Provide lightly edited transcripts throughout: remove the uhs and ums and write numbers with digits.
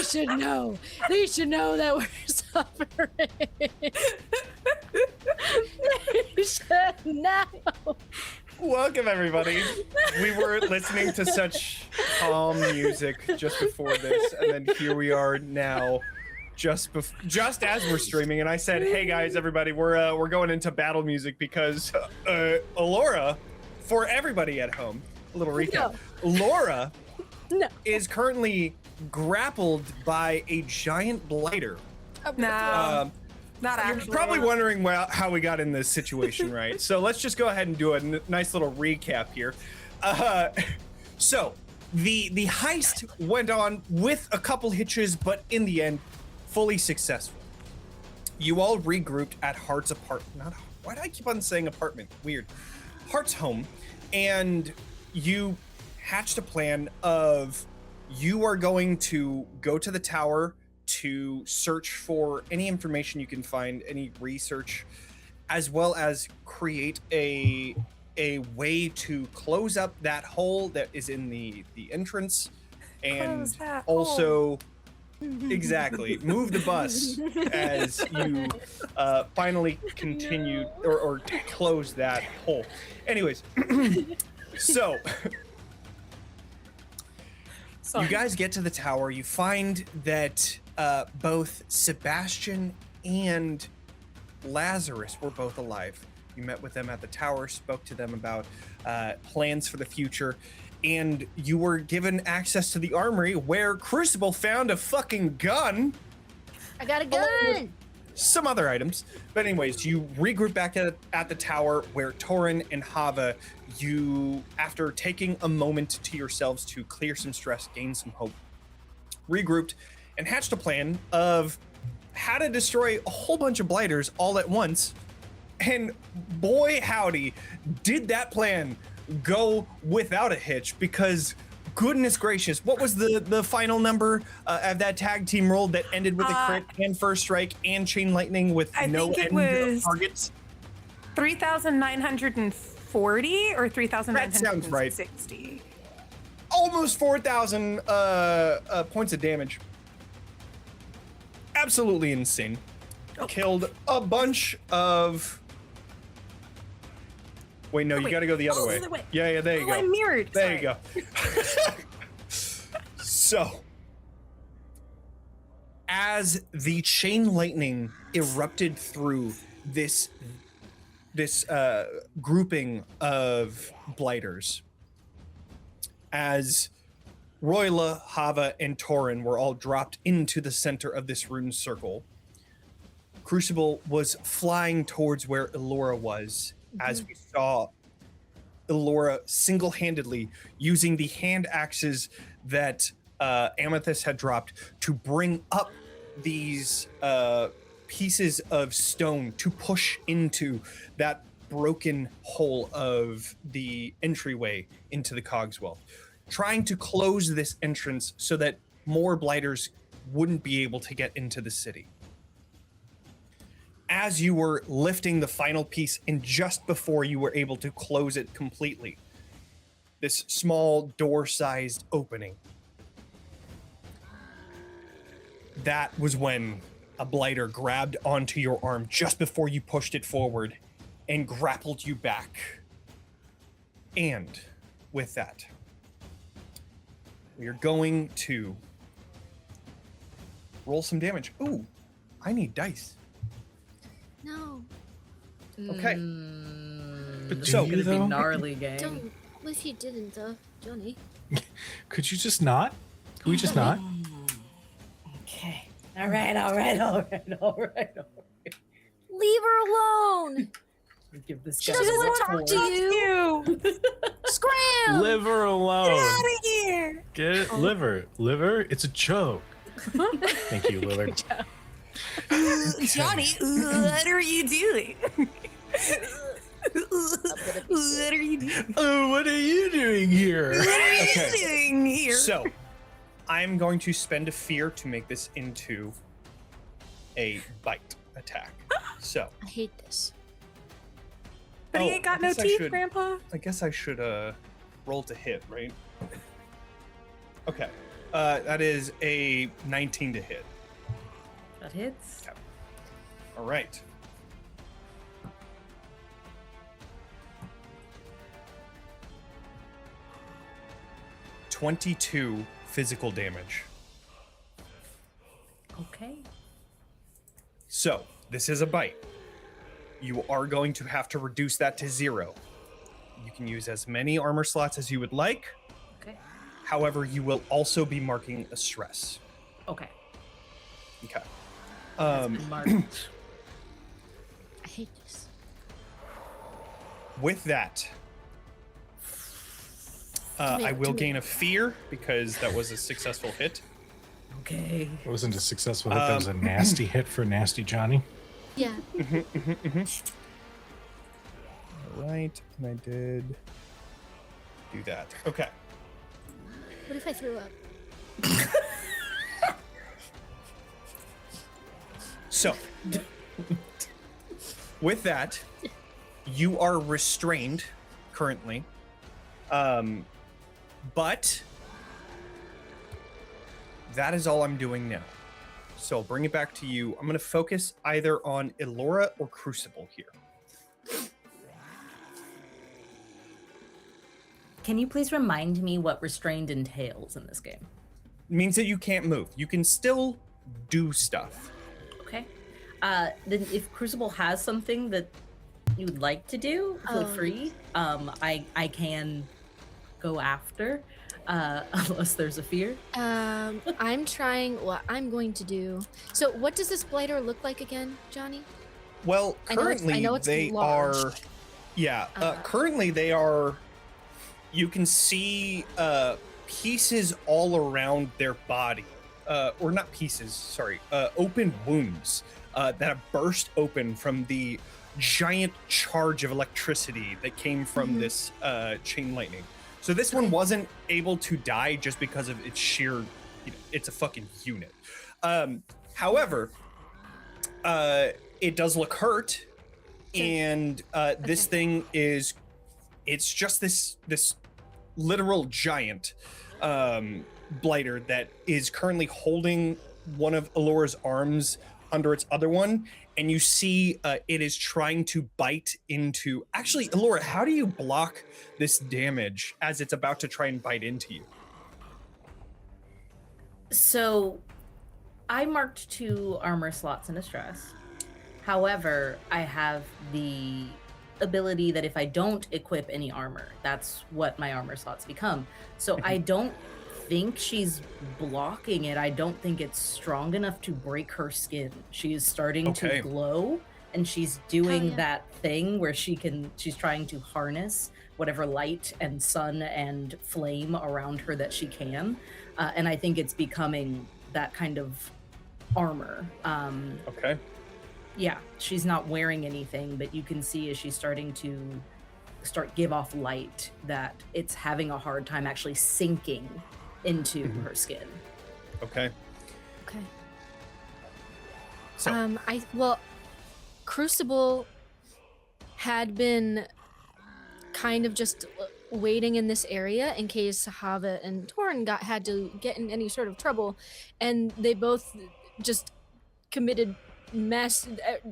should know. They should know that we're suffering. They should know. Welcome, everybody. We were listening to such calm music just before this, and then here we are now, just as we're streaming. And I said, "Hey guys, everybody, we're going into battle music because Ilora, for everybody at home, a little recap. Ilora is currently grappled by a giant blighter. No. Not You're actually. probably wondering how we got in this situation, right? So let's just go ahead and do a nice little recap here. So the heist went on with a couple hitches, but in the end, fully successful. You all regrouped at Hart's apartment. Why do I keep on saying apartment? Weird. Hart's home, and you hatched a plan of you are going to go to the tower to search for any information you can find, any research, as well as create a way to close up that hole that is in the entrance, and also exactly move the bus as you finally continued or close that hole. Anyways, so you guys get to the tower. You find that both Sebastian and Lazarus were both alive. You met with them at the tower, spoke to them about plans for the future, and you were given access to the armory where Crucible found a fucking gun. I got a gun. Some other items. But anyways, you regroup back at the tower where Torin and Hava, you, after taking a moment to yourselves to clear some stress, gain some hope, regrouped and hatched a plan of how to destroy a whole bunch of Blighters all at once. And boy howdy, did that plan go without a hitch, because goodness gracious, what was the final number of that tag team roll that ended with a crit and first strike and chain lightning with no end of targets? 3,940 or 3,960? That sounds right. Almost 4,000 points of damage. Absolutely insane. Killed a bunch of... Wait, no, you gotta go the other way. Yeah, there you go. I'm mirrored. There you go. So, as the chain lightning erupted through this grouping of Blighters, as Roila, Hava, and Torin were all dropped into the center of this rune circle, Crucible was flying towards where Ilora was, as we saw Ilora single-handedly using the hand axes that Amethyst had dropped to bring up these pieces of stone to push into that broken hole of the entryway into the Cogswell, trying to close this entrance so that more Blighters wouldn't be able to get into the city. As you were lifting the final piece and just before you were able to close it completely, this small door-sized opening, that was when a Blighter grabbed onto your arm just before you pushed it forward and grappled you back. And with that, we are going to roll some damage. Ooh, I need dice. No. Okay. But So- it's gonna be gnarly, gang. Don't. Wish you didn't, Jonny. Could you just not? Could we just not? Okay. All right. Leave her alone. Give this She guy doesn't a want to talk tour. to you. Scram. Live her alone. Get out of here. Get it? Liver. It's a joke. Thank you, Lillard. Jonny, what are you doing? What are you doing? Oh, what are you doing here? What are you Okay. doing here? So, I'm going to spend a fear to make this into a bite attack. So, I hate this. But he ain't got no teeth, Grandpa. I guess I should roll to hit, right? Okay. That is a 19 to hit. That hits. All right. "22 physical damage. Okay. So, this is a bite. You are going to have to reduce that to 0. You can use as many armor slots as you would like. Okay. However, you will also be marking a stress. Okay. Okay. Marked. I hate this. With that, I will gain a fear because that was a successful hit. Okay. It wasn't a successful hit. That was a nasty hit for nasty Johnny. Yeah. All right, and I did do that. Okay. What if I threw up? So, with that, you are restrained currently. But that is all I'm doing now. So I'll bring it back to you. I'm going to focus either on Ilora or Crucible here. Can you please remind me what restrained entails in this game? It means that you can't move. You can still do stuff. Okay. Then if Crucible has something that you would like to do, feel free. I can go after, unless there's a fear. I'm trying what I'm going to do. So what does this blighter look like again, Johnny? Well, currently I know it's they large. are... Yeah, currently they are... You can see pieces all around their body. Or not pieces, sorry. Open wounds that have burst open from the giant charge of electricity that came from this chain lightning. So this one wasn't able to die just because of its sheer, it's a fucking unit. However, it does look hurt, and this thing is, it's just this literal giant blighter that is currently holding one of Elora's arms under its other one, and you see it is trying to bite into... Actually, Ilora, how do you block this damage as it's about to try and bite into you? So I marked 2 armor slots in a stress. However, I have the ability that if I don't equip any armor, that's what my armor slots become. So I don't think she's blocking it. I don't think it's strong enough to break her skin. She is starting to glow, and she's doing that thing where she's trying to harness whatever light and sun and flame around her that she can. And I think it's becoming that kind of armor. Yeah, she's not wearing anything, but you can see as she's starting to give off light that it's having a hard time actually sinking into her skin. Okay. So Crucible had been kind of just waiting in this area in case Hava and Torin had to get in any sort of trouble, and they both just committed mass.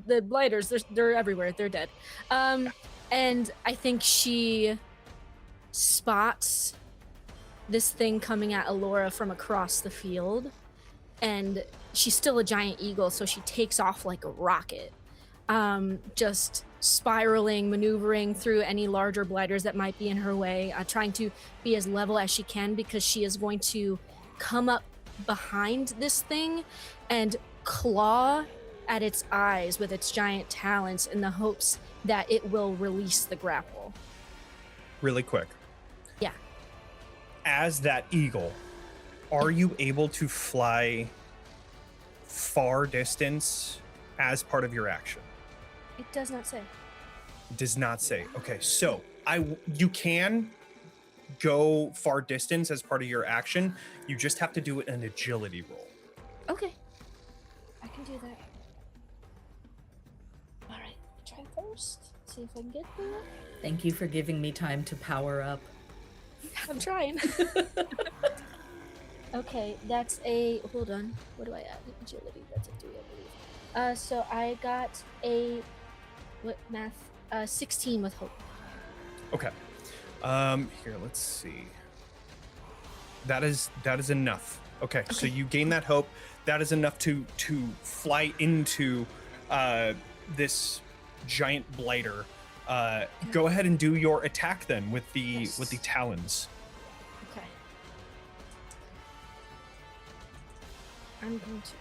The Blighters, they're everywhere. They're dead. And I think she spots this thing coming at Ilora from across the field, and she's still a giant eagle, so she takes off like a rocket, just spiraling, maneuvering through any larger blighters that might be in her way, trying to be as level as she can, because she is going to come up behind this thing and claw at its eyes with its giant talons in the hopes that it will release the grapple. Really quick. Yeah. As that eagle, are you able to fly far distance as part of your action? It does not say. It does not say. Okay, so you can go far distance as part of your action. You just have to do it an agility roll. Okay. I can do that. All right, try first. See if I can get there. Thank you for giving me time to power up. I'm trying. Okay. Okay, that's a. Hold on. What do I add? Agility. That's a 3, I believe. So I got a. What math? 16 with hope. Okay. Here, let's see. That is enough. Okay, so you gain that hope. That is enough to fly into this giant blighter. Go ahead and do your attack then with the talons. Okay. I'm going to.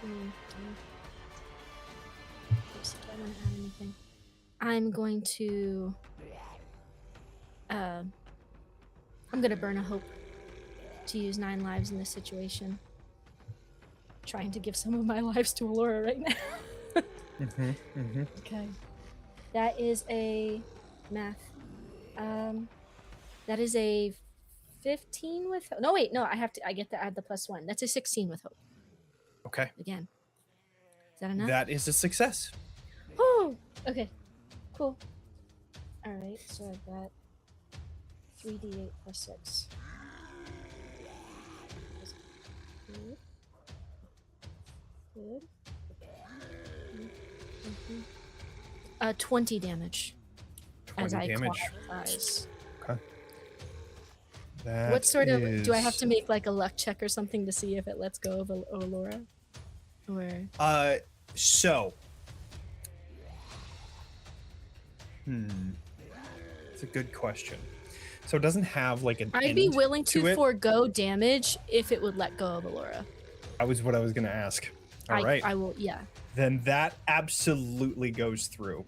Do I want to add anything? I'm going to. I'm gonna burn a hope to use 9 lives in this situation. Trying to give some of my lives to Ilora right now. Okay. That is a math. That is a 15 with hope. No, wait, no, I get to add the +1. That's a 16 with hope. Okay. Again. Is that enough? That is a success. Oh, okay. Cool. All right, so I've got 3d8 + 6. Good. Good. 20 damage. 20 as I damage. claw with eyes. Okay. That What sort of do I have is- to make like a luck check or something to see if it lets go of Ilora? Or So. It's a good question. So it doesn't have like an I'd be end willing to to it. forego damage if it would let go of Ilora. That was what I was going to ask. All right. I will, yeah. Then that absolutely goes through.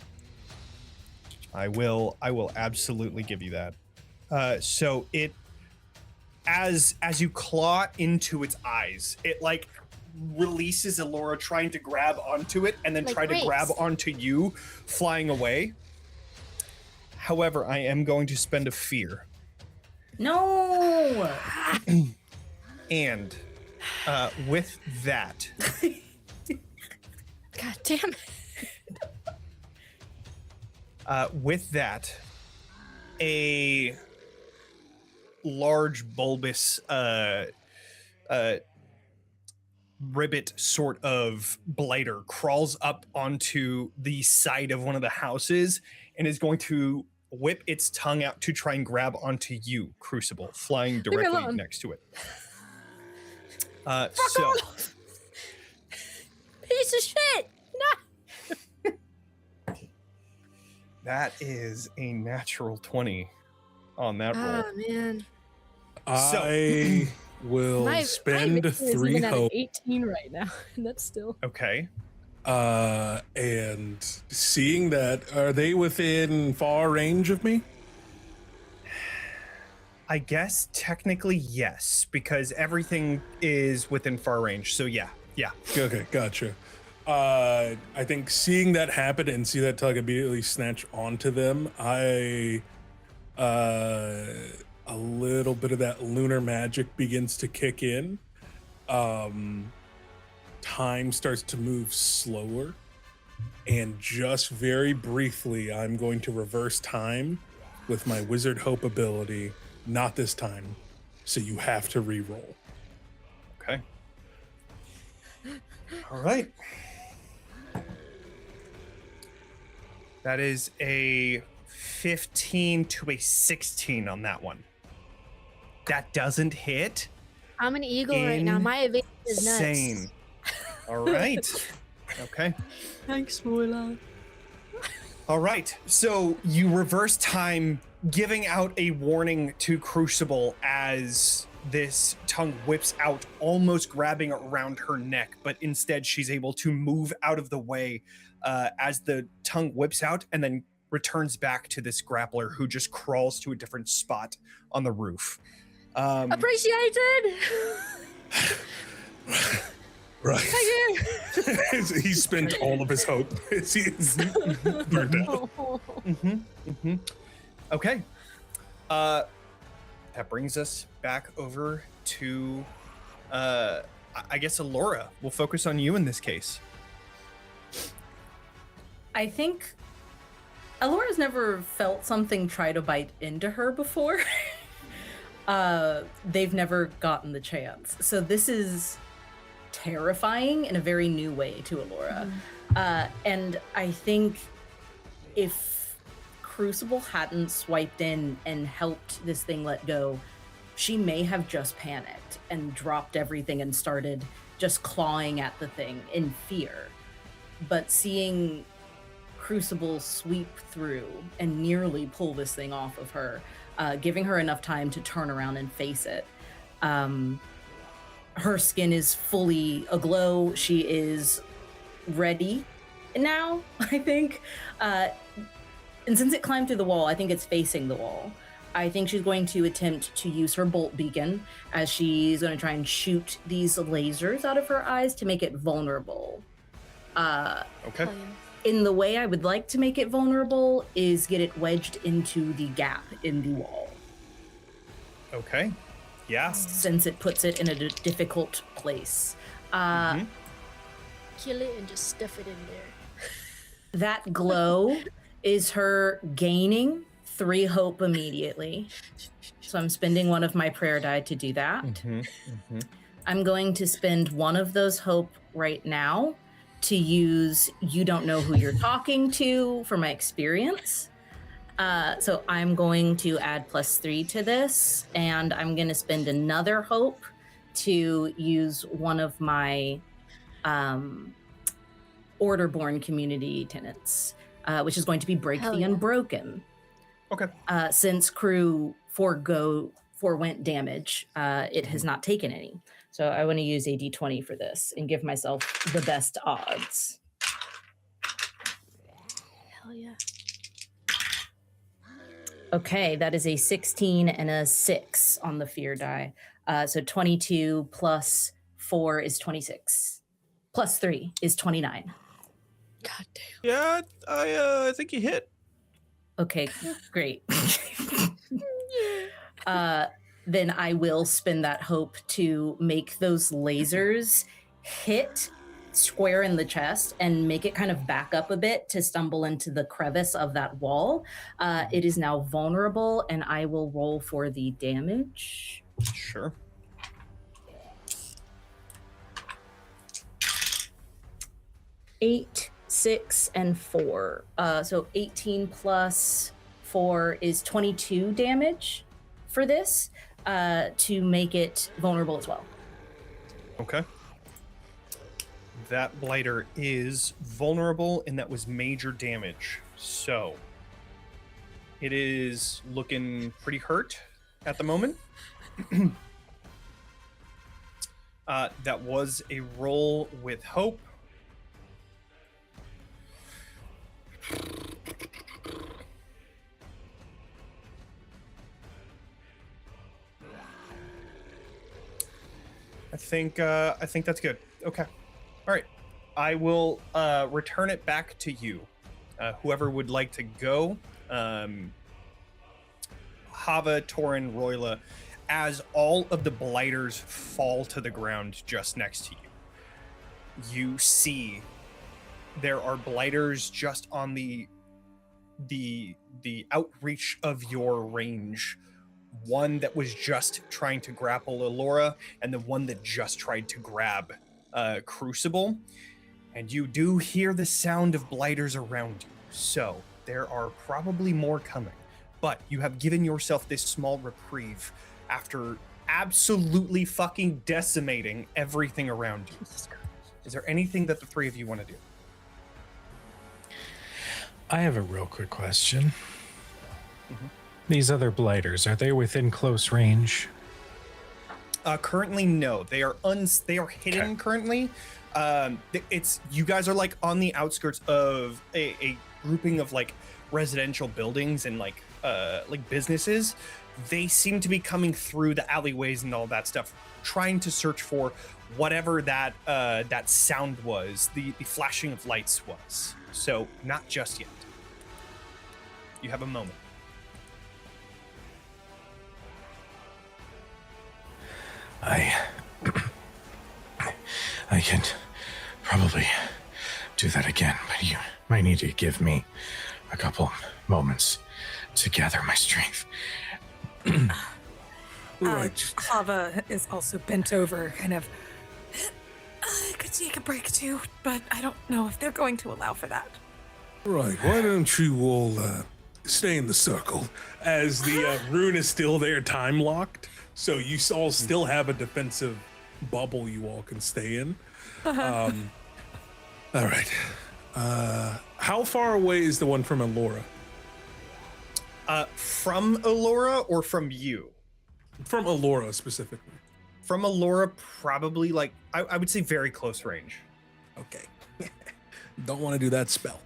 I will absolutely give you that. So it, as you claw into its eyes, it like releases Ilora trying to grab onto it and then Like try to grab race. onto you flying away. However, I am going to spend a fear. No. And with that, God damn it. with that, a large bulbous ribbit sort of blighter crawls up onto the side of one of the houses and is going to whip its tongue out to try and grab onto you, Crucible, flying me directly alone. next to it. Fuck So off! Piece of shit! No! that is a natural 20 on that roll. Oh man. I will My spend victory is 3 even at an hope. 18 right now. And that's still Okay. And seeing that, are they within far range of me? I guess technically yes, because everything is within far range. So yeah. Okay, gotcha. I think seeing that happen and see that tug immediately snatch onto them, a little bit of that lunar magic begins to kick in. Time starts to move slower, and just very briefly, I'm going to reverse time with my Wizard Hope ability. Not this time, so you have to re-roll. Okay. All right. That is a 15 to a 16 on that one. That doesn't hit. I'm an eagle right now. My evasion is nuts. Insane. All right. Okay. Thanks, Roila. All right. So you reverse time, giving out a warning to Crucible as this tongue whips out, almost grabbing around her neck, but instead she's able to move out of the way as the tongue whips out and then returns back to this grappler who just crawls to a different spot on the roof. Appreciated! Right. He spent all of his hope. He's burned out. Okay. That brings us back over to, I guess, Ilora. We'll focus on you in this case. I think Elora's never felt something try to bite into her before. they've never gotten the chance. So this is terrifying in a very new way to Ilora. And I think if Crucible hadn't swiped in and helped this thing let go, she may have just panicked and dropped everything and started just clawing at the thing in fear. But seeing Crucible sweep through and nearly pull this thing off of her, giving her enough time to turn around and face it. Her skin is fully aglow. She is ready now, I think. And since it climbed through the wall, I think it's facing the wall. I think she's going to attempt to use her bolt beacon as she's going to try and shoot these lasers out of her eyes to make it vulnerable. Okay. In the way I would like to make it vulnerable is get it wedged into the gap in the wall. Okay. Yeah. Since it puts it in a difficult place. Kill it and just stuff it in there. That glow is her gaining 3 hope immediately. So I'm spending one of my prayer die to do that. I'm going to spend one of those hope right now to use You Don't Know Who You're Talking To for my experience. So I'm going to add +3 to this, and I'm going to spend another hope to use one of my Orderborn community tenants, which is going to be Break Hell the yeah. Unbroken. Okay. Since crew forewent damage, it has not taken any. So I want to use a d20 for this and give myself the best odds. Hell yeah. Okay, that is a 16 and a 6 on the fear die. So 22 plus 4 is 26. Plus 3 is 29. God damn. Yeah, I think you hit. Okay, great. Then I will spend that hope to make those lasers hit square in the chest and make it kind of back up a bit to stumble into the crevice of that wall. It is now vulnerable, and I will roll for the damage. Sure. Eight, 6, and 4. So 18 plus 4 is 22 damage for this to make it vulnerable as well. Okay. That blighter is vulnerable, and that was major damage. So it is looking pretty hurt at the moment. That was a roll with hope. I think that's good. Okay. All right. I will return it back to you. Whoever would like to go. Hava, Torin, Roila, as all of the blighters fall to the ground just next to you. You see there are blighters just on the outreach of your range. One that was just trying to grapple Ilora, and the one that just tried to grab Crucible. And you do hear the sound of blighters around you. So there are probably more coming. But you have given yourself this small reprieve after absolutely fucking decimating everything around you. Is there anything that the three of you want to do? I have a real quick question. These other blighters, are they within close range? Currently, no. They are hidden Okay. currently. It's you guys are like on the outskirts of a grouping of like residential buildings and like businesses. They seem to be coming through the alleyways and all that stuff, trying to search for whatever that sound was, the flashing of lights was. So not just yet. You have a moment. I can probably do that again, but you might need to give me a couple moments to gather my strength. Right. Hava is also bent over, kind of. I could take a break too, but I don't know if they're going to allow for that. Right. Why don't you all stay in the circle? As the rune is still there, time locked, so you all still have a defensive bubble you all can stay in. All right. How far away is the one from Ilora? From Ilora or from you? From Ilora specifically. From Ilora, probably like I would say very close range. Okay. Don't want to do that spell.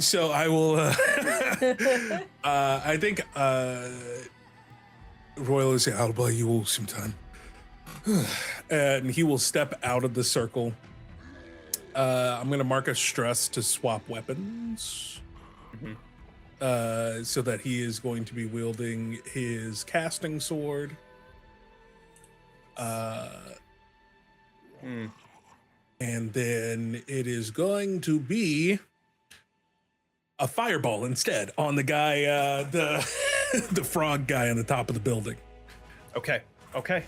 So I will. I think Roila will say, "I'll buy you all some time," and he will step out of the circle. I'm gonna mark a stress to swap weapons, so that he is going to be wielding his casting sword. And then it is going to be a fireball instead on the guy, the the frog guy on the top of the building. Okay. Okay.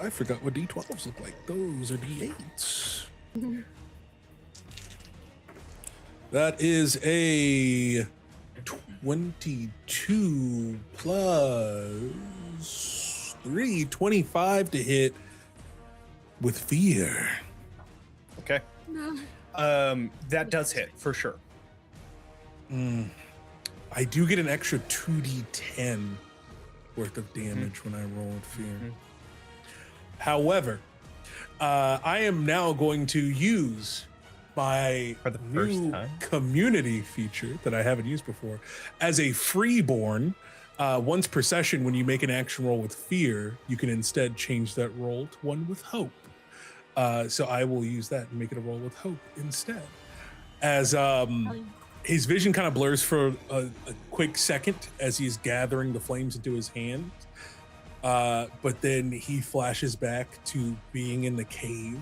I forgot what D12s look like. Those are D8s. That is a 22 plus 3, 25 to hit with fear. Okay. That does hit for sure. I do get an extra 2d10 worth of damage when I roll with fear. However, I am now going to use my For the first new time? community feature that I haven't used before as a freeborn. Once per session, when you make an action roll with fear, you can instead change that roll to one with hope. So I will use that and make it a roll with hope instead. As his vision kind of blurs for a quick second as he's gathering the flames into his hand. But then he flashes back to being in the cave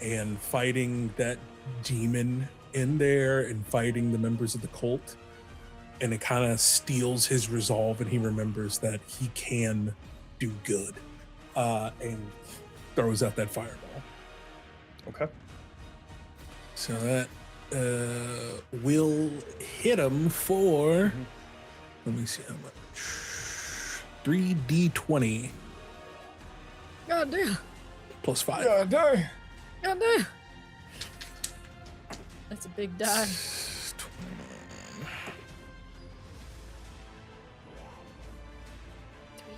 and fighting that demon in there and fighting the members of the cult. And it kind of steals his resolve, and he remembers that he can do good, and throws out that fireball. Okay. So that will hit him for, let me see how much, 3d20 God damn. plus 5. God damn. God damn. That's a big die.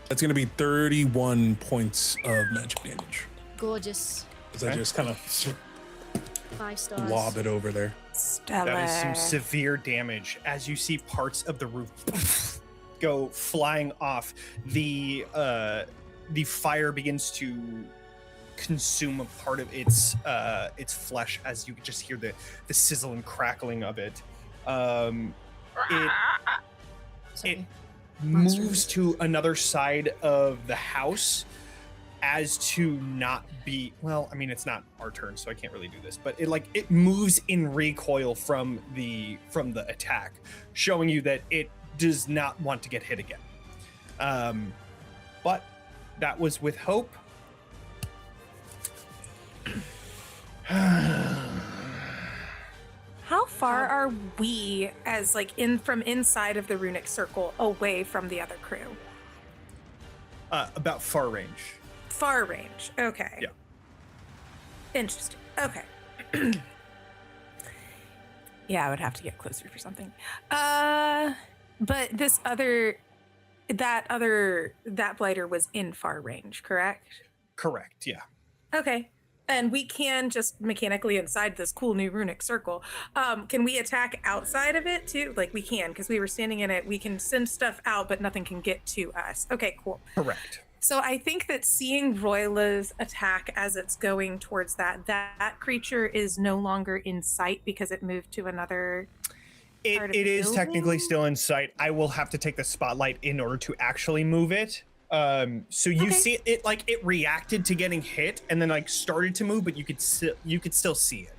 That's going to be 31 points of magic damage. Gorgeous. As I just kind of 5 stars. lob it over there. Stellar. That is some severe damage as you see parts of the roof go flying off. The fire begins to consume a part of its flesh as you just hear the sizzle and crackling of it. It moves to another side of the house as to not be, well, I mean, it's not our turn, so I can't really do this, but it moves in recoil from the attack, showing you that it does not want to get hit again. But that was with hope. How far are we, as like from inside of the runic circle, away from the other crew? About far range. Far range. Okay. Yeah. Interesting. Okay. Yeah, I would have to get closer for something. But that blighter was in far range, correct? Correct, yeah. Okay. And we can just mechanically inside this cool new runic circle. Can we attack outside of it too? Like we can, because we were standing in it. We can send stuff out, but nothing can get to us. Okay, cool. Correct. So I think that seeing Roila's attack as it's going towards that creature is no longer in sight because it moved to another part of It the is technically building? still in sight. I will have to take the spotlight in order to actually move it. So you Okay. see it like it reacted to getting hit and then like started to move, but you could still see it.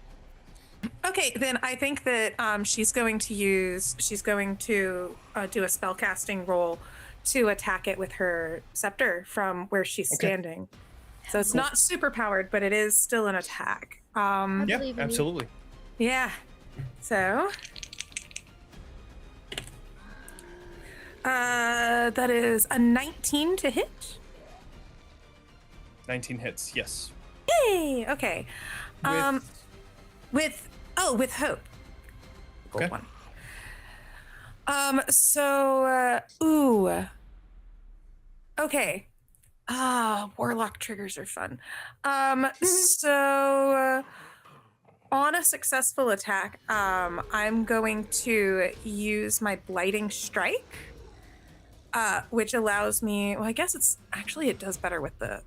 Okay, then I think that she's going to do a spell casting roll to attack it with her scepter from where she's standing. So it's not super powered, but it is still an attack. I Yeah, believe in you. absolutely. Yeah. So that is a 19 to hit. 19 hits. Yes. Yay! Okay. With hope. Gold Okay. one. Okay. Warlock triggers are fun. On a successful attack, I'm going to use my blighting strike, which allows me. Well, I guess it does better with the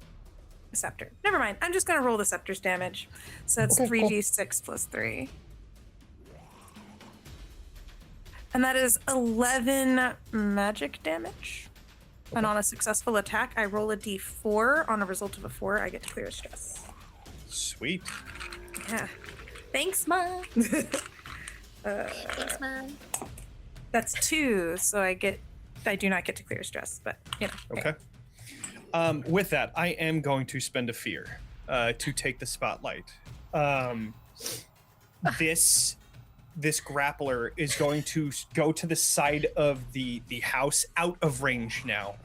scepter. Never mind. I'm just gonna roll the scepter's damage. So that's 3d6 plus 3. And that is 11 magic damage. And on a successful attack, I roll a d4. On a result of a 4, I get to clear stress. Sweet. Yeah. Thanks, Mom. Thanks, Mom. That's 2, so I do not get to clear stress, but you know. Okay. With that, I am going to spend a fear to take the spotlight. This grappler is going to go to the side of the house, out of range now,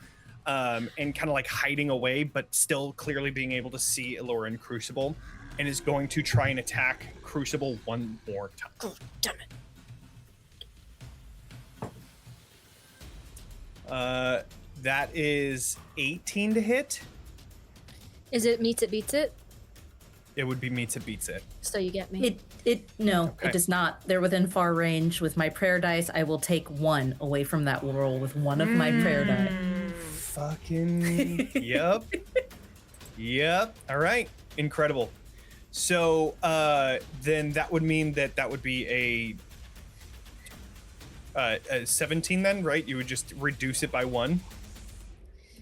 and kind of like hiding away, but still clearly being able to see Ilora and Crucible, and is going to try and attack Crucible one more time. Oh, damn it. That is 18 to hit. Is it meets it beats it? It would be meets it beats it. So you get me. No, Okay. it does not. They're within far range. With my prayer dice, I will take 1 away from that roll with one of my prayer dice. Fucking yep. Yep. All right. Incredible. So then that would mean that would be a 17 then, right? You would just reduce it by 1.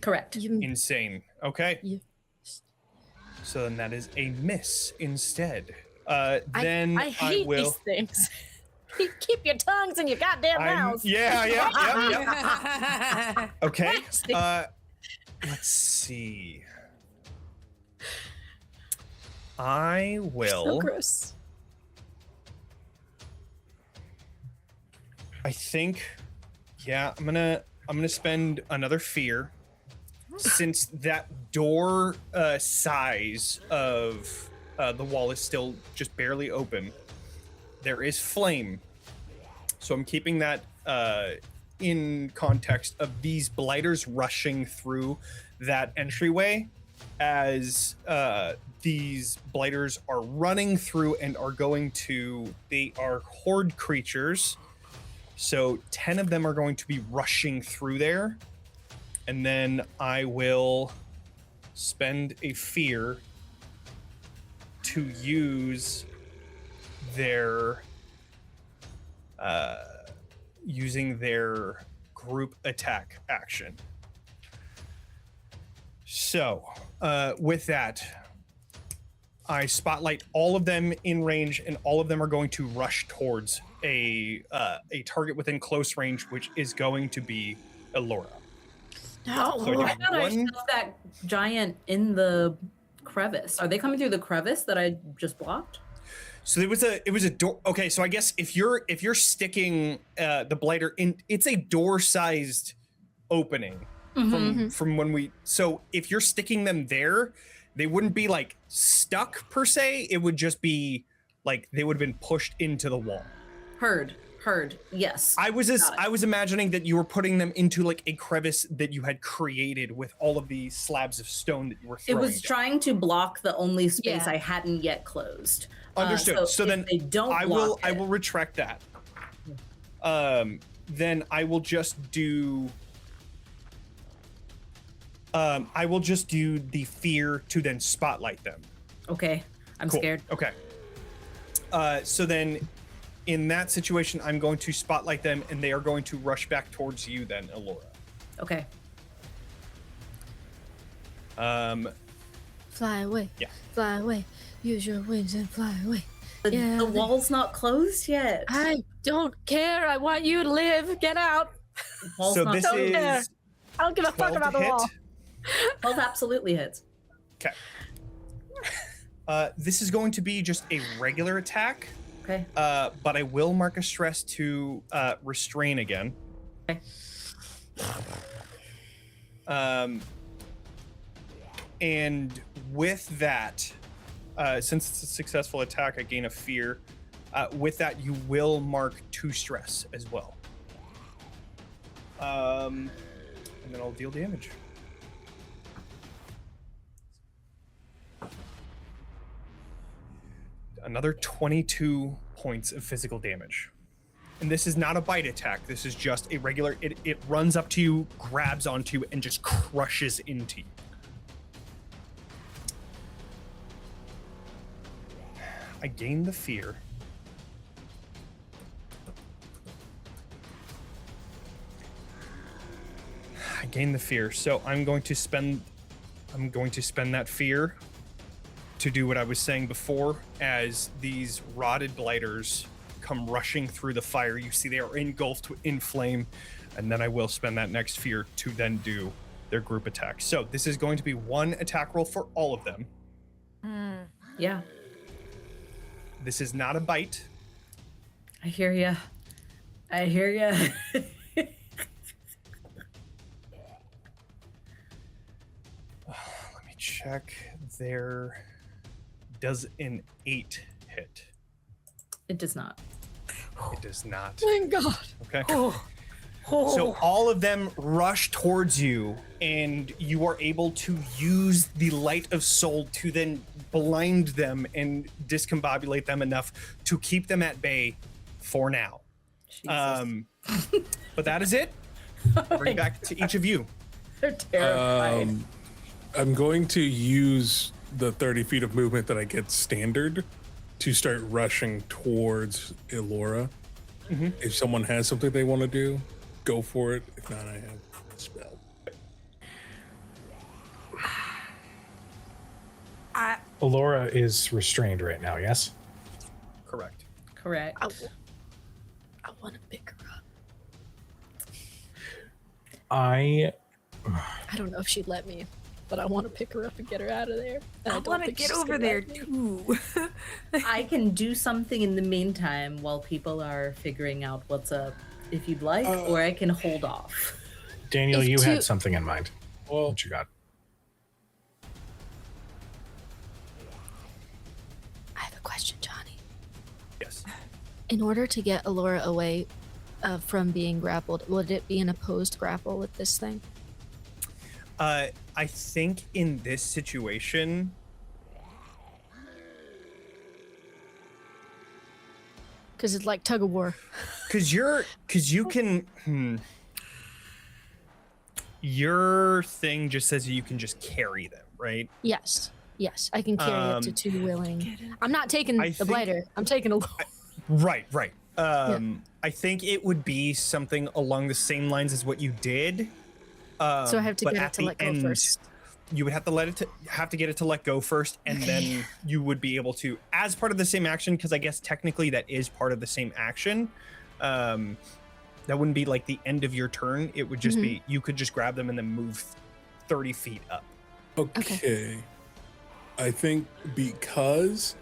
Correct. Insane. Okay. You- So then that is a miss instead. Then I hate will. these things. Keep your tongues in your goddamn mouths. Yeah. Okay. Nasty. Let's see. I will. So gross. I think, yeah, I'm gonna spend another fear, since that door size of the wall is still just barely open. There is flame, so I'm keeping that in context of these blighters rushing through that entryway, as these blighters are running through and are going to. They are horde creatures. So 10 of them are going to be rushing through there. And then I will spend a fear to use their using their group attack action. So with that, I spotlight all of them in range, and all of them are going to rush towards a target within close range, which is going to be Ilora. Oh, So I just thought I one- shoved that giant in the crevice. Are they coming through the crevice that I just blocked? So it was a door. Okay, so I guess if you're sticking the blighter in, it's a door-sized opening from when we. So if you're sticking them there, they wouldn't be like stuck per se. It would just be like they would have been pushed into the wall. Heard. Yes. I was imagining that you were putting them into like a crevice that you had created with all of the slabs of stone that you were It throwing. was trying to block the only space Yeah. I hadn't yet closed. Understood. So if then they don't I block will retract that. Then I will just do. I will just do the fear to then spotlight them. Okay, I'm Cool. scared. Okay. So then, in that situation, I'm going to spotlight them, and they are going to rush back towards you. Then, Ilora. Okay. Fly away. Yeah. Fly away. Use your wings and fly away. Yeah. The wall's not closed yet. I don't care. I want you to live. Get out. Wall's So not this Don't care. is I don't give a fuck 12 about to the hit. wall. 12 absolutely hits. Okay. This is going to be just a regular attack, Okay. but I will mark a stress to restrain again. Okay. And with that, since it's a successful attack, I gain a fear. With that, you will mark 2 stress as well. And then I'll deal damage. Another 22 points of physical damage. And this is not a bite attack. This is just a regular, it runs up to you, grabs onto you, and just crushes into you. I gain the fear. I gain the fear, so I'm going to spend that fear to do what I was saying before. As these rotted blighters come rushing through the fire, you see they are engulfed in flame, and then I will spend that next fear to then do their group attack. So this is going to be 1 attack roll for all of them. Yeah. This is not a bite. I hear ya. I hear ya. Let me check. There does an 8 hit. It does not. It does not. Thank God. Okay. Oh. So all of them rush towards you, and you are able to use the light of soul to then blind them and discombobulate them enough to keep them at bay for now. But that is it. Bring it back to each of you. They're terrified. I'm going to use the 30 feet of movement that I get standard to start rushing towards Ilora. If someone has something they want to do, go for it. If not, I have a spell. Ilora is restrained right now, yes? Correct. Correct. I want to pick her up. I don't know if she'd let me, but I want to pick her up and get her out of there. And I don't want to think get she's over gonna there let me. too. I can do something in the meantime while people are figuring out what's up, if you'd like, or I can hold off. Daniel, If you two- had something in mind. Well, What you got? I have a question, Johnny. Yes. In order to get Ilora away from being grappled, would it be an opposed grapple with this thing? I think in this situation, Because it's like tug of war. because you can. Your thing just says you can just carry them, right? Yes. Yes, I can carry up to 2 willing. I'm not taking I the think- blighter. I'm taking a. Right. I think it would be something along the same lines as what you did. So I have to but get it at to the let go end, first. You would have to get it to let go first, and then you would be able to, as part of the same action, because I guess technically that is part of the same action. That wouldn't be like the end of your turn. It would just be, you could just grab them and then move 30 feet up. okay. I think because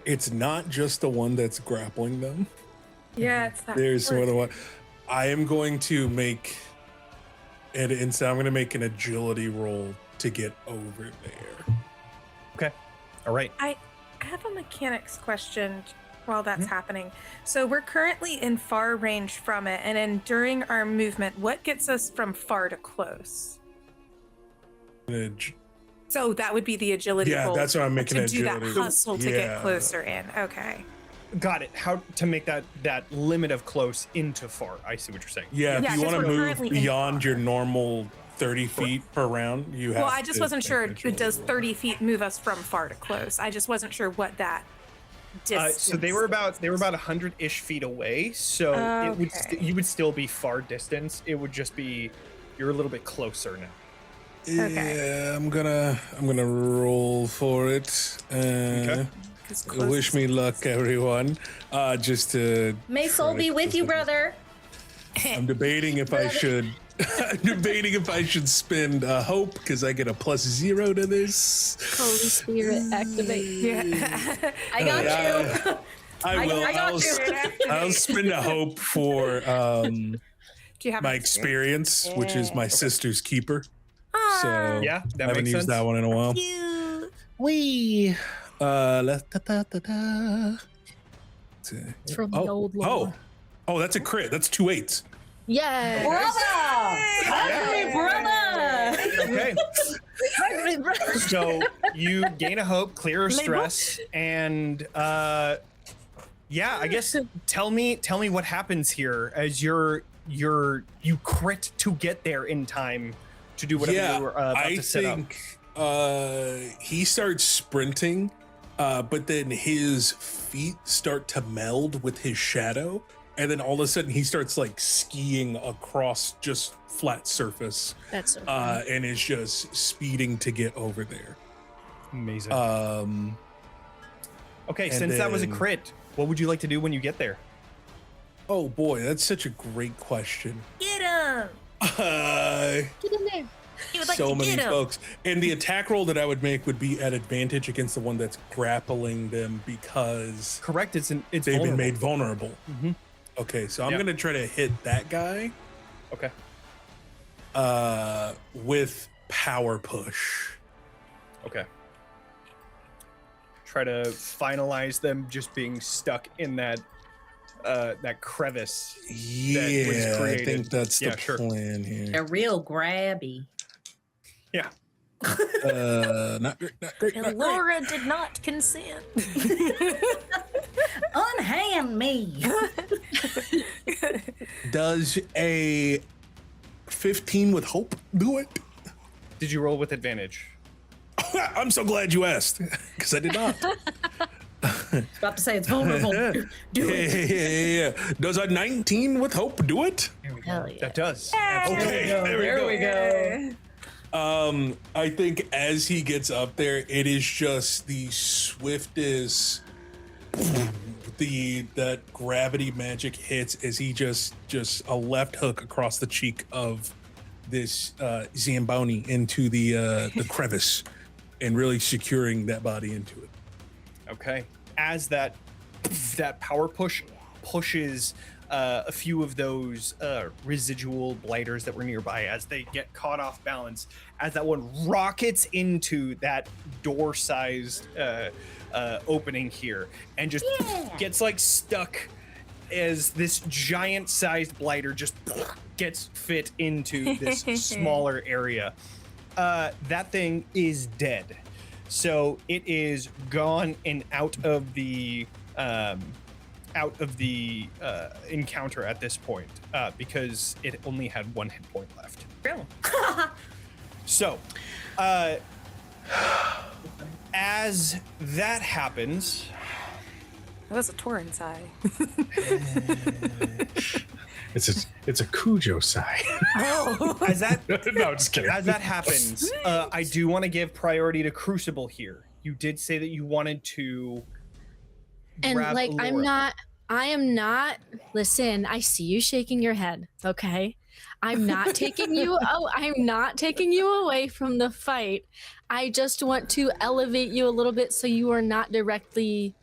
it's not just the one that's grappling them. Yeah, it's that. There's more than one. I am going to make, and instead I'm going to make an agility roll to get over there. Okay. All right. I have a mechanics question while that's happening. So we're currently in far range from it, and then during our movement, what gets us from far to close? So that would be the agility Yeah, roll that's what I'm making to an do that agility. hustle to Yeah. get closer in. Okay. Got it. How to make that limit of close into far. I see what you're saying. Yeah, Yeah, if you 'cause want to we're move currently in beyond far. your normal 30 feet per round, you have Well, I just to wasn't make sure. an agility Does roll. 30 feet move us from far to close? I just wasn't sure what that distance. So they were about 100-ish feet away. So it would Okay. you would still be far distance. It would just be you're a little bit closer now. Okay. Yeah, I'm gonna roll for it. Okay. Wish me luck, everyone. Just to May soul be with you, brother. I'm debating if I should. I'm debating if I should spend hope because I get a +0 to this. Holy Spirit, activate. Yeah. I got you. I will. I got you. I'll spend a hope for Do you have my an experience, which is my sister's keeper. So Yeah, that I haven't makes used sense. that one in a while. Wee. It's from the old law. Oh, that's a crit. That's 2 8s. Yeah. Brother! Okay. So you gain a hope, clear a stress, and yeah, I guess tell me what happens here as you crit to get there in time to do whatever you were about to set up. He starts sprinting, but then his feet start to meld with his shadow, and then all of a sudden he starts like skiing across just flat surface. That's so funny. And is just speeding to get over there. Amazing. Okay, and since that was a then- crit, what would you like to do when you get there? Oh boy, that's such a great question. Get him. Get in there. He would like So to many get him. folks. And the attack roll that I would make would be at advantage against the one that's grappling them because Correct. It's they've vulnerable. been made vulnerable. Mhm. Okay, so I'm Yep. gonna try to hit that guy Okay. with power push. Okay. Try to finalize them just being stuck in that crevice. Yeah, I created. think that's Yeah, the sure. plan here. They're real grabby. Yeah. Not great, not great, not great. Ilora did not consent. Unhand me. Does a 15 with hope do it? Did you roll with advantage? I'm so glad you asked, because I did not. About to say it's vulnerable. Do it. Yeah. Does a 19 with hope do it? Hell yeah. That does. Okay, there we go. go. I think as he gets up there, it is just the swiftest. That gravity magic hits as he just a left hook across the cheek of this Zamboni into the crevice, and really securing that body into it. Okay. As that power push pushes a few of those residual blighters that were nearby as they get caught off balance, as that one rockets into that door-sized opening here and just gets like stuck as this giant-sized blighter just gets fit into this smaller area. That thing is dead. So it is gone and out of the encounter at this point because it only had 1 hit point left. Really? So, as that happens, That was a Torin sigh. It's a Kujo sigh. as that No, just kidding. as that happens, I do want to give priority to Crucible here. You did say that you wanted to And grab like Ilora. I am not listen, I see you shaking your head, okay? I'm not taking you away from the fight. I just want to elevate you a little bit so you are not directly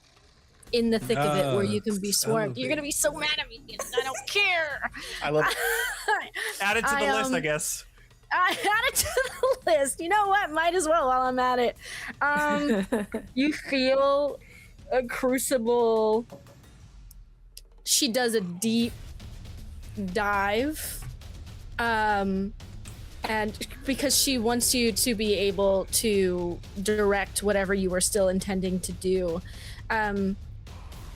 in the thick of it where you can be swarmed. You're gonna be so mad at me and I don't care. I love add it to the list, I I guess. add it to the list. You know what? Might as well while I'm at it. You feel a Crucible. She does a deep dive. And because she wants you to be able to direct whatever you were still intending to do,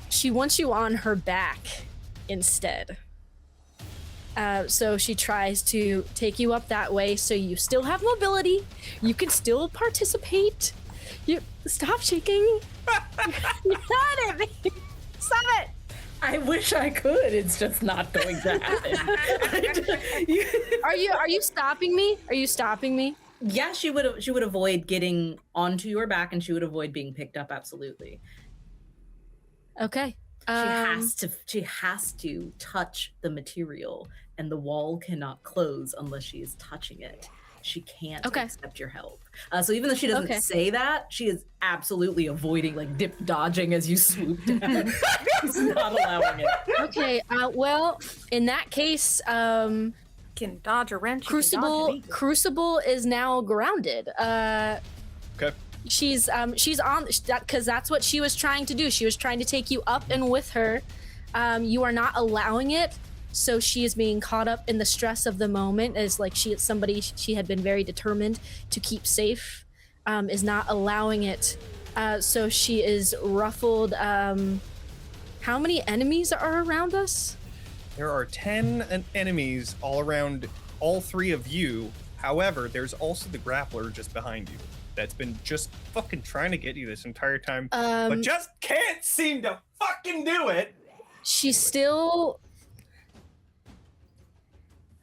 she wants you on her back instead. So she tries to take you up that way so you still have mobility. You can still participate. You stop shaking. You're not at me. Stop it. I wish I could. It's just not going to happen. Are you stopping me? Are you stopping me? Yeah, she would avoid getting onto your back, and she would avoid being picked up. Absolutely. Okay. She has to touch the material, and the wall cannot close unless she is touching it. She can't accept your help. So even though she doesn't say that, she is absolutely avoiding, like dodging as you swoop down. She's not allowing it. Okay. Well, in that case, Can dodge a wrench. Crucible is now grounded. Okay. She's on because that's what she was trying to do. She was trying to take you up and with her. You are not allowing it. So she is being caught up in the stress of the moment as like she had been very determined to keep safe, is not allowing it. So she is ruffled. How many enemies are around us? There are 10 enemies all around all three of you. However, there's also the grappler just behind you that's been just fucking trying to get you this entire time, but just can't seem to fucking do it. She's still...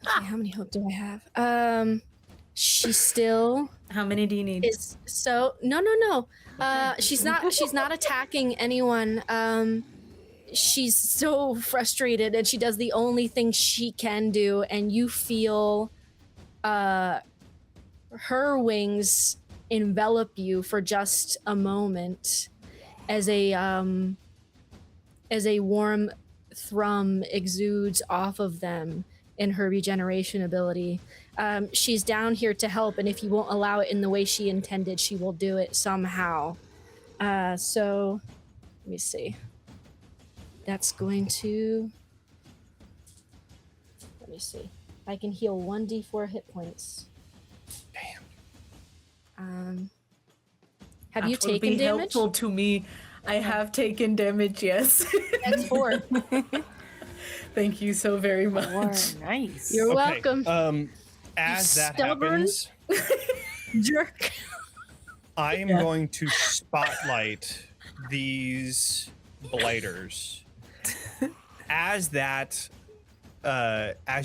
Okay, how many hope do I have? She's still... How many do you need? No. She's not attacking anyone. She's so frustrated, and she does the only thing she can do, and you feel her wings envelop you for just a moment as a warm thrum exudes off of them in her regeneration ability. She's down here to help, and if you won't allow it in the way she intended, she will do it somehow. So let me see. That's going to... Let me see. I can heal 1d4 hit points. Damn. Have you taken damage? Helpful to me. I have taken damage, yes. That's 4. Thank you so very much. Nice. You're welcome. As that stubborn happens, jerk. I am going to spotlight these blighters. As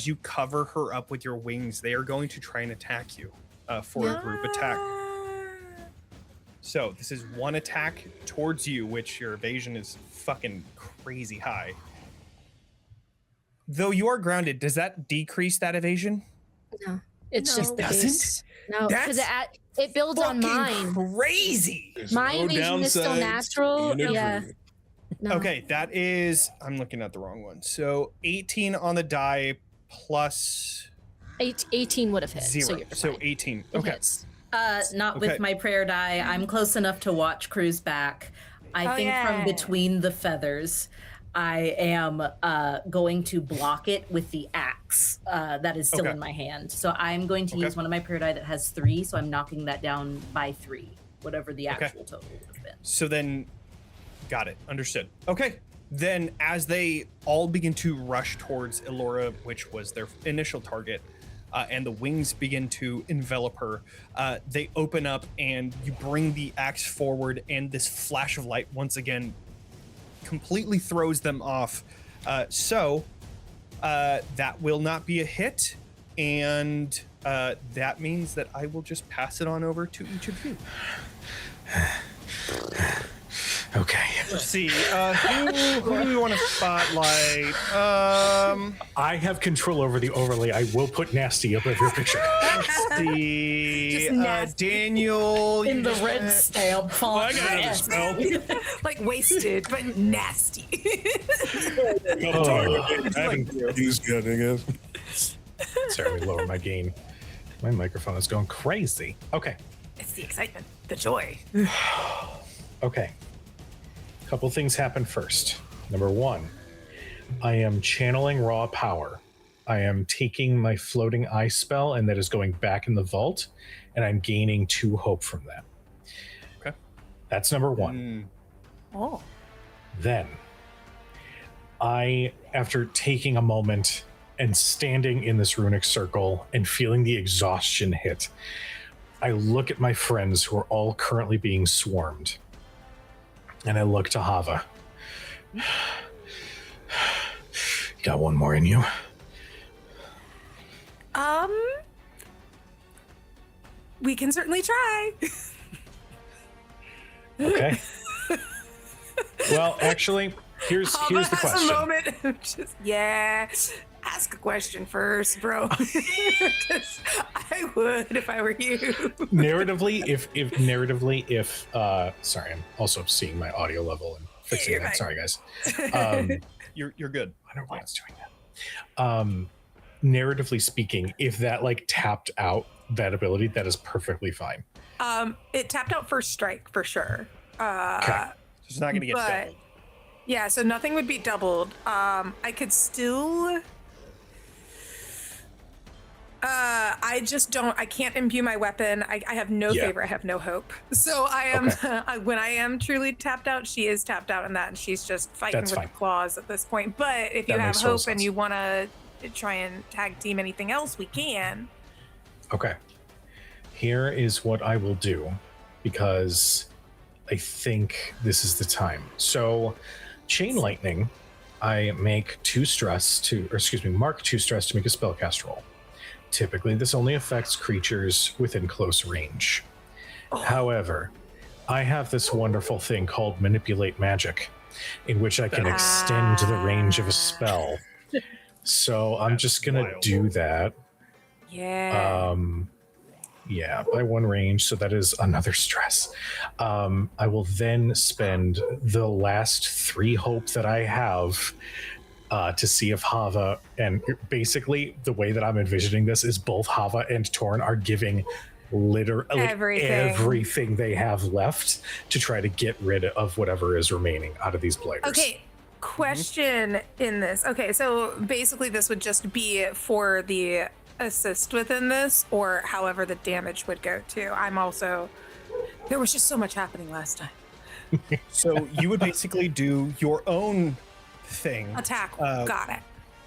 you cover her up with your wings, they are going to try and attack you for a group attack. So this is one attack towards you, which your evasion is fucking crazy high. Though you are grounded, does that decrease that evasion? No, it's just the Doesn't? base. No, because it builds on mine. Crazy. My evasion is still natural. Yeah. No. Okay, that is... I'm looking at the wrong one. So 18 on the die plus... 18 would have hit. 0. So fine. 18. It Okay. hits. Not with my prayer die. I'm close enough to watch Cruz back. I think from between the feathers, I am going to block it with the axe that is still in my hand. So I'm going to use one of my prayer die that has 3, so I'm knocking that down by 3, whatever the actual total would have been. So then, got it. Understood. Okay. Then as they all begin to rush towards Ilora, which was their initial target, and the wings begin to envelop her, they open up and you bring the axe forward, and this flash of light once again completely throws them off. So that will not be a hit, and that means that I will just pass it on over to each of you. Okay. Let's see. Who do we want to spotlight? I have control over the overlay. I will put nasty up with your picture. Let's see. Daniel. In the red stamp font. Like wasted, but nasty. I haven't used yet, I guess. Sorry, lower my gain. My microphone is going crazy. Okay. It's the excitement, the joy. Okay. Couple things happen first. Number 1, I am channeling raw power. I am taking my floating eye spell, and that is going back in the vault, and I'm gaining 2 hope from that. Okay. That's number 1. Oh. Then, after taking a moment and standing in this runic circle and feeling the exhaustion hit, I look at my friends who are all currently being swarmed. And I look to Hava. Got one more in you. We can certainly try. Okay. Well, actually, here's the Hava has a question. moment of just, yeah, ask a question first, bro. 'Cause I would if I were you. Narratively, if sorry, I'm also seeing my audio level and fixing You're that. fine. Sorry, guys. You're good. I don't know why it's doing that. Narratively speaking, if that like tapped out that ability, that is perfectly fine. It tapped out first strike for sure. Okay. It's not gonna get But- doubled. Yeah, so nothing would be doubled. I could still. I just don't. I can't imbue my weapon. I have no Yeah. favor. I have no hope. So I am. When I am truly tapped out, she is tapped out in that, and she's just fighting That's with fine. the claws at this point. But if you That have makes total hope and sense. you want to try and tag team anything else, we can. Okay. Here is what I will do, because I think this is the time. So, chain lightning, I make mark 2 stress to make a spellcast roll. Typically, this only affects creatures within close range. However, I have this wonderful thing called manipulate magic, in which I can extend the range of a spell. So I'm just gonna wild. do that. Yeah. Yeah, by 1 range, so that is another stress. I will then spend the last 3 hope that I have to see if Hava, and basically the way that I'm envisioning this is both Hava and Torin are giving literally everything they have left to try to get rid of whatever is remaining out of these blighters. Okay, question in this. Okay, so basically this would just be for the assist within this, or however the damage would go to. There was just so much happening last time. So you would basically do your own thing, Attack, got it.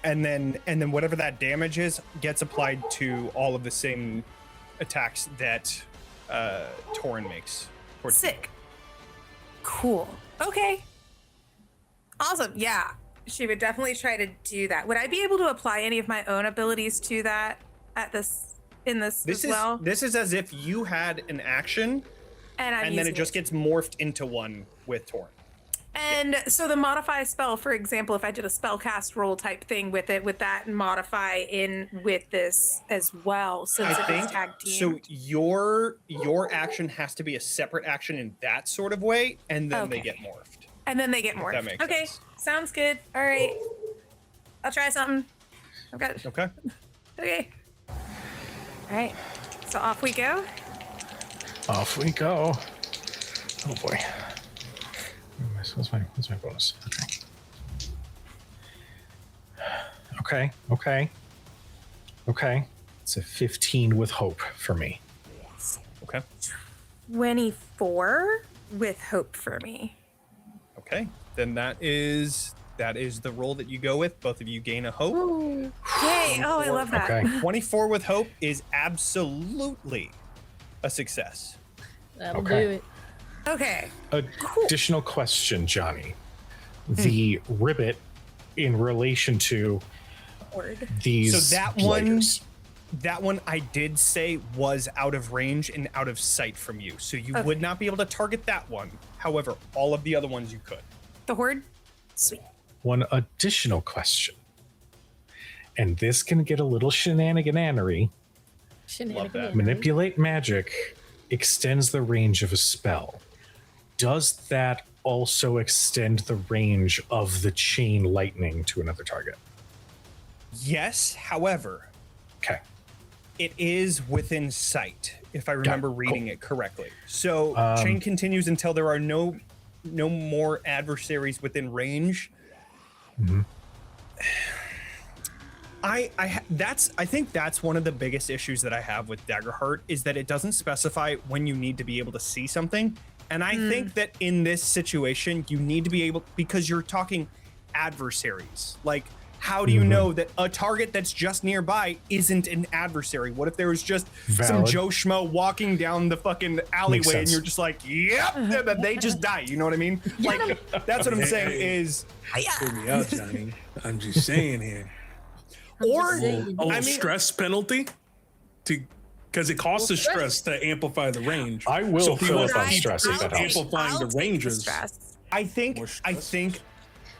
and then whatever that damage is gets applied to all of the same attacks that Torin makes. towards you. Sick. Cool. Okay. Awesome. Yeah. She would definitely try to do that. Would I be able to apply any of my own abilities to that in this This as is well? this is as if you had an action, And I'm and then it using just gets morphed into one with Torin. And so the modify spell, for example, if I did a spell cast roll type thing with it, would that modify in with this as well? Since I it think is tag so. team. Your action has to be a separate action in that sort of way, and then they Okay. get morphed. And then they get more. that makes Okay, sense. sounds good. All right, I'll try something. I've got. Okay. Okay. All right. So off we go. Off we go. Oh boy. What's my bonus? Okay. It's a 15 with hope for me. Okay. 24 with hope for me. Okay. Then that is the roll that you go with. Both of you gain a hope. Yay! Oh, I love that. Okay. 24 with hope is absolutely a success. That'll Okay. do it. Okay. Additional question, Johnny. The ribbit in relation to Word. these So that blighters. That one I did say was out of range and out of sight from you. So you would not be able to target that one. However, all of the other ones you could. The horde. Sweet. One additional question. And this can get a little shenaniganery. Shenanigans. Manipulate magic extends the range of a spell. Does that also extend the range of the chain lightning to another target? Yes, however, Okay. it is within sight, if I remember reading it correctly. So chain continues until there are no more adversaries within range. I think that's one of the biggest issues that I have with Daggerheart is that it doesn't specify when you need to be able to see something. And I think that in this situation, you need to be able, because you're talking adversaries. Like, how do you know that a target that's just nearby isn't an adversary? What if there was just some Valid. Joe Schmo walking down the fucking alleyway and sense. you're just like, yep, and then they just die. You know what I mean? Like, that's what I'm saying is, Hear me out, Johnny. I'm just saying here. or, saying. Oh, I mean, stress penalty to Because it costs us stress to amplify the range. I will So if he fill wants up to on keep stress if that helps. amplifying I'll the take the ranges. stress. I think More I stress. think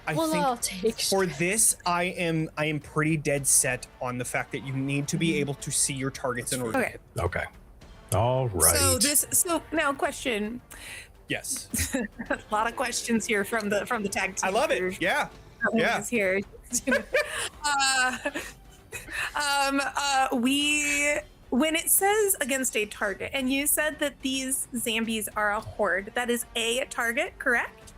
I Well, think I'll take for this I am pretty dead set on the fact that you need to be able to see your targets in order to Okay. hit. Okay. All right. So now question. Yes. A lot of questions here from the tag team. I love it. Yeah. Yeah. Is here. When it says against a target, and you said that these zombies are a horde, that is a target, correct?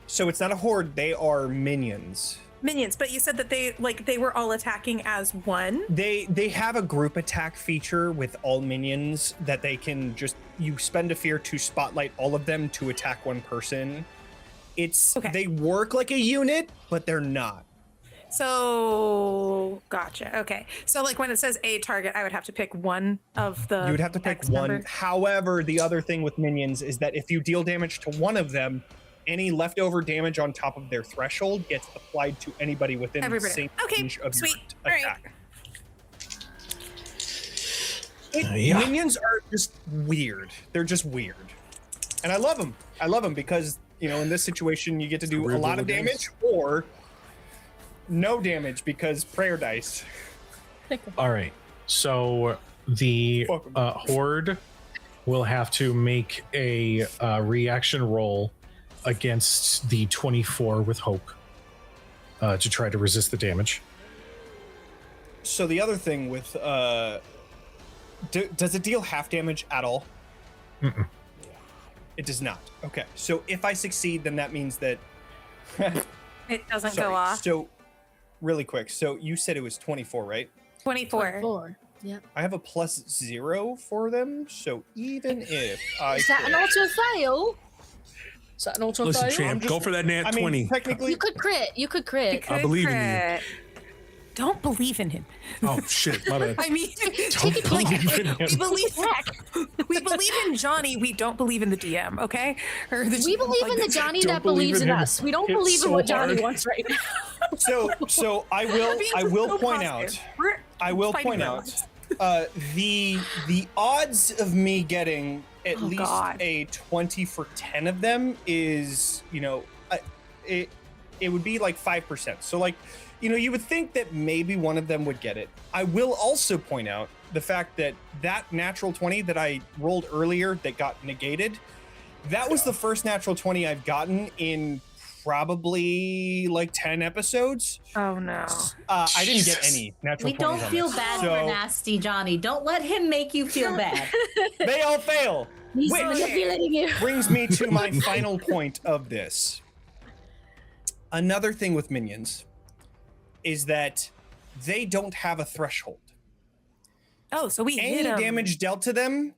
So it's not a horde, they are minions. Minions, but you said that they were all attacking as one. They have a group attack feature with all minions that they can just you spend a fear to spotlight all of them to attack one person. It's Okay. they work like a unit, but they're not. So gotcha. Okay. So like when it says a target, I would have to pick one of the. You would have to pick X one. number. However, the other thing with minions is that if you deal damage to one of them, any leftover damage on top of their threshold gets applied to anybody within Everybody. the same Okay, range of sweet. your All right. attack. Yeah. Minions are just weird. They're just weird. And I love them. I love them because, you know, in this situation, you get to do a Weird lot of little damage or no damage because prayer dice. All right. So the Fuck 'em. horde will have to make a reaction roll against the 24 with hope to try to resist the damage. So the other thing with, does it deal half damage at all? Mm-mm. It does not. Okay. So if I succeed, then that means that. It doesn't Sorry. go off. So, really quick. So you said it was 24, right? 24. 4. Yeah. I have a +0 for them. So even if I. Is that an fail- auto fail? Is that an auto Listen, fail? champ, go for that nat I mean, 20. technically, You could crit. You could crit. I believe in you. crit. Don't believe in him. Oh shit, my bad. I mean, Don't believe in him. we believe in Johnny. We don't believe in the DM. Okay? Or the We GM, believe like in the this. Johnny Don't that believes believe in in him. us. We don't It's believe in so what Johnny hard. wants right now. so I We're being will so point positive. out. We're I will fighting point them. out the odds of me getting at Oh, least God. a 20 for 10 of them is, you know, it would be like 5%. So like, you know, you would think that maybe one of them would get it. I will also point out the fact that that natural 20 that I rolled earlier that got negated, that was the first natural 20 I've gotten in probably like 10 episodes. Oh no. I didn't get any natural We 20s don't on feel this. bad So for nasty Johnny. Don't let him make you feel bad. they all fail. He's Which manipulating you. brings me to my final point of this. Another thing with minions is that they don't have a threshold. Oh, so we hit Any him. damage dealt to them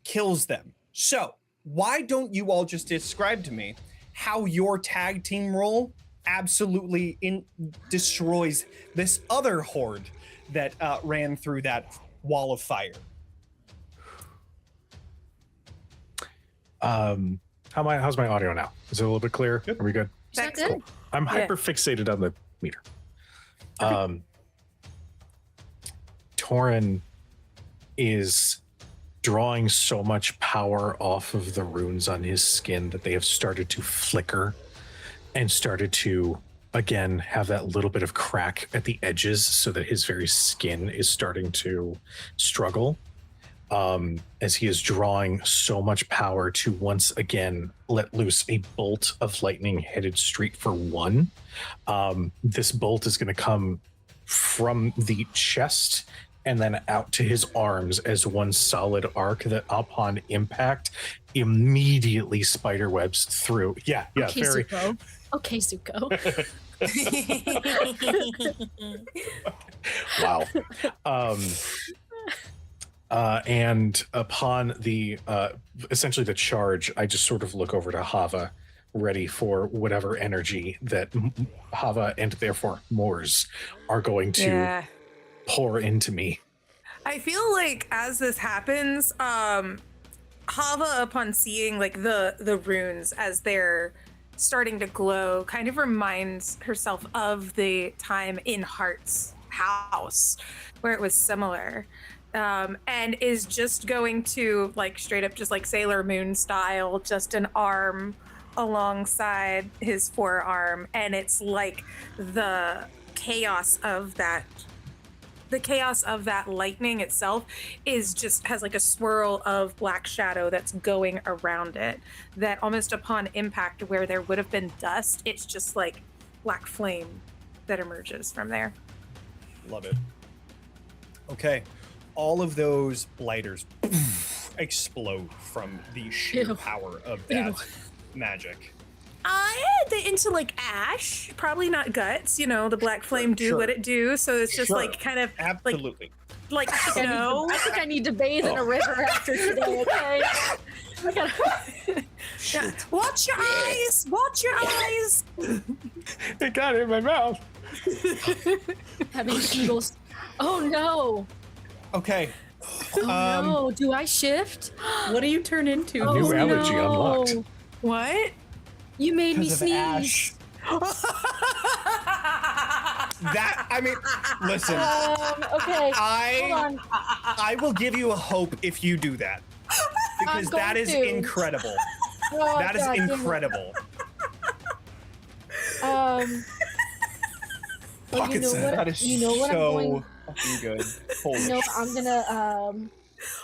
kills them. So why don't you all just describe to me how your tag team role absolutely destroys this other horde that ran through that wall of fire? How's my audio now? Is it a little bit clear? Good. Are we good? Sound Thanks. good? I'm Yeah. hyper fixated on the meter. Torin is drawing so much power off of the runes on his skin that they have started to flicker and started to again have that little bit of crack at the edges so that his very skin is starting to struggle as he is drawing so much power to once again let loose a bolt of lightning headed straight for one. This bolt is going to come from the chest and then out to his arms as one solid arc that upon impact immediately spiderwebs through. Yeah, Okay, very. Zuko. Okay, Zuko. Wow. And upon the essentially the charge, I just sort of look over to Hava, ready for whatever energy that Hava and therefore Moors are going to pour into me. I feel like as this happens, Hava, upon seeing like the runes as they're starting to glow, kind of reminds herself of the time in Heart's house where it was similar. and is just going to like straight up, just like Sailor Moon style, just an arm alongside his forearm, and it's like the chaos of that lightning itself is just has like a swirl of black shadow that's going around it, that almost upon impact where there would have been dust, it's just like black flame that emerges from there. Love it. Okay. All of those blighters explode from the sheer Ew. power of Ew. that magic. They into like ash, probably not guts. You know, the black flame do Sure. what it do, so it's just Sure. like kind of Absolutely. like snow. I think I need to bathe in a river after today. Okay. I gotta. Yeah. Watch your eyes! Watch your eyes! It got it in my mouth. Having eagles. Oh no! Okay. Oh no! Do I shift? What do you turn into? Oh, New allergy unlocked. What? You made me Because of sneeze. ash. That, I mean, listen, Okay. Hold on. I will give you a hope if you do that. Because going that is to. incredible. Oh, That is God damn it. incredible. Well, Pocket sand. That is You know what I'm so going- fucking good. Holy No, shit. I'm gonna. Oh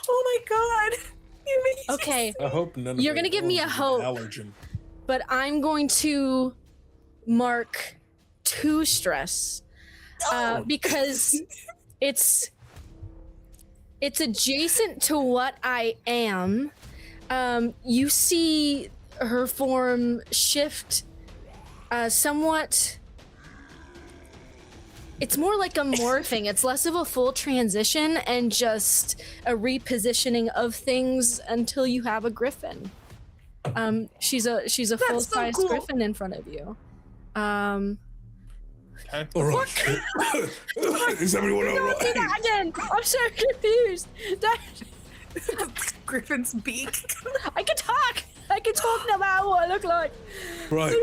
my god! You made me Okay, I hope none of You're the gonna give me a ones hope. with allergen. but I'm going to mark 2 stress because it's adjacent to what I am. You see her form shift somewhat. It's more like a morphing. It's less of a full transition and just a repositioning of things until you have a griffin. She's a full size cool. griffin in front of you. Okay. All right. Is everyone all Don't do right? that again! I'm so confused. Griffin's beak. I can talk. I can talk no matter what I look like. Right.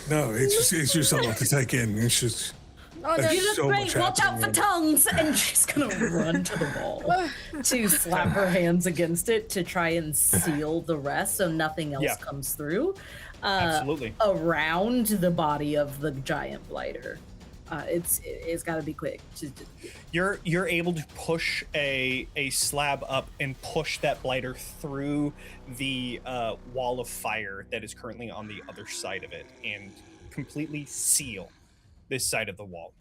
No, it's just a lot to take in. It's just. Oh, no. There's You look so great. much Watch out for happening. tongues. And she's gonna run to the wall to slap her hands against it to try and seal the rest so nothing else Yeah. comes through. Absolutely. Around the body of the giant blighter. It's got to be quick. You're able to push a slab up and push that blighter through the wall of fire that is currently on the other side of it and completely seal this side of the wall.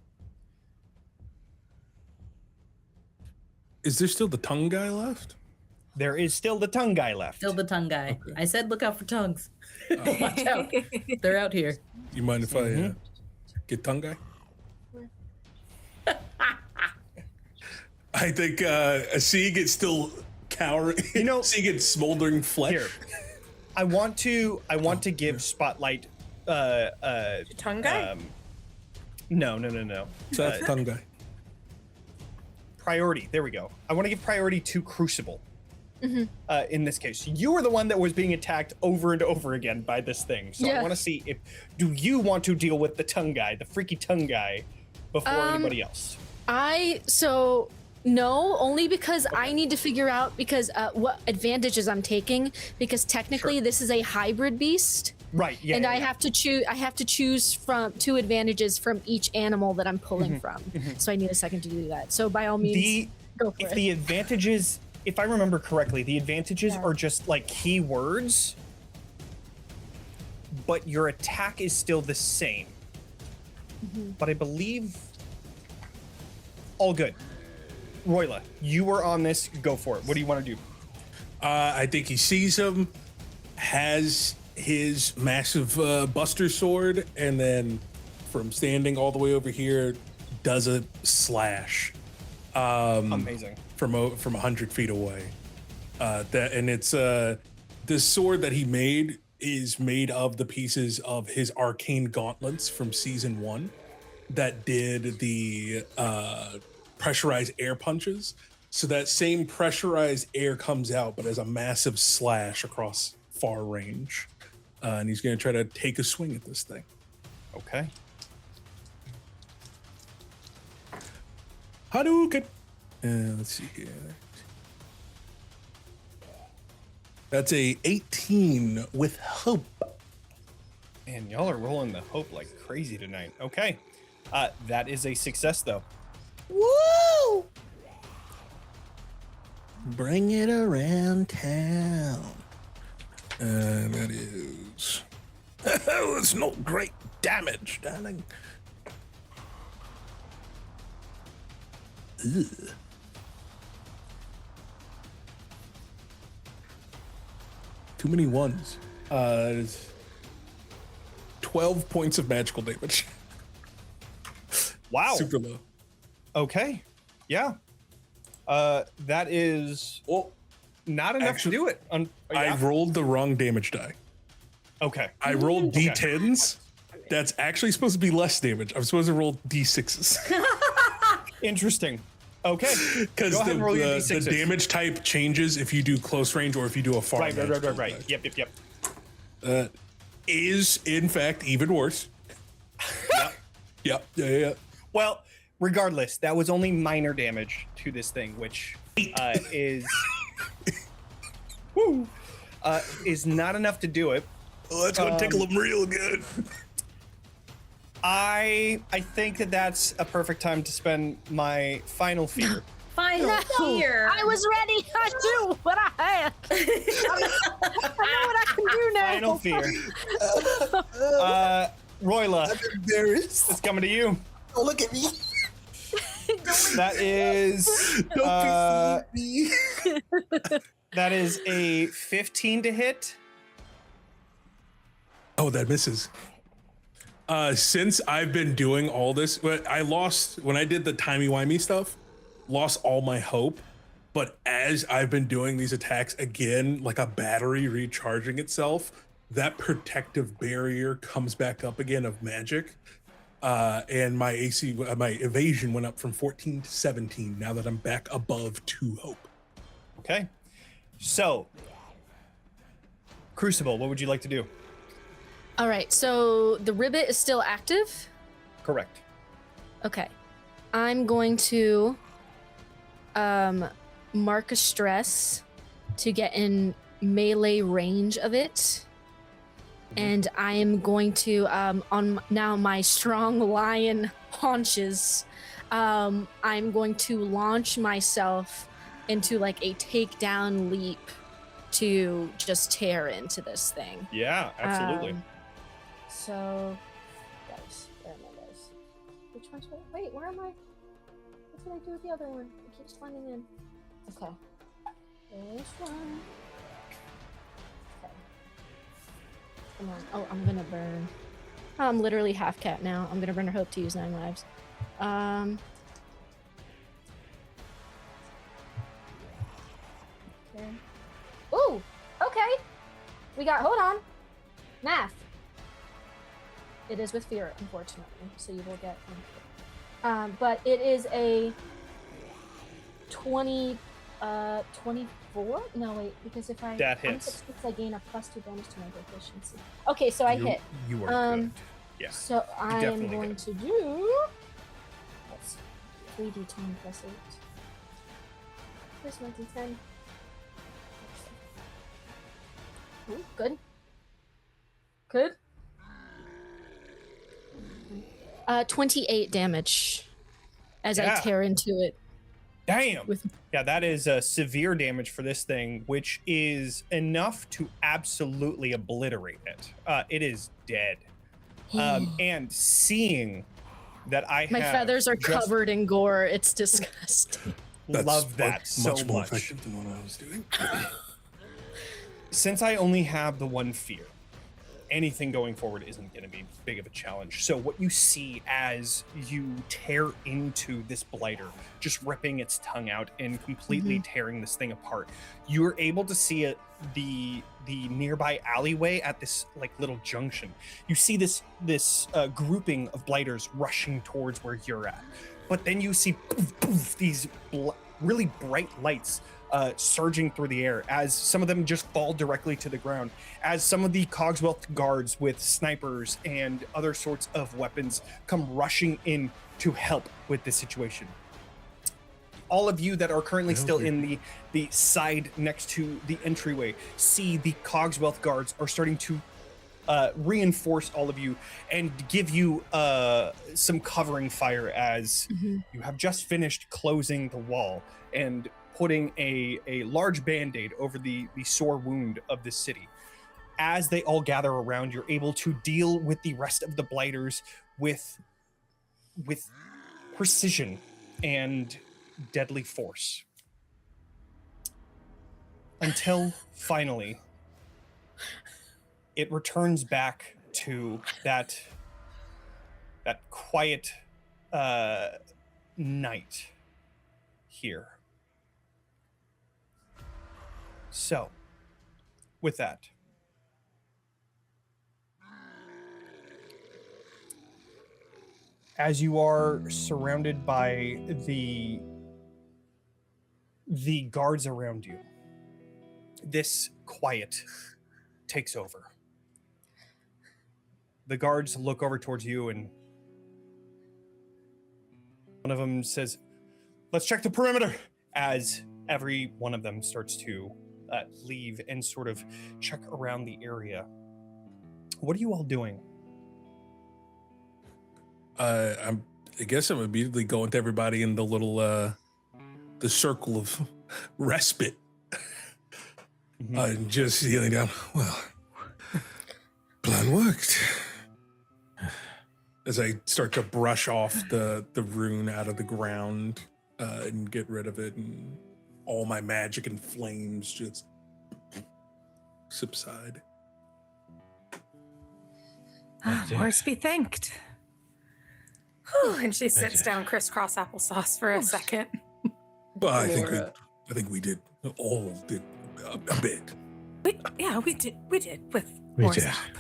Is there still the tongue guy left? There is still the tongue guy left. Still the tongue guy. Okay. I said look out for tongues. Watch out. They're out here. You mind if I get tongue guy? I think Sig is still cowering. You know- Sig gets smoldering flesh. Here, I want to give spotlight. Tongue guy? No. So that's tongue guy. Priority. There we go. I want to give priority to Crucible. In this case, you were the one that was being attacked over and over again by this thing. So I Yeah. want to see if do you want to deal with the tongue guy, the freaky tongue guy, before anybody else? No, only because I need to figure out what advantages I'm taking, because technically Sure. this is a hybrid beast. Right. Yeah. And yeah, I yeah. have to choose from 2 advantages from each animal that I'm pulling from. So I need a second to do that. So by all means, go for if it. the advantages, if I remember correctly, the advantages are just like keywords, but your attack is still the same. But I believe all good. Roila, you were on this. Go for it. What do you want to do? I think he sees him, has his massive buster sword, and then from standing all the way over here, does a slash Amazing. from 100 feet away. It's this sword that he made is made of the pieces of his arcane gauntlets from season 1 that did the pressurized air punches. So that same pressurized air comes out, but as a massive slash across far range. And he's going to try to take a swing at this thing. Okay. Hadouken! Let's see here. That's a 18 with hope. And y'all are rolling the hope like crazy tonight. Okay. That is a success, though. Woo! Bring it around town. That is... it's not great damage, darling. Ugh. Too many ones. It is 12 points of magical damage. Wow. Super low. Okay. Yeah. That is not enough Actually, to do it. I rolled the wrong damage die. Okay. I rolled D10s. That's actually supposed to be less damage. I'm supposed to roll D6s. Interesting. Okay. Because Go ahead and roll your the D6s. damage type changes if you do close range or if you do a far Right. range. Yep. Is in fact even worse. Yep. Yeah. Well, regardless, that was only minor damage to this thing, which is is not enough to do it. Oh, that's gonna tickle him real good. I think that's a perfect time to spend my final fear. Final fear. I was ready. I knew what I had. I know what I can do now. Final fear. Roila, it's coming to you. Oh, look at me. That is that is a 15 to hit. Oh, that misses. Since I've been doing all this, I lost when I did the timey-wimey stuff, lost all my hope. But as I've been doing these attacks again, like a battery recharging itself, that protective barrier comes back up again of magic. And my AC, my evasion went up from 14 to 17 now that I'm back above 2 hope. Okay. So, Crucible, what would you like to do? All right, so the ribbit is still active. Correct. Okay, I'm going to mark a stress to get in melee range of it, and I am going to on now my strong lion haunches. I'm going to launch myself into like a takedown leap to just tear into this thing. Yeah, absolutely. So, guys, where am I, guys? Which one's wait, where am I? What did I do with the other one? It keeps finding in. Okay. This one. Okay. Come on. Oh, I'm gonna burn. I'm literally half cat now. I'm gonna burn her hope to use 9 lives. Okay. Ooh! Okay! We got, hold on. Math. It is with fear, unfortunately, so you will get one. But it is a 24? No, wait, because if I That hits. I gain a +2 bonus to my proficiency. Okay, so I hit. You are good. Yeah. So I am definitely going hit. to do. Let's see, 3d10 plus 8. Where's my d10? Ooh, good. Good. 28 damage as I Yeah. tear into it. Damn. With Yeah, that is severe damage for this thing, which is enough to absolutely obliterate it. It is dead. And seeing that I my have feathers are just covered in gore. It's disgusting. love that so much more much. effective than what I was doing. Since I only have the one fear, anything going forward isn't going to be big of a challenge. So what you see as you tear into this blighter, just ripping its tongue out and completely tearing this thing apart, you're able to see it, the nearby alleyway at this like little junction. You see this grouping of blighters rushing towards where you're at, but then you see poof, poof, these really bright lights surging through the air as some of them just fall directly to the ground, as some of the Cogswell guards with snipers and other sorts of weapons come rushing in to help with this situation. all of you that are currently still in the side next to the entryway see the Cogswealth guards are starting to reinforce all of you and give you some covering fire as you have just finished closing the wall and putting a large band-aid over the sore wound of this city. As they all gather around, you're able to deal with the rest of the Blighters with precision and deadly force. Until finally, it returns back to that quiet night here. So, with that, as you are surrounded by the guards around you, this quiet takes over. The guards look over towards you, and one of them says, "Let's check the perimeter," as every one of them starts to leave and sort of check around the area. What are you all doing? I guess I'm immediately going to everybody in the little the circle of respite. And just yelling down, "Well, plan worked." As I start to brush off the rune out of the ground and get rid of it, and all my magic and flames just subside. Morris be thanked. Whew, and she sits down crisscross applesauce for a second. Well, I think Ilora. we did all did a bit. We did with We Morris' did. help.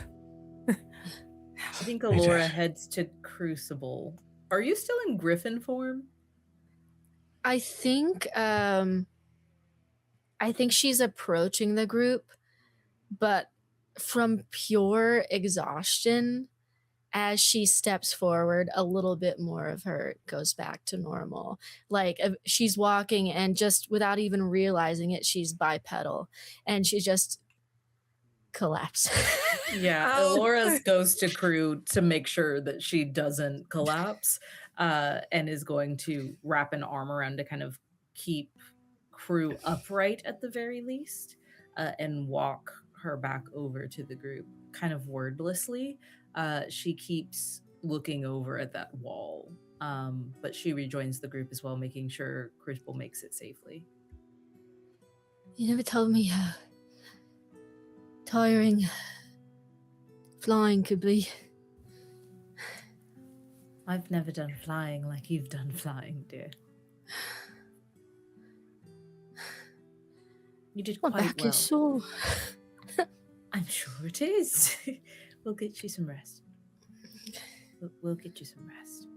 I think We Ilora did. heads to Crucible. Are you still in griffin form? I think she's approaching the group, but from pure exhaustion, as she steps forward, a little bit more of her goes back to normal. Like she's walking and just without even realizing it, she's bipedal and she just collapses. Yeah, Oh. Ilora's goes to Crew to make sure that she doesn't collapse, and is going to wrap an arm around to kind of keep Crew upright at the very least, and walk her back over to the group, kind of wordlessly. She keeps looking over at that wall, but she rejoins the group as well, making sure Crucible makes it safely. You never told me how tiring flying could be. I've never done flying like you've done flying, dear. You did My quite back well. is sore. I'm sure it is. We'll get you some rest. We'll get you some rest.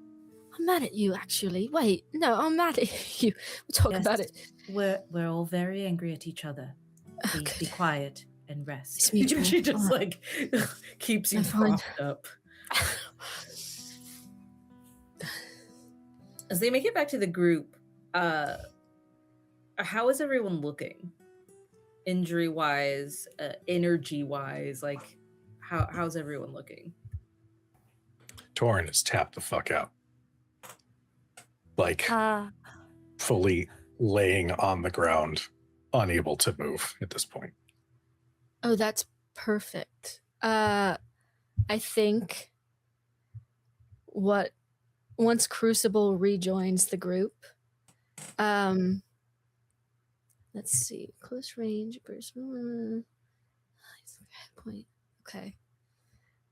I'm mad at you, actually. Wait, no, I'm mad at you. We'll talk about it. We're all very angry at each other. Be Okay. quiet and rest. It's mutual. She just Alright. like keeps you I'm fine. propped up. As they make it back to the group, how is everyone looking? Injury wise, energy wise, like how's everyone looking? Torin is tapped the fuck out. Like fully laying on the ground, unable to move at this point. Oh, that's perfect. I think once Crucible rejoins the group, let's see, close range, burst, point. Okay.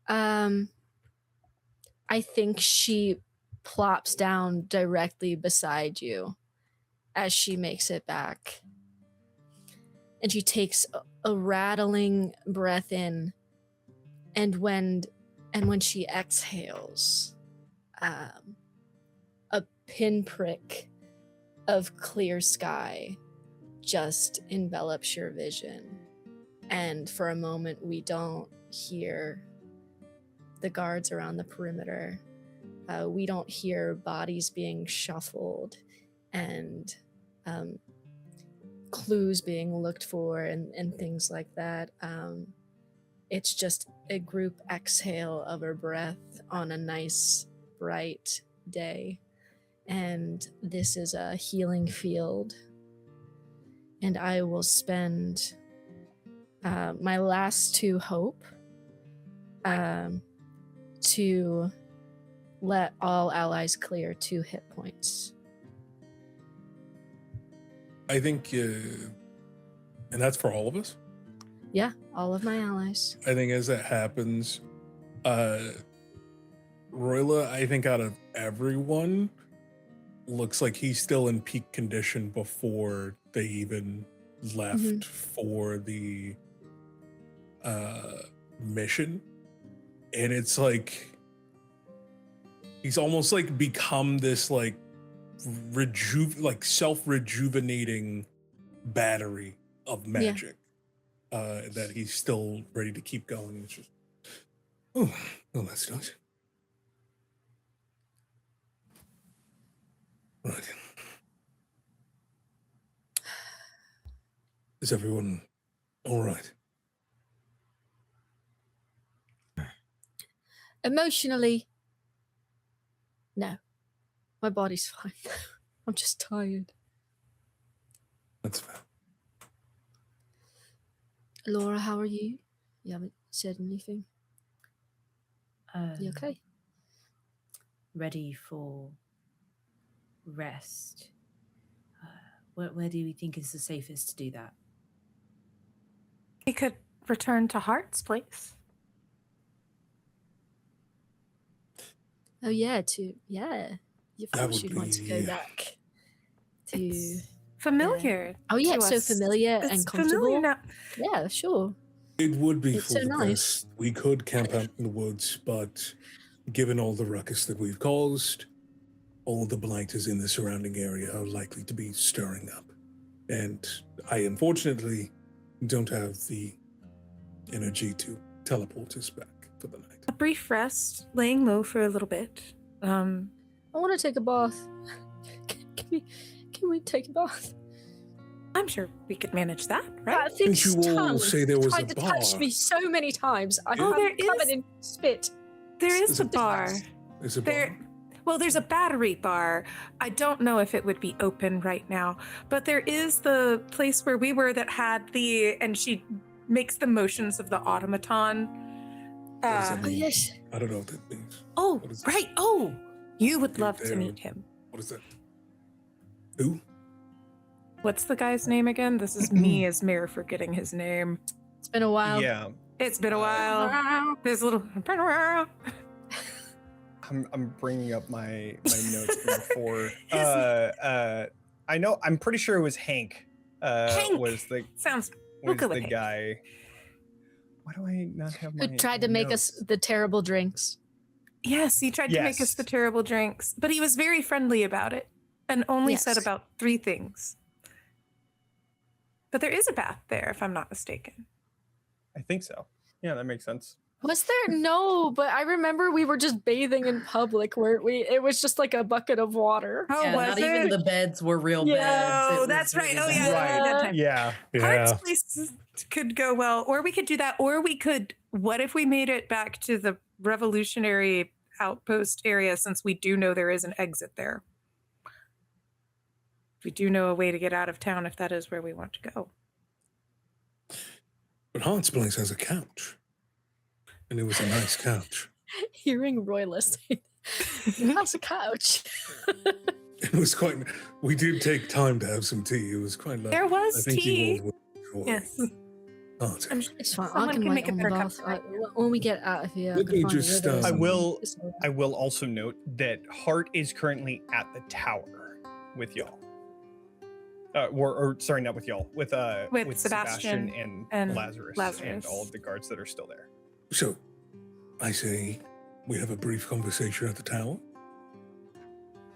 I think she plops down directly beside you as she makes it back. And she takes a rattling breath in, and when she exhales, a pinprick of clear sky just envelops your vision. And for a moment, we don't hear the guards around the perimeter. We don't hear bodies being shuffled and clues being looked for and things like that. It's just a group exhale of her breath on a nice, bright day. And this is a healing field. And I will spend my last 2 hope to let all allies clear 2 hit points. I think, and that's for all of us. Yeah, all of my allies. I think as that happens, Roila, I think out of everyone, looks like he's still in peak condition before they even left for the mission. And it's like he's almost like become this like self-rejuvenating battery of magic. That he's still ready to keep going. It's just, oh, that's nice. Right. Is everyone all right? Emotionally, no. My body's fine. I'm just tired. That's fair. Ilora, how are you? You haven't said anything. You okay? Ready for rest. Where do we think is the safest to do that? We could return to Heart's place. Oh yeah, Of That course would you'd want to go be- back to. It's familiar. Oh yeah, to it's so us. familiar It's and comfortable. familiar now. Yeah, sure. It would be It's for so the nice. best. We could camp out in the woods, but given all the ruckus that we've caused, all the Blighters in the surrounding area are likely to be stirring up. And I unfortunately don't have the energy to teleport us back for the night. A brief rest, laying low for a little bit. I want to take a bath. Can we take a bath? I'm sure we could manage that, right? That thing's Didn't you all tongue say there was tried a to touch bar? me so many times. I Oh, there covered is- in spit. There is There's a a bar. There's a There, bar. well, there's a battery bar. I don't know if it would be open right now, but there is the place where we were that had and she makes the motions of the automaton. What does that Oh mean? yes. I don't know what that means. Oh, What is- right. Oh, you would Dude, love to there- meet him. What is that? Who? What's the guy's name again? This is me as mayor forgetting his name. It's been a while. Yeah, It's been a while. There's a little. I'm bringing up my notes from before. His- I know. I'm pretty sure it was Hank. Hank! Was the Sounds. We'll go with Hank. guy? Why do I not have my? Who tried to make notes? us the terrible drinks? Yes, he tried to make us Yes. the terrible drinks, but he was very friendly about it and only said Yes. about 3 things. But there is a bath there, if I'm not mistaken. I think so. Yeah, that makes sense. Was there? No, but I remember we were just bathing in public where it was just like a bucket of water. Oh, Yeah, was not it? even the beds were real Yo, beds. It was that's right. really Oh, bad. yeah. Right. That time. Yeah. Heart's place could go well, or we could do that, or we could. What if we made it back to the revolutionary outpost area, since we do know there is an exit there? We do know a way to get out of town if that is where we want to go. But Heart's place has a couch. And it was a nice couch. Hearing Roila say, "That's a couch." It was quite. We did take time to have some tea. It was quite lovely. There was I think tea. you all would enjoy Yes. Heart. I'm It's fine. Someone I can can wait make a on the better cup bath. of coffee. When we get out of here, I Let can me find just, rivers I and will- it's all right. I will also note that Hart is currently at the tower with y'all. Or sorry, not with y'all. With Sebastian and and Lazarus and all of the guards that are still there. So, I say we have a brief conversation at the tower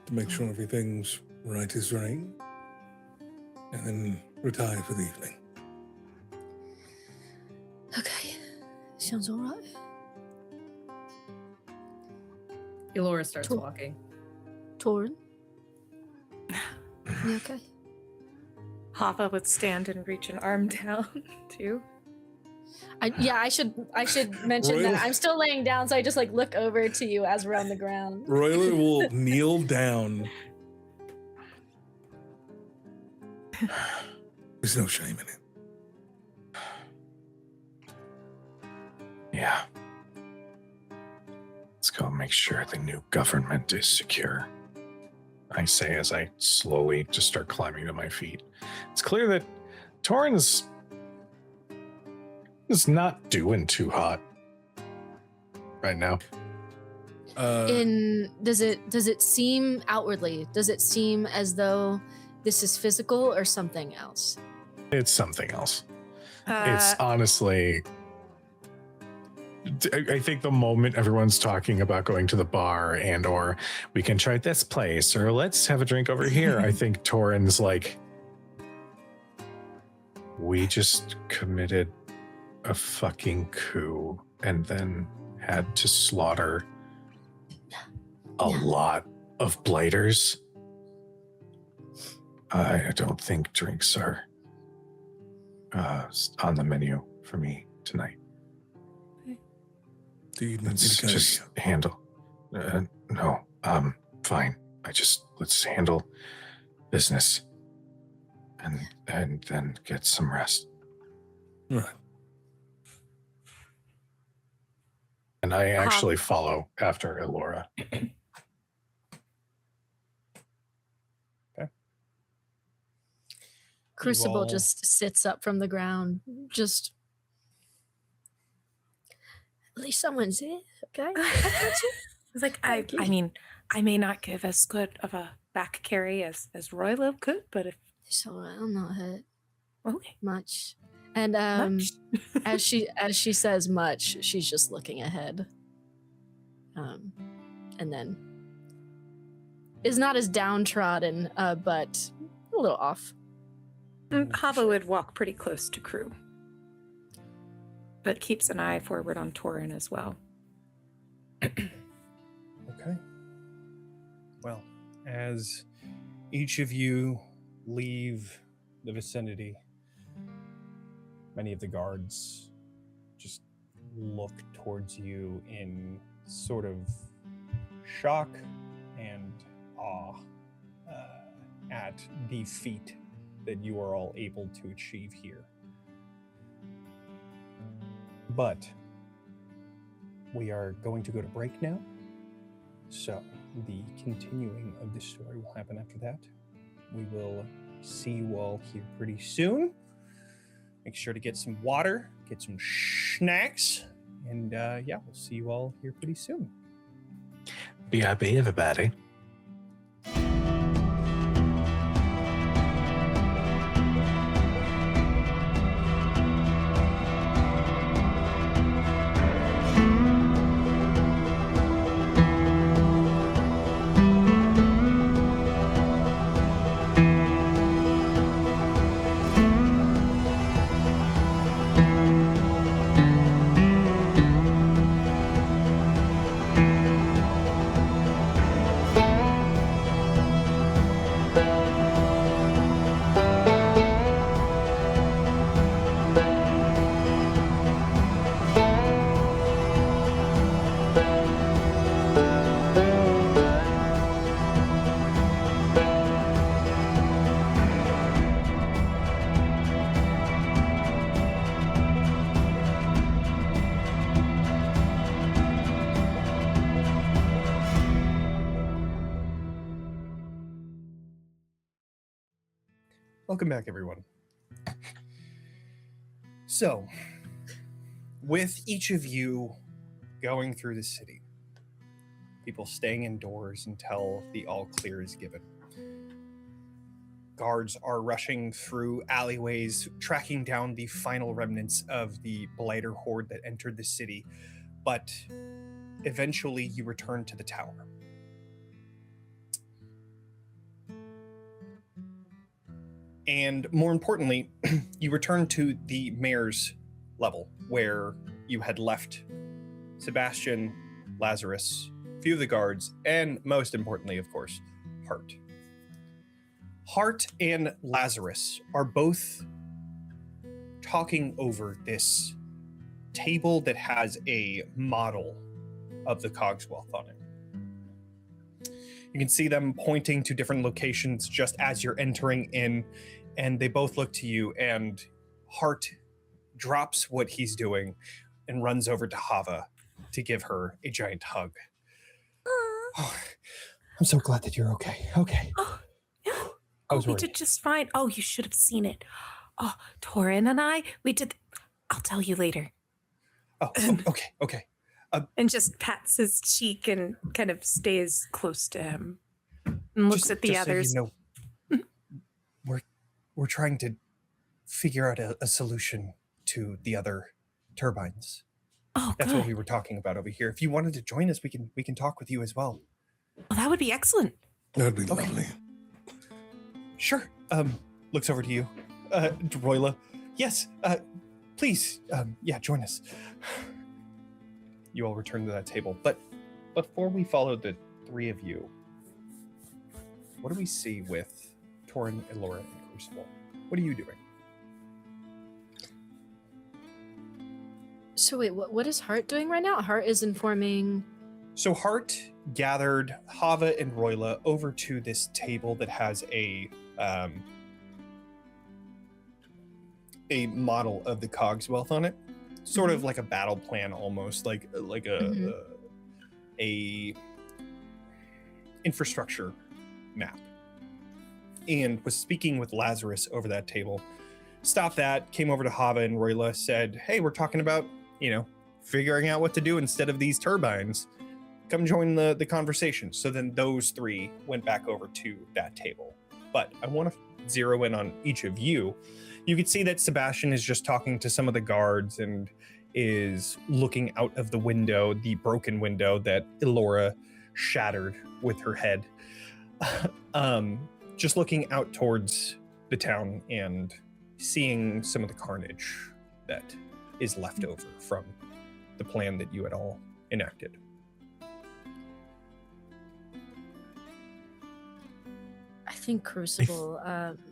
to make sure everything's right as rain, and then retire for the evening. Okay, sounds all right. Ilora starts Cool. walking. Torin, you okay? Hava would stand and reach an arm down too. I should mention that Roila- I'm still laying down, so I just like look over to you as we're on the ground. Roila will kneel down. There's no shame in it. Yeah. Let's go make sure the new government is secure. I say as I slowly just start climbing to my feet. It's clear that Torin's is not doing too hot right now. Does it seem outwardly? Does it seem as though this is physical or something else? It's something else. It's honestly, I think the moment everyone's talking about going to the bar and or we can try this place or let's have a drink over here, I think Torin's like, we just committed a fucking coup and then had to slaughter a lot of blighters. I don't think drinks are on the menu for me tonight. Do you need Let's to just handle. No, fine. Let's handle business, and then get some rest. Right. And I actually follow after Ilora. Crucible all- just sits up from the ground. Just at least someone's here, okay? I got you. It's like Thank you. I mean, I may not give as good of a back carry as Roila could, but if So I'm not hurt okay, much. And much. as she says much, she's just looking ahead. And then is not as downtrodden, but a little off. Hava would walk pretty close to Crew, but keeps an eye forward on Torin as well. Okay. Well, as each of you leave the vicinity, many of the guards just look towards you in sort of shock and awe at the feat that you are all able to achieve here. But we are going to go to break now. So the continuing of this story will happen after that. We will see you all here pretty soon. Make sure to get some water, get some snacks, and yeah, we'll see you all here pretty soon. BRB, everybody. Welcome back, everyone. So, with each of you going through the city, people staying indoors until the all clear is given. Guards are rushing through alleyways, tracking down the final remnants of the Blighter horde that entered the city, but eventually you return to the tower. And more importantly, you return to the mayor's level where you had left Sebastian, Lazarus, a few of the guards, and most importantly, of course, Hart. Hart and Lazarus are both talking over this table that has a model of the Cogswealth on it. You can see them pointing to different locations just as you're entering in, and they both look to you, and Hart drops what he's doing and runs over to Hava to give her a giant hug. Oh, I'm so glad that you're okay. Okay. Oh, yeah. I was we worried. did just fine. Oh, you should have seen it. Oh, Torin and I, we did. I'll tell you later. Oh, okay. And just pats his cheek and kind of stays close to him and looks at the others. So you know, we're trying to figure out a solution to the other turbines. Oh, That's good. what we were talking about over here. If you wanted to join us, we can talk with you as well. Well, that would be excellent. That'd be lovely. Sure. Looks over to you, Roila. Yes. Please. Yeah, join us. You all return to that table, but before we follow the three of you, what do we see with Torin, Ilora, and Crucible? What are you doing? So wait, what is Hart doing right now? Hart is informing. So Hart gathered Hava and Roila over to this table that has a model of the Cogswealth on it, sort of like a battle plan, almost like a infrastructure map, and was speaking with Lazarus over that table. Stopped that, came over to Hava and Roila, said, "Hey, we're talking about, figuring out what to do instead of these turbines. Come join the conversation." So then those three went back over to that table. But I want to zero in on each of you. You can see that Sebastian is just talking to some of the guards and is looking out of the window, the broken window that Ilora shattered with her head. Just looking out towards the town and seeing some of the carnage that is left over from the plan that you had all enacted. I think Crucible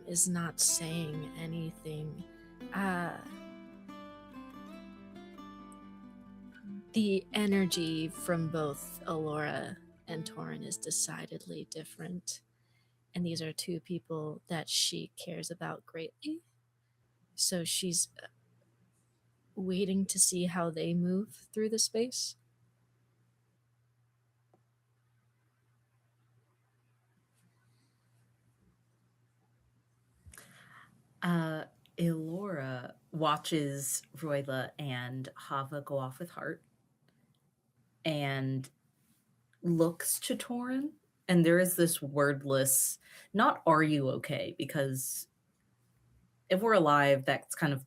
is not saying anything. The energy from both Ilora and Torin is decidedly different. And these are two people that she cares about greatly. So she's waiting to see how they move through the space. Ilora watches Roila and Hava go off with Hart and looks to Torin, and there is this wordless, not "are you okay?" because if we're alive, that's kind of,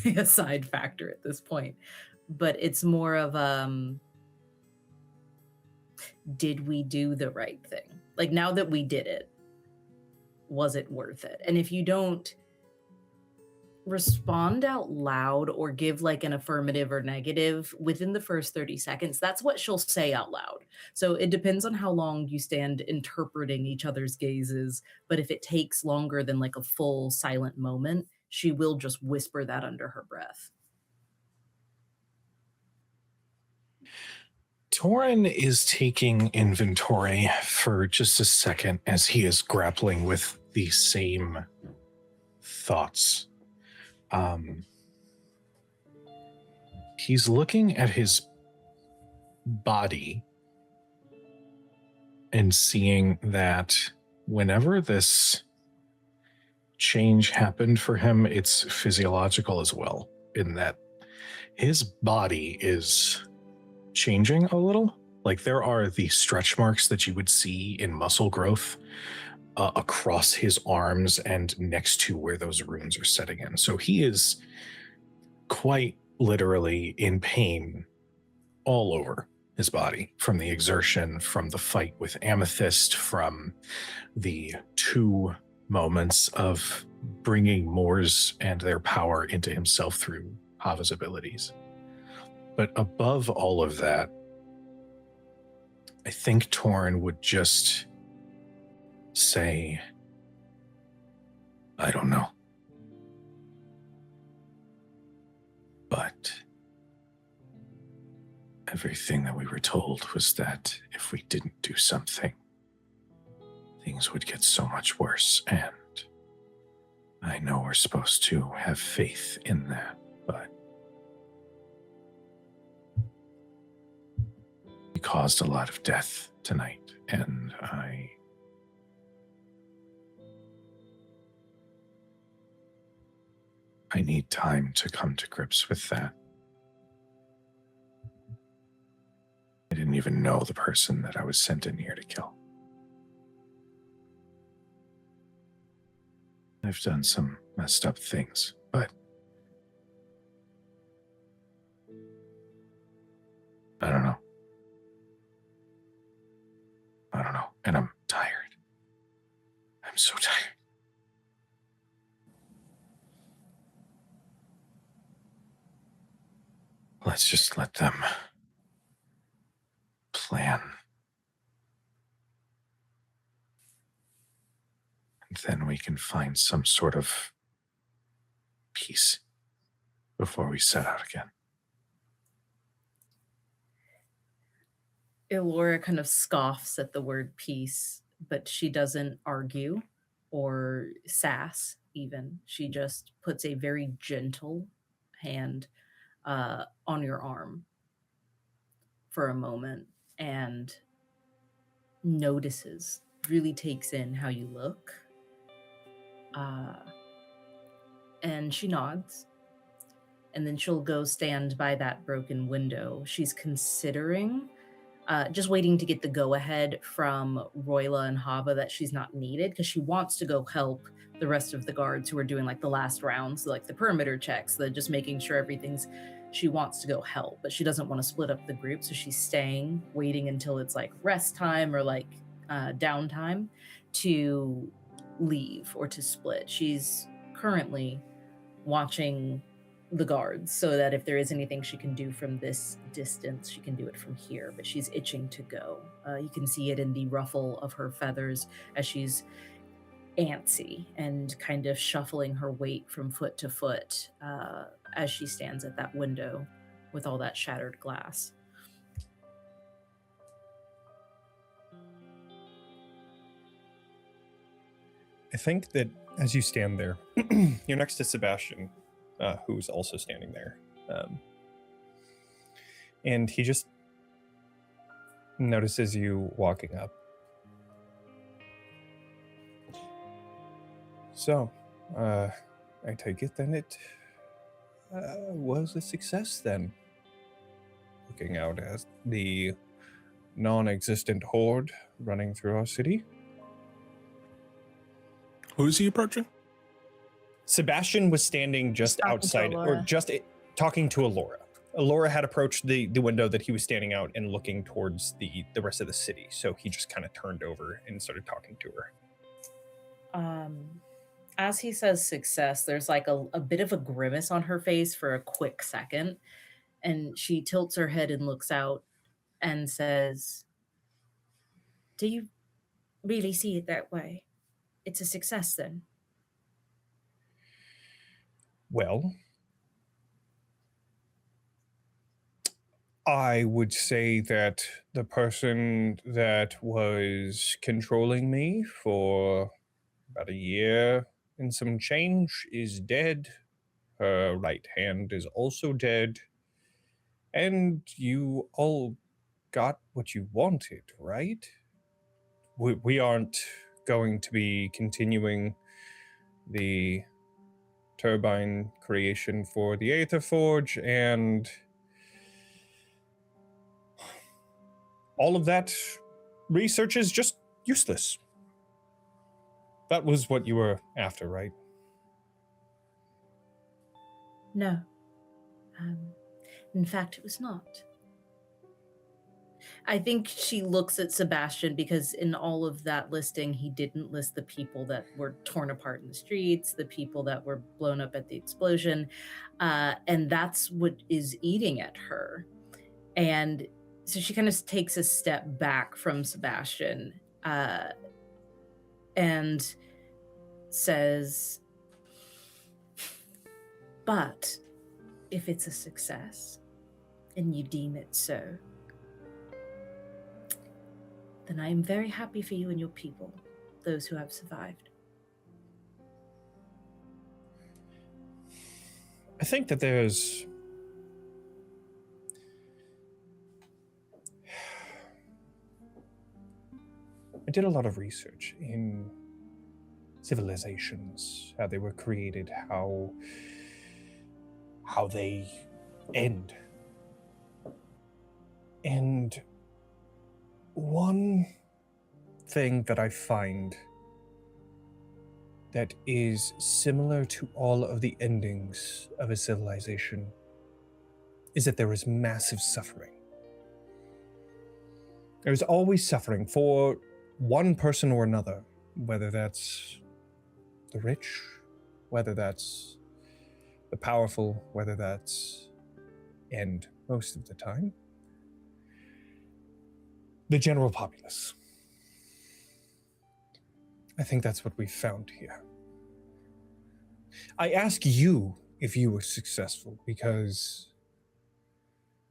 a side factor at this point. But it's more of did we do the right thing? Like, now that we did it, was it worth it? And if you don't respond out loud or give like an affirmative or negative within the first 30 seconds, that's what she'll say out loud. So it depends on how long you stand interpreting each other's gazes. But if it takes longer than like a full silent moment, she will just whisper that under her breath. Torin is taking inventory for just a second as he is grappling with the same thoughts. He's looking at his body and seeing that whenever this change happened for him, it's physiological as well, in that his body is changing a little. Like, there are the stretch marks that you would see in muscle growth across his arms and next to where those runes are setting in. So he is quite literally in pain all over his body, from the exertion, from the fight with Amethyst, from the 2 moments of bringing Moors and their power into himself through Hava's abilities. But above all of that, I think Torin would just say, I don't know. But everything that we were told was that if we didn't do something, things would get so much worse. And I know we're supposed to have faith in that, but we caused a lot of death tonight, and I need time to come to grips with that. I didn't even know the person that I was sent in here to kill. I've done some messed up things, but I don't know. And I'm tired. I'm so tired. Let's just let them plan. And then we can find some sort of peace before we set out again. Ilora kind of scoffs at the word peace, but she doesn't argue or sass even. She just puts a very gentle hand on your arm for a moment and notices, really takes in how you look. And she nods. And then she'll go stand by that broken window. She's considering just waiting to get the go-ahead from Roila and Hava that she's not needed, because she wants to go help the rest of the guards who are doing like the last rounds, like the perimeter checks, the just making sure everything's, she wants to go help, but she doesn't want to split up the group. So she's staying, waiting until it's like rest time or like downtime to leave or to split. She's currently watching the guards so that if there is anything she can do from this distance, she can do it from here, but she's itching to go. You can see it in the ruffle of her feathers as she's antsy and kind of shuffling her weight from foot to foot as she stands at that window with all that shattered glass. I think that as you stand there, you're next to Sebastian, who's also standing there. And he just notices you walking up. So, I take it then it was a success then. Looking out at the non-existent horde running through our city. Who's he approaching? Sebastian was standing just Talking to outside, or Ilora. just talking to Ilora. Ilora had approached the window that he was standing out and looking towards the rest of the city. So he just kind of turned over and started talking to her. As he says success, there's like a bit of a grimace on her face for a quick second. And she tilts her head and looks out and says, "Do you really see it that way? It's a success then?" Well, I would say that the person that was controlling me for about a year and some change is dead. Her right hand is also dead. And you all got what you wanted, right? We aren't going to be continuing the turbine creation for the Aether Forge, and all of that research is just useless. That was what you were after, right? No. In fact, it was not. I think she looks at Sebastian because in all of that listing, he didn't list the people that were torn apart in the streets, the people that were blown up at the explosion, and that's what is eating at her. And so she kind of takes a step back from Sebastian and says, but if it's a success and you deem it so, then I am very happy for you and your people, those who have survived. I think that there's I did a lot of research in civilizations, how they were created, how they end. And one thing that I find that is similar to all of the endings of a civilization is that there is massive suffering. There's always suffering for one person or another, whether that's the rich, whether that's the powerful, whether that's, and most of the time, the general populace. I think that's what we found here. I ask you if you were successful because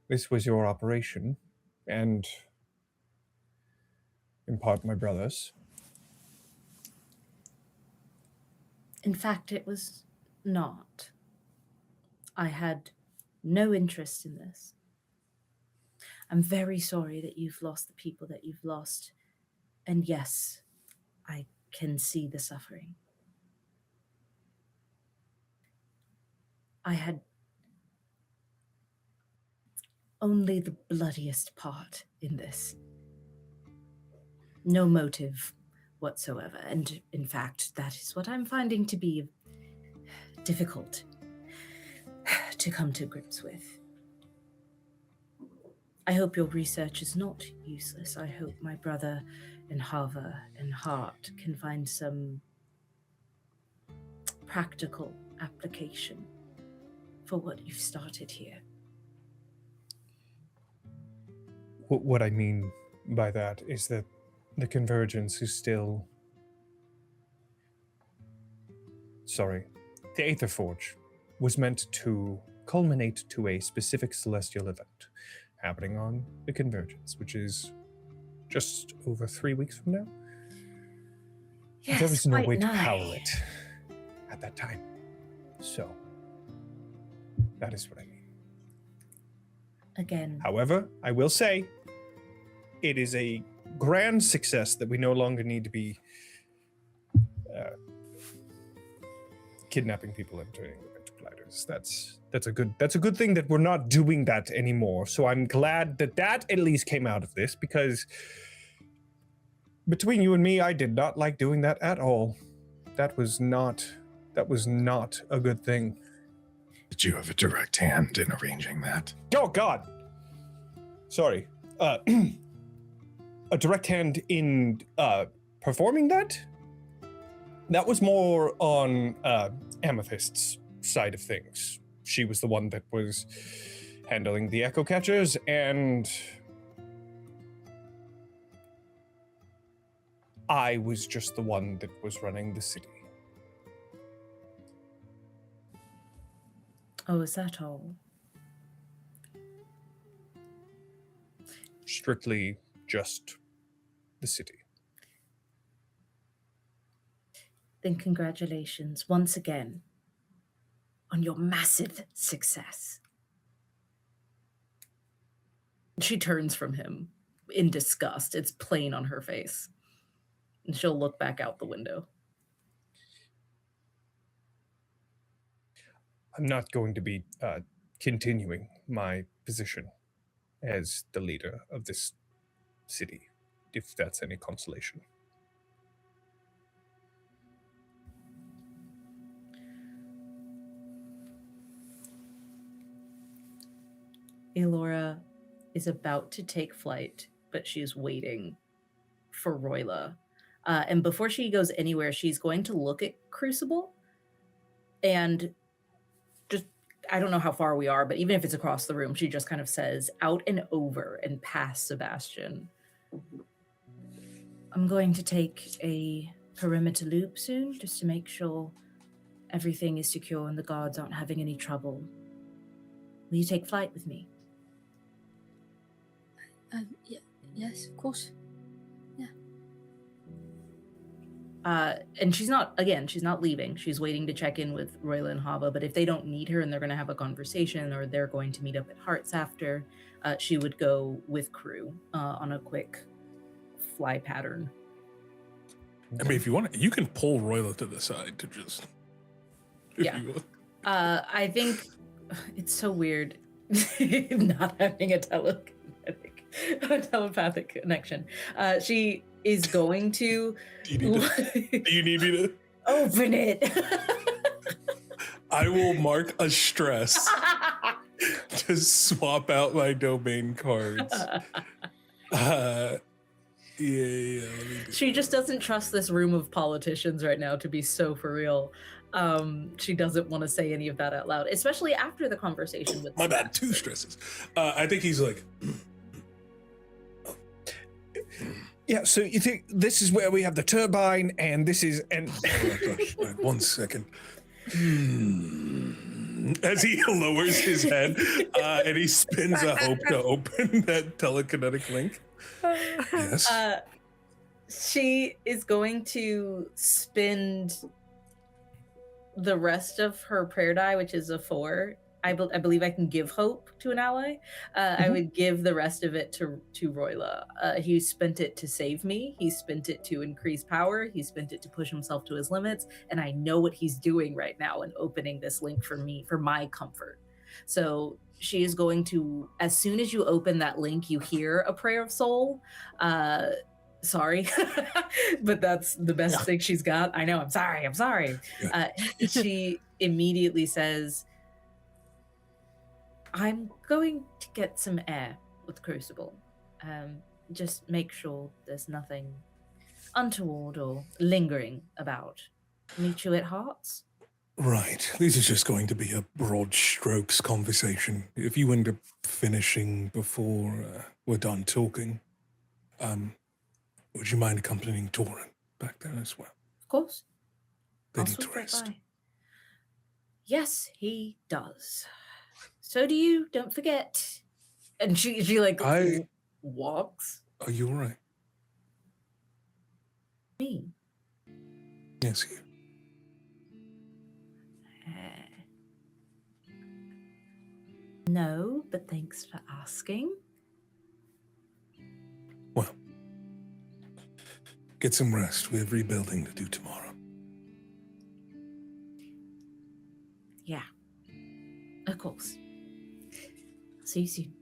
this was your operation, and in part my brother's. In fact, it was not. I had no interest in this. I'm very sorry that you've lost the people that you've lost. And yes, I can see the suffering. I had only the bloodiest part in this. No motive whatsoever. And in fact, that is what I'm finding to be difficult to come to grips with. I hope your research is not useless. I hope my brother and Hava and Hart can find some practical application for what you've started here. What I mean by that is that the convergence is still... Sorry. The Aether Forge was meant to culminate to a specific celestial event happening on the convergence, which is just over 3 weeks from now. Yes, there was no quite way to nigh. power it at that time. So, that is what I mean. Again, However, I will say, it is a grand success that we no longer need to be kidnapping people and turning them into Blighters. That's a good thing that we're not doing that anymore. So I'm glad that at least came out of this, because between you and me, I did not like doing that at all. That was not a good thing. Did you have a direct hand in arranging that? Oh God. Sorry. A direct hand in performing that? That was more on Amethyst's side of things. She was the one that was handling the echo catchers, and I was just the one that was running the city. oh, is that all? Strictly just the city. Then congratulations once again on your massive success. She turns from him in disgust. It's plain on her face. And she'll look back out the window. I'm not going to be continuing my position as the leader of this city, if that's any consolation. Ilora is about to take flight, but she's waiting for Roila. And before she goes anywhere, she's going to look at Crucible and just, I don't know how far we are, but even if it's across the room, she just kind of says, out and over and past Sebastian, I'm going to take a perimeter loop soon, just to make sure everything is secure and the guards aren't having any trouble. Will you take flight with me? Yes, of course. And she's not leaving. She's waiting to check in with Roila and Hava, but if they don't need her and they're going to have a conversation or they're going to meet up at Hearts after, she would go with crew on a quick fly pattern. I mean, if you want, you can pull Roila to the side to just. Yeah. I think it's so weird not having a telepathic connection. She is going to. Do you need me to open it? I will mark a stress to swap out my domain cards. Yeah. She just doesn't trust this room of politicians right now to be so for real. She doesn't want to say any of that out loud, especially after the conversation with. My bad. 2 stresses. I think he's like. Yeah, so you think this is where we have the turbine, and this is and Wait, 1 second. As he lowers his head and he spins a hope to open that telekinetic link. Yes. She is going to spend the rest of her prayer die, which is a 4. I believe I can give hope to an ally. I would give the rest of it to Roila. He spent it to save me. He spent it to increase power. He spent it to push himself to his limits. And I know what he's doing right now in opening this link for me, for my comfort. So she is going to, as soon as you open that link, you hear a prayer of soul. Sorry, but that's the best thing she's got. I know, I'm sorry. She immediately says, I'm going to get some air with Crucible. Just make sure there's nothing untoward or lingering about. Meet you at Hearts? Right. This is just going to be a broad strokes conversation. If you end up finishing before we're done talking, would you mind accompanying Torin back there as well? Of course. They I'll need to swing right rest. by. Yes, he does. So do you, don't forget. And she like walks. Are you all right? Me. Yes, you. No, but thanks for asking. Well, get some rest. We have rebuilding to do tomorrow. Yeah. Of course. See you soon.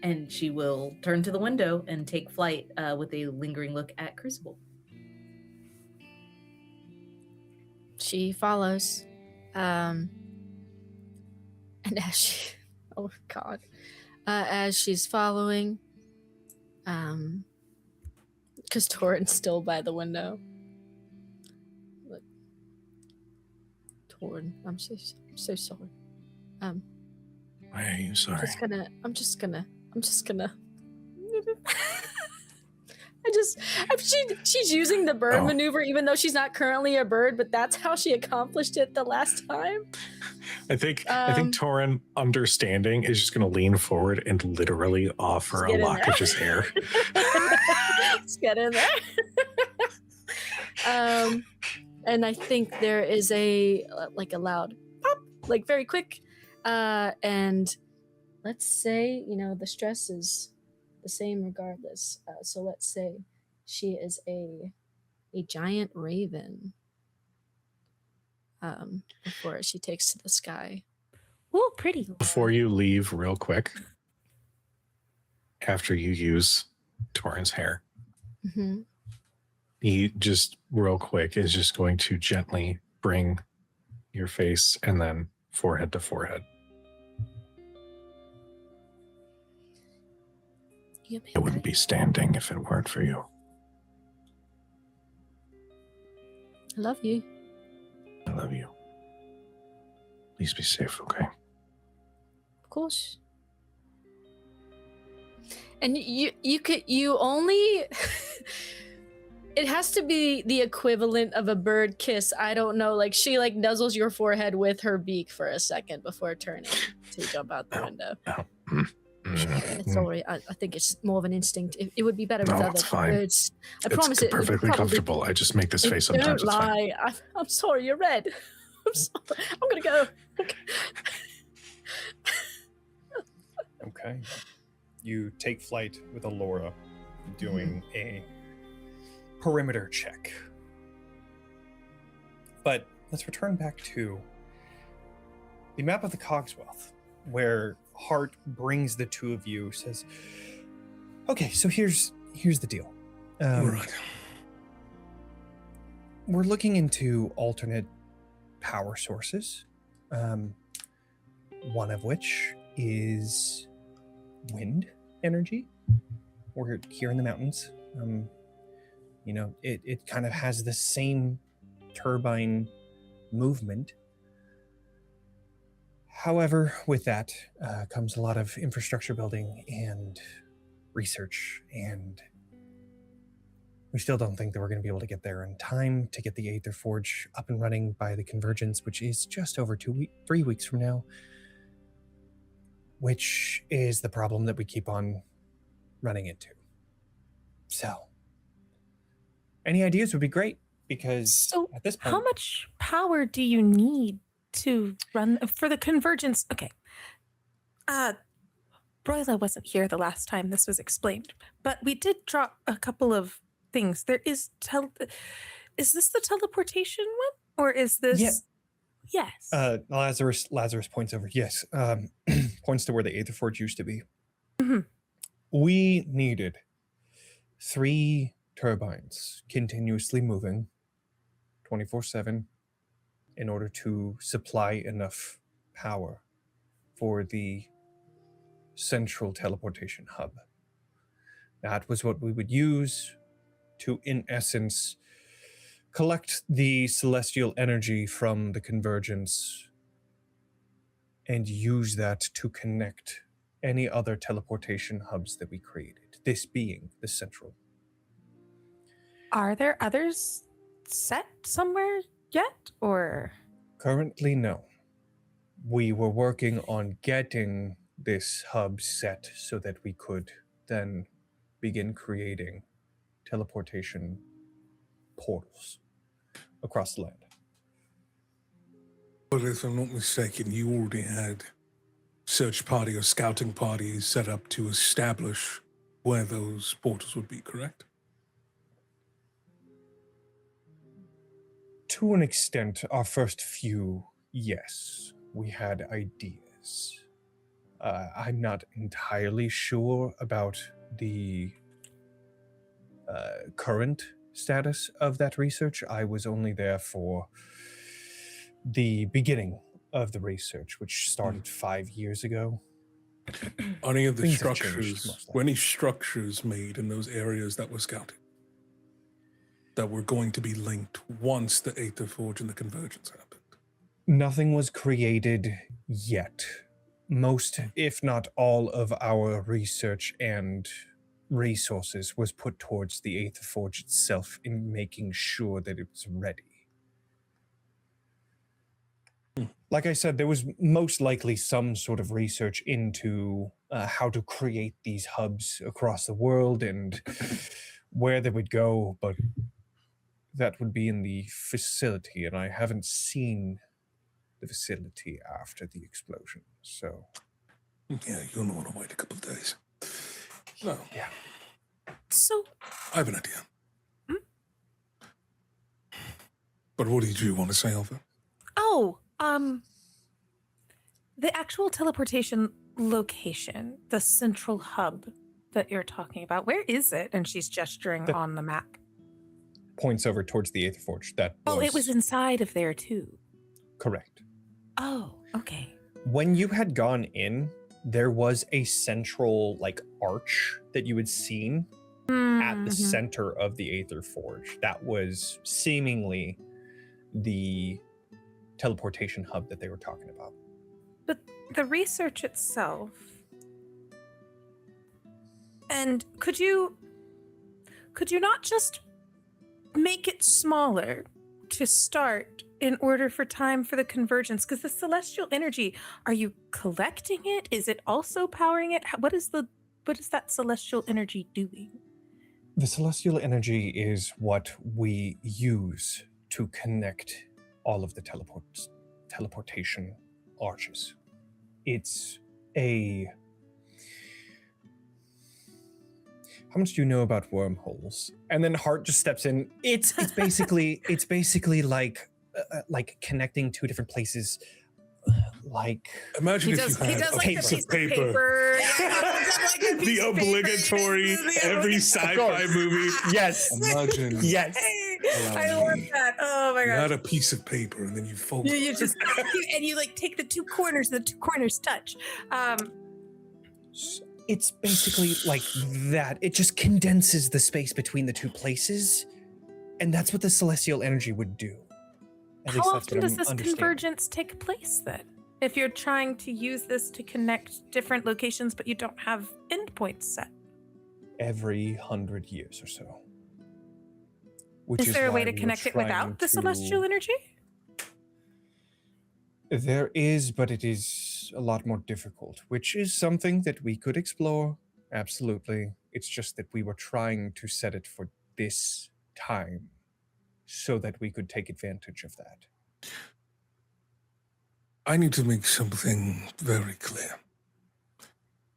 And she will turn to the window and take flight with a lingering look at Crucible. She follows. And as she, oh God, as she's following, because Torin's still by the window. Look, Torin, I'm so sorry. Why are you sorry? I'm just gonna. She's using the bird maneuver, even though she's not currently a bird, but that's how she accomplished it the last time. I think Torin, understanding, is just going to lean forward and literally offer a lock of his hair. Let's get in there. And I think there is a loud pop, like very quick. And let's say, the stress is the same regardless. So let's say she is a giant raven. Before she takes to the sky. Ooh, pretty. Before you leave, real quick, after you use Torin's hair, he just real quick is just going to gently bring your face and then forehead to forehead. I wouldn't be standing if it weren't for you. I love you. I love you. Please be safe, okay? Of course. And you only It has to be the equivalent of a bird kiss. I don't know. Like she like nuzzles your forehead with her beak for a second before turning to jump out the window. Sorry, I think it's more of an instinct. It would be better with No, other it's fine. birds. I promise It's it would perfectly probably comfortable. I just make this face sometimes. Don't It's fine. lie. I'm sorry. You're red. I'm sorry. I'm gonna go. Okay. You take flight with Ilora, doing a perimeter check. But let's return back to the map of the Cogswell, where Hart brings the two of you, says, okay, so here's the deal. Right. We're looking into alternate power sources, one of which is wind energy. We're here in the mountains. It kind of has the same turbine movement. However, with that comes a lot of infrastructure building and research, and we still don't think that we're going to be able to get there in time to get the Aether Forge up and running by the convergence, which is just over 3 weeks from now, which is the problem that we keep on running into. So, any ideas would be great, because at this point... How much power do you need to run for the convergence? Okay. Roila wasn't here the last time this was explained, but we did drop a couple of things. There is is this the teleportation one, or is this? Yeah. Yes. Lazarus points over. Yes. Points to where the Aether Forge used to be. Mhm. We needed 3 turbines continuously moving 24/7 in order to supply enough power for the central teleportation hub. That was what we would use to, in essence, collect the celestial energy from the convergence and use that to connect any other teleportation hubs that we created, this being the central. Are there others set somewhere yet, or? Currently, no. We were working on getting this hub set so that we could then begin creating teleportation portals across the land. But if I'm not mistaken, you already had search party or scouting parties set up to establish where those portals would be, correct? To an extent, our first few, yes, we had ideas. I'm not entirely sure about the current status of that research. I was only there for the beginning of the research, which started 5 years ago. Any of the Things have changed, structures, mostly. were any structures made in those areas that were scouted that were going to be linked once the Aether Forge and the convergence happened? Nothing was created yet. Most, if not all, of our research and resources was put towards the Aether Forge itself in making sure that it was ready. Like I said, there was most likely some sort of research into how to create these hubs across the world and where they would go, but that would be in the facility, and I haven't seen the facility after the explosion, so... Yeah, you'll not want to wait a couple of days. No. Yeah. So... I have an idea. But what did you want to say, Hava? Oh, the actual teleportation location, the central hub that you're talking about, where is it? And she's gesturing on the map. Points over towards the Aether Forge. It was inside of there too. Correct. Oh, okay. When you had gone in, there was a central, arch that you had seen at the center of the Aether Forge. That was seemingly the teleportation hub that they were talking about. But the research itself, and could you not just make it smaller to start in order for time for the convergence? Because the celestial energy, are you collecting it? Is it also powering it? What is that celestial energy doing? The celestial energy is what we use to connect all of the teleportation arches. It's a... How much do you know about wormholes? And then Hart just steps in. It's basically like connecting two different places. Like Imagine if you had a piece of paper. The obligatory every sci-fi movie. Yes. Imagine. Yes. I love that. Oh my You god. had a piece of paper and then you fold it. You just and you like take the two corners, and the two corners touch. It's basically like that. It just condenses the space between the two places, and that's what the celestial energy would do. At least How that's often what does I'm this understanding. convergence take place then? If you're trying to use this to connect different locations, but you don't have endpoints set. Every 100 years or so. Which Is there a why way to we were connect it trying without the to- celestial energy? There is, but it is a lot more difficult, which is something that we could explore. Absolutely. It's just that we were trying to set it for this time so that we could take advantage of that. I need to make something very clear.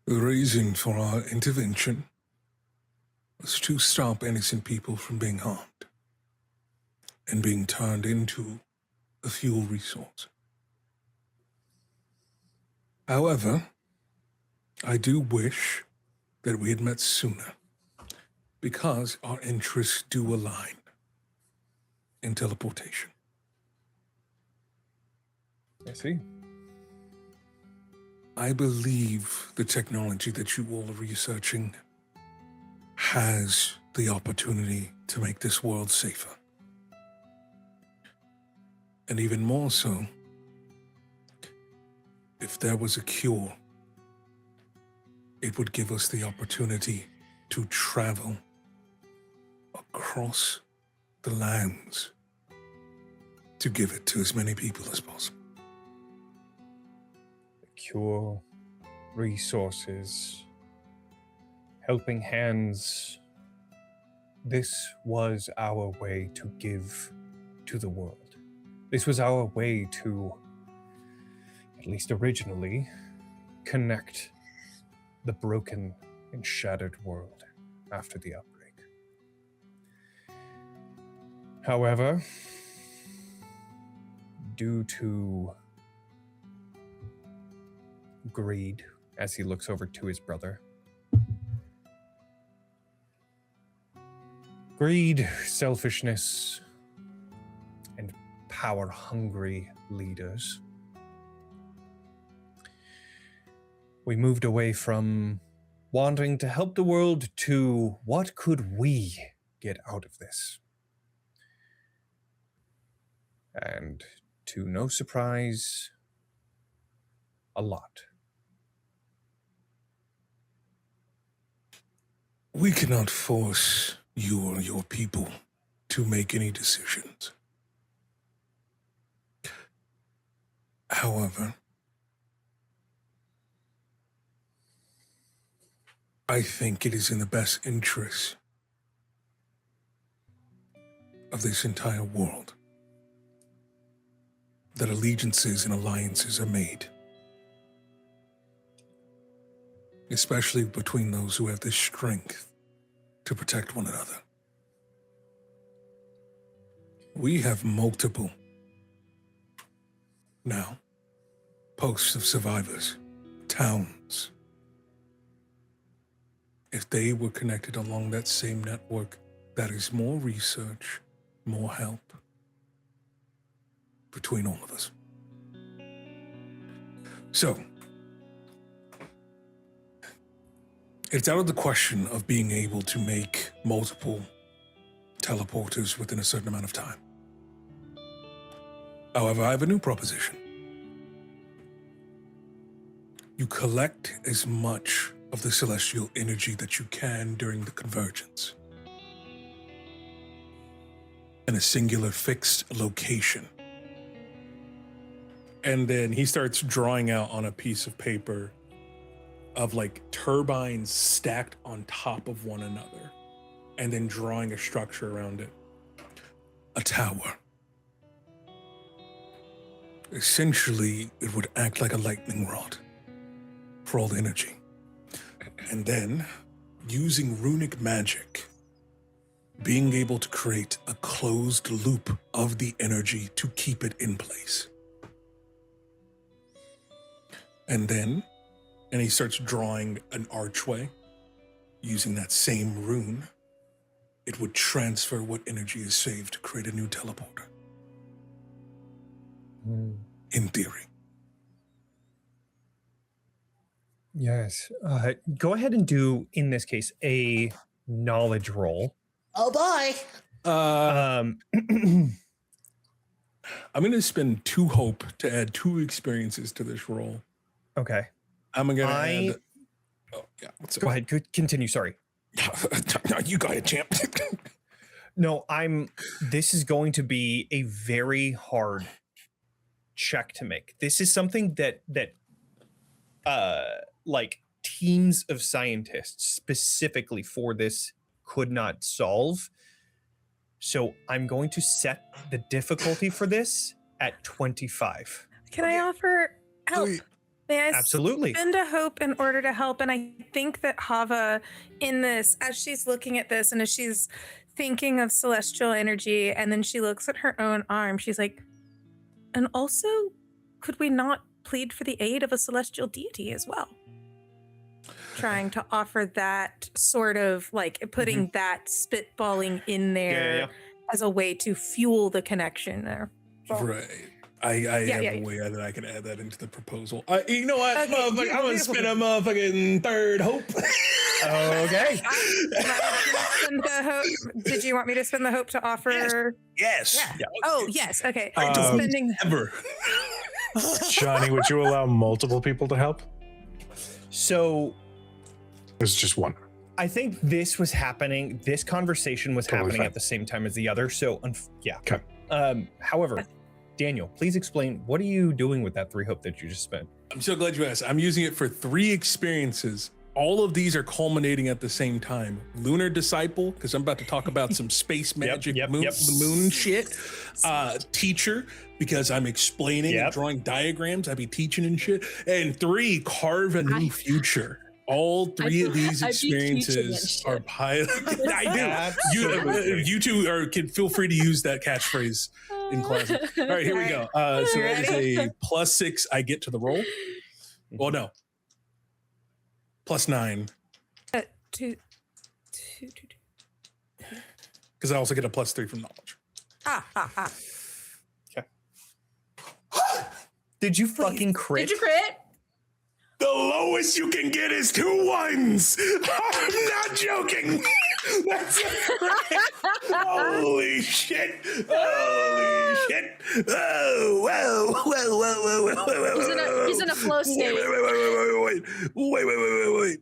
The reason for our intervention was to stop innocent people from being harmed and being turned into a fuel resource. However, I do wish that we had met sooner because our interests do align in teleportation. I see. I believe the technology that you all are researching has the opportunity to make this world safer. And even more so, if there was a cure, it would give us the opportunity to travel across the lands to give it to as many people as possible. Cure, resources, helping hands. This was our way to give to the world. This was our way to, at least originally, connect the broken and shattered world after the outbreak. However, due to greed, as he looks over to his brother. Greed, selfishness, and power-hungry leaders. We moved away from wanting to help the world to what could we get out of this? And to no surprise, a lot. We cannot force you or your people to make any decisions. However, I think it is in the best interest of this entire world that allegiances and alliances are made, especially between those who have the strength to protect one another. We have multiple, now, posts of survivors, towns. If they were connected along that same network, that is more research, more help between all of us. So, it's out of the question of being able to make multiple teleporters within a certain amount of time. However, I have a new proposition. You collect as much of the celestial energy that you can during the convergence. in a singular fixed location. And then he starts drawing out on a piece of paper of like turbines stacked on top of one another, and then drawing a structure around it. A tower. Essentially, it would act like a lightning rod for all the energy. And then, using runic magic, being able to create a closed loop of the energy to keep it in place. And then, and he starts drawing an archway using that same rune. It would transfer what energy is saved to create a new teleporter. In theory. Yes. Go ahead and do, in this case, a knowledge roll. Oh boy. I'm going to spend 2 hope to add 2 experiences to this roll. Okay. I'm going to add... Oh, yeah. Go ahead. Continue. Sorry. You got it, champ. No, this is going to be a very hard check to make. This is something that like teams of scientists specifically for this could not solve. So I'm going to set the difficulty for this at 25. Can I offer help? May I Absolutely. spend a hope in order to help? And I think that Hava, in this, as she's looking at this and as she's thinking of celestial energy, and then she looks at her own arm, she's like, and also, could we not plead for the aid of a celestial deity as well? Trying to offer that sort of like putting that spitballing in there as a way to fuel the connection there. Right. I have a way that I can add that into the proposal. You know what? Okay, I'm going to spend a motherfucking 3rd hope. Okay. Did you want me to spend the hope to offer? Yes. Yeah. Oh, yes. Okay. I don't Spending ever. Johnny, would you allow multiple people to help? So There's just one. I think this conversation was Totally happening fine. at the same time as the other. So yeah. Okay. However, Daniel, please explain, what are you doing with that 3 hope that you just spent? I'm so glad you asked. I'm using it for 3 experiences. All of these are culminating at the same time. Lunar Disciple, because I'm about to talk about some space magic moon shit. Teacher, because I'm explaining and drawing diagrams. I be teaching and shit. And 3, carve a new future. All 3 of these experiences are pilot. I do. You two can feel free to use that catchphrase in class. All right, here we go. So that is a +6 I get to the roll. Well, no. +9. two. Because I also get a +3 from knowledge. Okay. Did you fucking crit? Did you crit? The lowest you can get is 2 1s. I'm not joking. That's a crit. Holy shit. Holy shit. Whoa. He's in a flow state. Wait.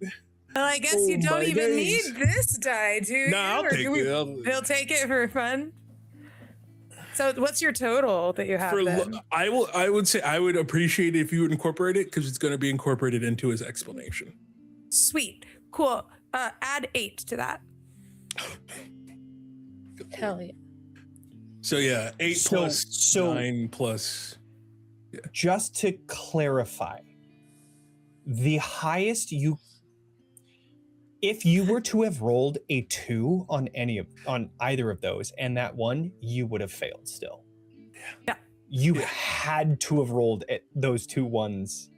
Well, I guess you don't even need this die, do you? Nah, I'll Or take do we- it. He'll take it for fun. So what's your total that you have then? I would say I would appreciate it if you would incorporate it, because it's going to be incorporated into his explanation. Sweet. Cool. Add 8 to that. Hell yeah. So yeah, 8 plus 9 plus. Just to clarify, the highest if you were to have rolled a 2 on either of those and that one, you would have failed still. Yeah. You had to have rolled those 2 1s.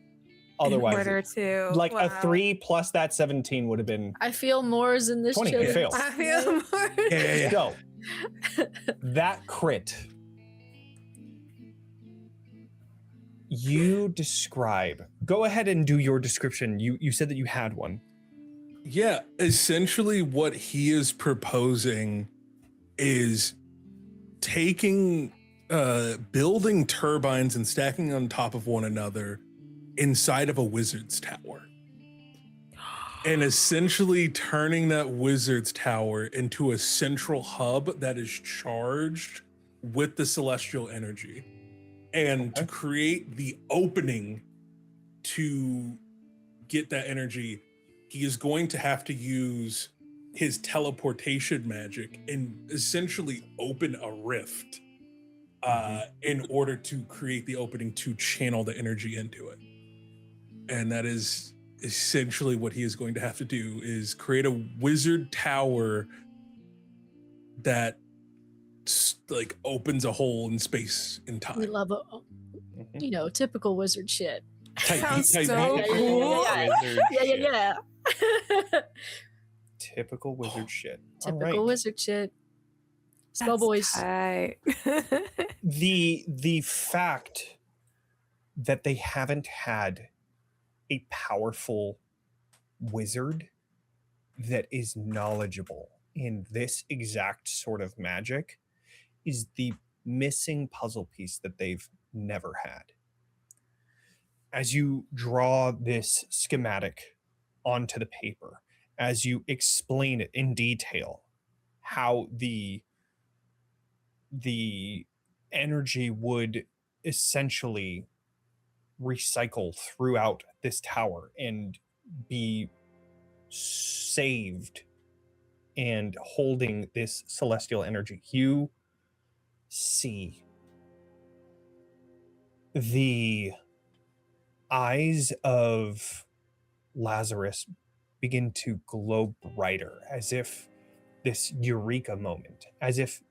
Otherwise, in order to like a 3 plus that 17 would have been I feel more's in this 20. chili. You failed. I feel more. Yeah. So that crit, you describe. Go ahead and do your description. You said that you had one. Yeah, essentially what he is proposing is taking, building turbines and stacking on top of one another inside of a wizard's tower. and essentially turning that wizard's tower into a central hub that is charged with the celestial energy. And to create the opening to get that energy, he is going to have to use his teleportation magic and essentially open a rift in order to create the opening to channel the energy into it. And that is essentially what he is going to have to do, is create a wizard tower that like opens a hole in space and time. We love typical wizard shit. Sounds so Typical cool. wizard shit. Yeah. Typical wizard shit. Typical wizard shit. Spell boys. Tight. The fact that they haven't had a powerful wizard that is knowledgeable in this exact sort of magic is the missing puzzle piece that they've never had. As you draw this schematic onto the paper, as you explain it in detail, how the energy would essentially recycle throughout this tower and be saved and holding this celestial energy, you see the eyes of Lazarus begin to glow brighter, as if this eureka moment, as if,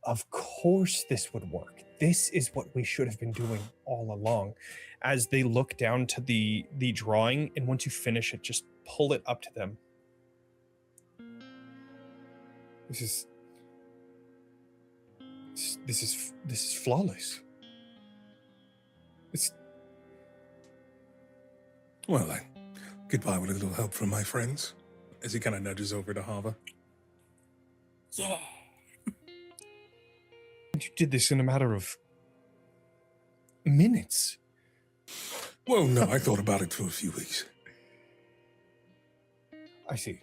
of course this would work. This is what we should have been doing all along. As they look down to the drawing, and once you finish it, just pull it up to them. This is flawless. Well, I get by with a little help from my friends, as he kind of nudges over to Hava. Yeah. You did this in a matter of minutes. Well, no, I thought about it for a few weeks. I see.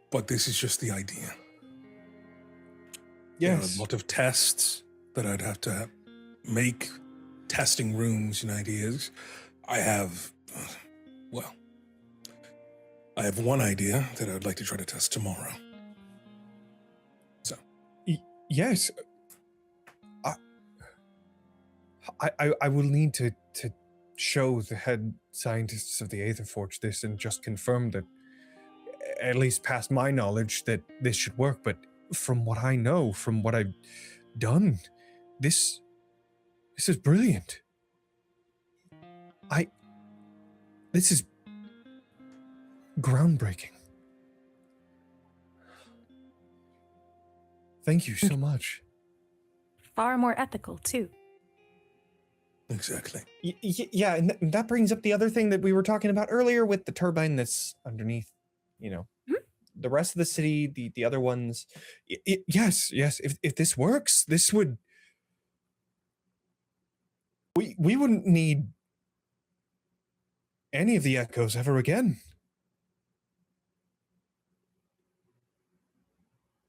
But this is just the idea. Yes. There are a lot of tests that I'd have to make, testing rooms and ideas. I have one idea that I'd like to try to test tomorrow. So. Yes. I will need to show the head scientists of the Aetherforge this and just confirm that, at least past my knowledge, that this should work. But from what I know, from what I've done, this is brilliant. This is groundbreaking. Thank you so much. Far more ethical, too. Exactly. Yeah, and that brings up the other thing that we were talking about earlier with the turbine that's underneath, the rest of the city, the other ones. Yes. If this works, this would... We wouldn't need any of the echoes ever again.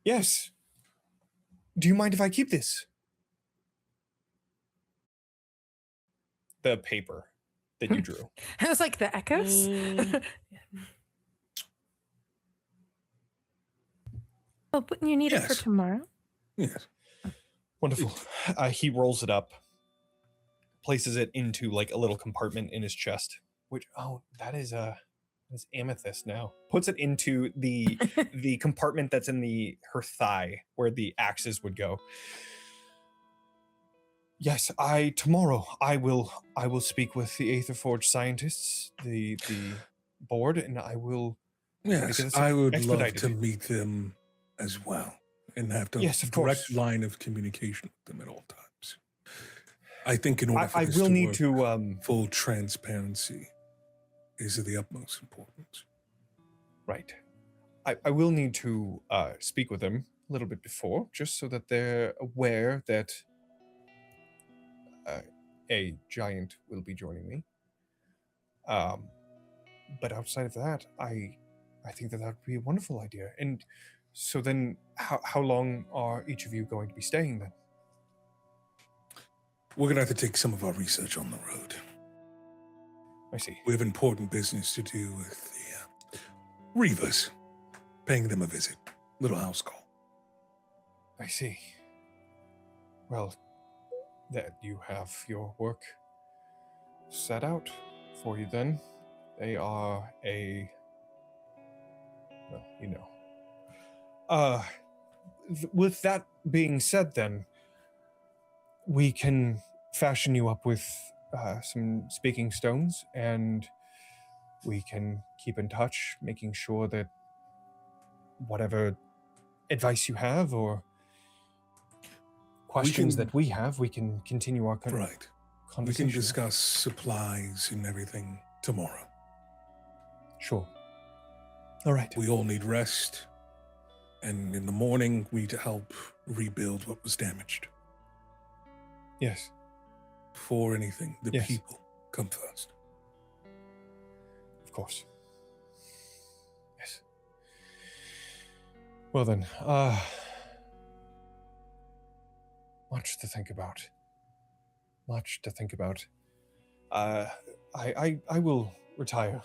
Yes. Do you mind if I keep this? The paper that you drew. I was like, the echoes? Oh, but you need it for Yes. tomorrow? Yes. Wonderful. He rolls it up, places it into like a little compartment in his chest, which, that is amethyst now. Puts it into the the compartment that's in her thigh where the axes would go. Yes, tomorrow I will speak with the Aetherforge scientists, the board, and I will. Yes, I would love to meet them as well and have a direct line of communication with them at all times. I think in order for this to work, full transparency is of the utmost importance. Right. I will need to speak with them a little bit before, just so that they're aware that a giant will be joining me. But outside of that, I think that would be a wonderful idea. And so then, how long are each of you going to be staying then? We're going to have to take some of our research on the road. I see. We have important business to do with the Reavers. Paying them a visit. Little house call. I see. Well, that you have your work set out for you then. They are with that being said then, we can fashion you up with some speaking stones, and we can keep in touch, making sure that whatever advice you have or questions that we have, we can continue our Right. We conversation. can discuss supplies and everything tomorrow. Sure. All right. We all need rest, and in the morning we need to help rebuild what was damaged. Yes. Before anything, the Yes. people come first. Of course. Yes. Well then, much to think about. Much to think about. I will retire.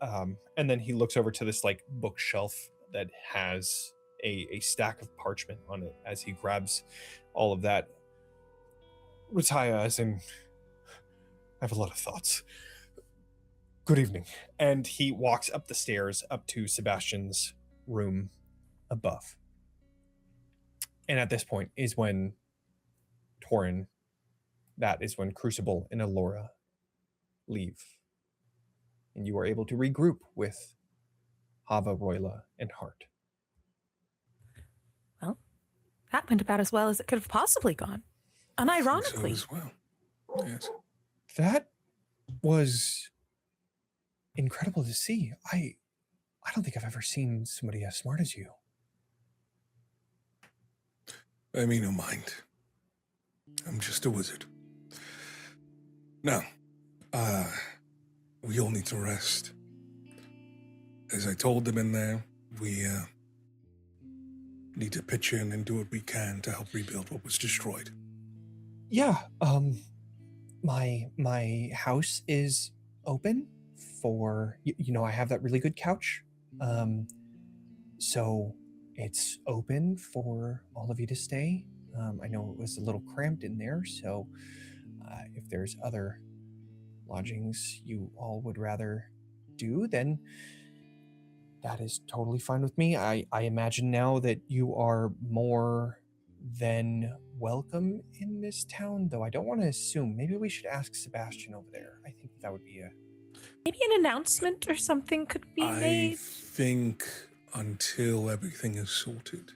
And then he looks over to this like bookshelf that has a stack of parchment on it as he grabs all of that. Retire as in, I have a lot of thoughts. Good evening. And he walks up the stairs up to Sebastian's room above. And at this point is when Torin, that is when Crucible and Ilora leave. And you are able to regroup with Hava, Roila, and Hart. Well, that went about as well as it could have possibly gone. Unironically. So as well. Yes. That was incredible to see. I don't think I've ever seen somebody as smart as you. I mean, no mind. I'm just a wizard. Now, we all need to rest. As I told them in there, we need to pitch in and do what we can to help rebuild what was destroyed. Yeah, my house is open for I have that really good couch. So it's open for all of you to stay. I know it was a little cramped in there, so if there's other lodgings you all would rather do, then that is totally fine with me. I imagine now that you are more than welcome in this town, though I don't want to assume. Maybe we should ask Sebastian over there. I think that would be Maybe an announcement or something could be I made. think until everything is sorted,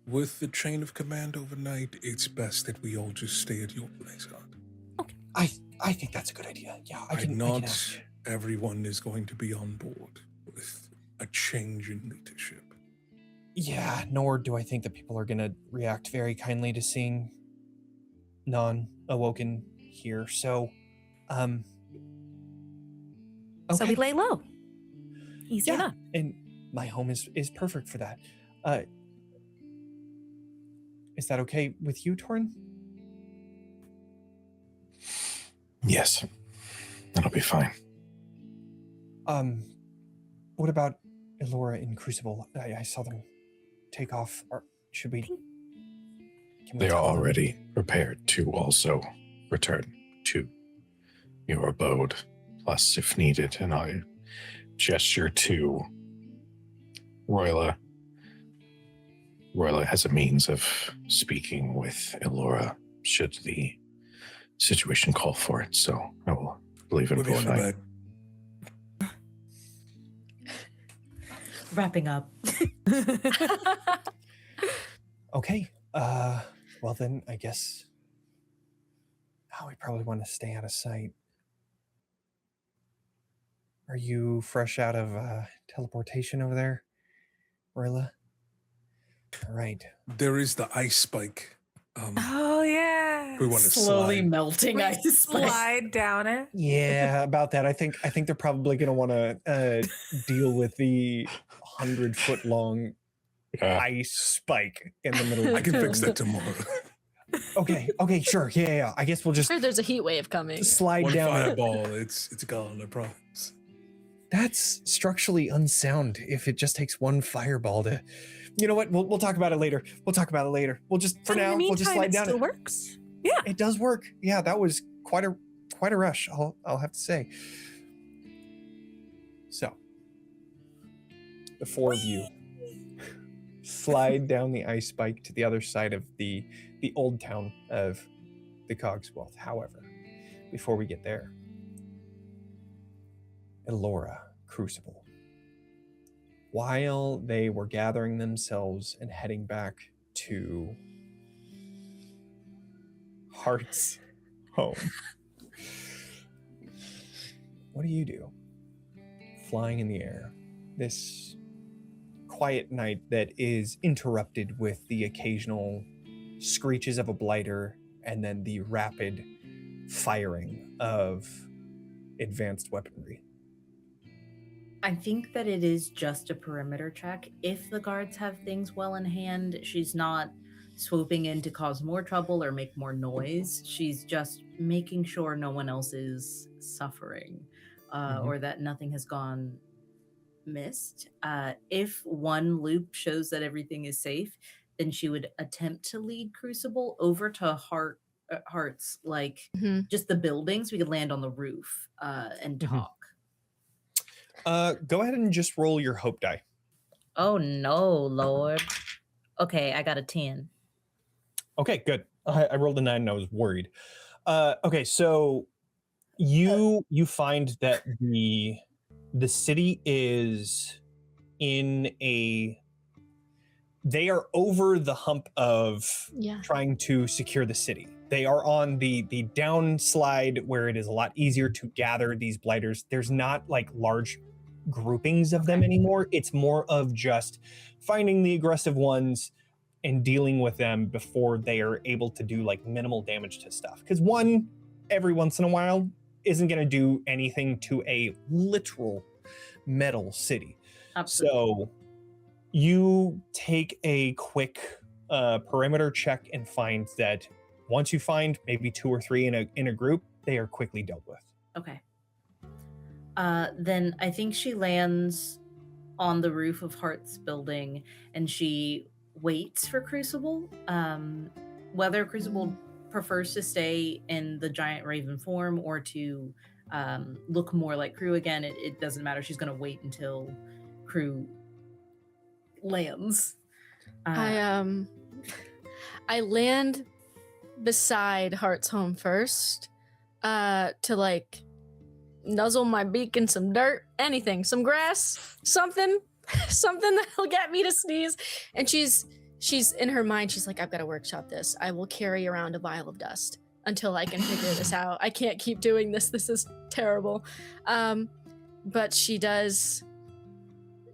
with the chain of command overnight, it's best that we all just stay at your place, Hart. I think that's a good idea. Yeah, I can Not ask. everyone is going to be on board with a change in leadership. Yeah, nor do I think that people are going to react very kindly to seeing non-awoken here. So, okay. So we lay low. Easy Yeah, enough. and my home is perfect for that. Is that okay with you, Torin? Yes, that'll be fine. What about Ilora and Crucible? I saw them take off. Or should we? Can we They are tell them? already prepared to also return to your abode, plus if needed, and I gesture to Roila. Roila has a means of speaking with Ilora should the situation call for it, so I will believe it'll We're be going to fine. bed. Wrapping up. Okay. Well then, I guess. We probably want to stay out of sight. Are you fresh out of teleportation over there, Roila? All right. There is the ice spike Oh yeah. We want to Slowly slide. melting We ice. slide down it. Yeah, about that. I think they're probably going to want to deal with the 100-foot long Yeah. ice spike in the middle. I can fix that tomorrow. Okay, sure. Yeah. I guess we'll just Sure, there's a heat wave coming. slide One down it. fireball, it's gone, I promise. That's structurally unsound if it just takes one fireball to. You know what? We'll talk about it later. We'll just for In the now, we'll just meantime, slide it down still it. works. Yeah. It does work. Yeah, that was quite a rush. I'll have to say. So, the four of you slide down the ice spike to the other side of the old town of the Cogsworth. However, before we get there, Ilora, Crucible. While they were gathering themselves and heading back to Heart's home, what do you do? Flying in the air, this quiet night that is interrupted with the occasional screeches of a blighter and then the rapid firing of advanced weaponry. I think that it is just a perimeter check. If the guards have things well in hand, she's not swooping in to cause more trouble or make more noise. She's just making sure no one else is suffering or that nothing has gone missed. If one loop shows that everything is safe, then she would attempt to lead Crucible over to Hearts, like just the buildings. We could land on the roof and talk. Go ahead and just roll your hope die. Oh no, Lord. Okay, I got a 10. Okay, good. I rolled a 9 and I was worried. Okay, so you find that the city is they are over the hump of trying to secure the city. They are on the downslide where it is a lot easier to gather these blighters. There's not like large groupings of them anymore. It's more of just finding the aggressive ones and dealing with them before they are able to do like minimal damage to stuff. Because one, every once in a while, isn't going to do anything to a literal metal city. Absolutely. So you take a quick perimeter check and find that once you find maybe 2 or 3 in a group, they are quickly dealt with. Okay. Then I think she lands on the roof of Heart's building and she waits for Crucible. Whether Crucible prefers to stay in the giant raven form or to look more like Crew again, it doesn't matter. She's going to wait until Crew lands. I land beside Heart's home first to like nuzzle my beak in some dirt, anything, some grass, something that'll get me to sneeze. And she's in her mind, she's like, I've got to workshop this. I will carry around a vial of dust until I can figure this out. I can't keep doing this. This is terrible. But she does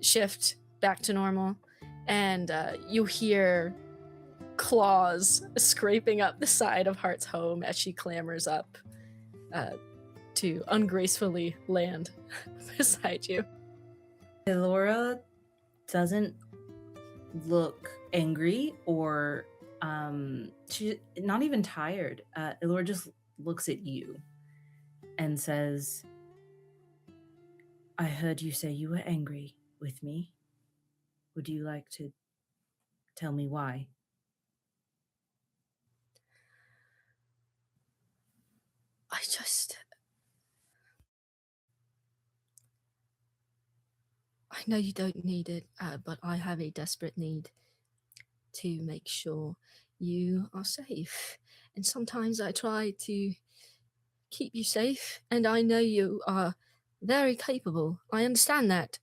shift back to normal, and you hear claws scraping up the side of Heart's home as she clambers up to ungracefully land beside you. Ilora doesn't look angry or she's not even tired. Ilora just looks at you and says, I heard you say you were angry with me. Would you like to tell me why? I know you don't need it, but I have a desperate need to make sure you are safe. And sometimes I try to keep you safe, and I know you are very capable. I understand that.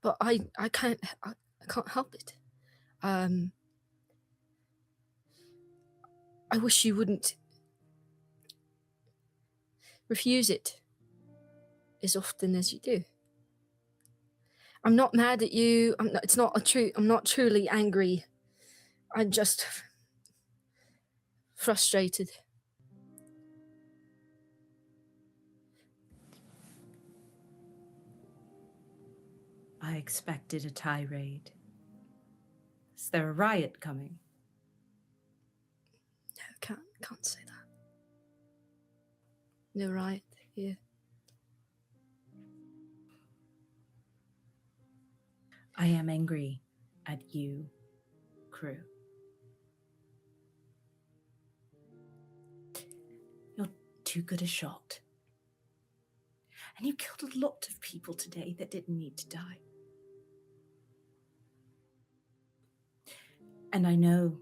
But I can't help it. I wish you wouldn't refuse it as often as you do. I'm not mad at you. I'm not truly angry. I'm just frustrated. I expected a tirade. Is there a riot coming? No, can't say that. No riot here. I am angry at you, crew. You're too good a shot. And you killed a lot of people today that didn't need to die. And I know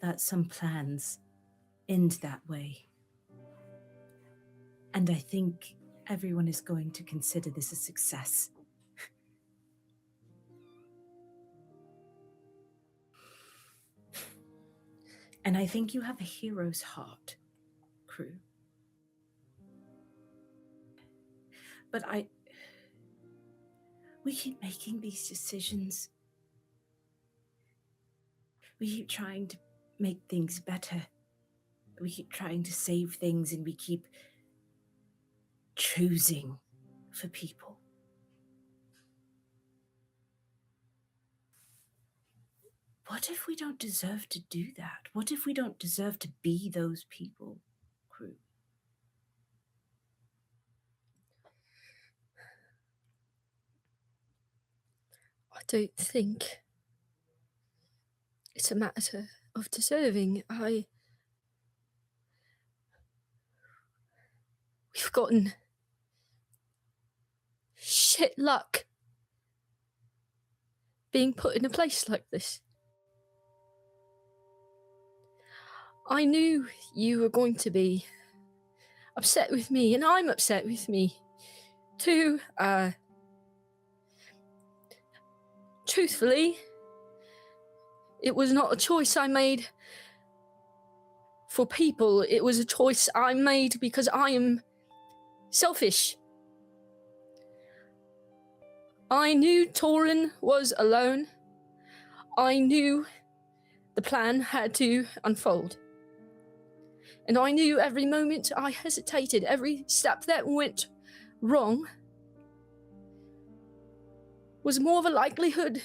that some plans end that way. And I think everyone is going to consider this a success. And I think you have a hero's heart, crew. But we keep making these decisions. We keep trying to make things better. We keep trying to save things, and we keep choosing for people. What if we don't deserve to do that? What if we don't deserve to be those people, crew? I don't think it's a matter of deserving. We've gotten shit luck being put in a place like this. I knew you were going to be upset with me, and I'm upset with me too. Truthfully, it was not a choice I made for people. It was a choice I made because I am selfish. I knew Torin was alone. I knew the plan had to unfold. And I knew every moment I hesitated, every step that went wrong was more of a likelihood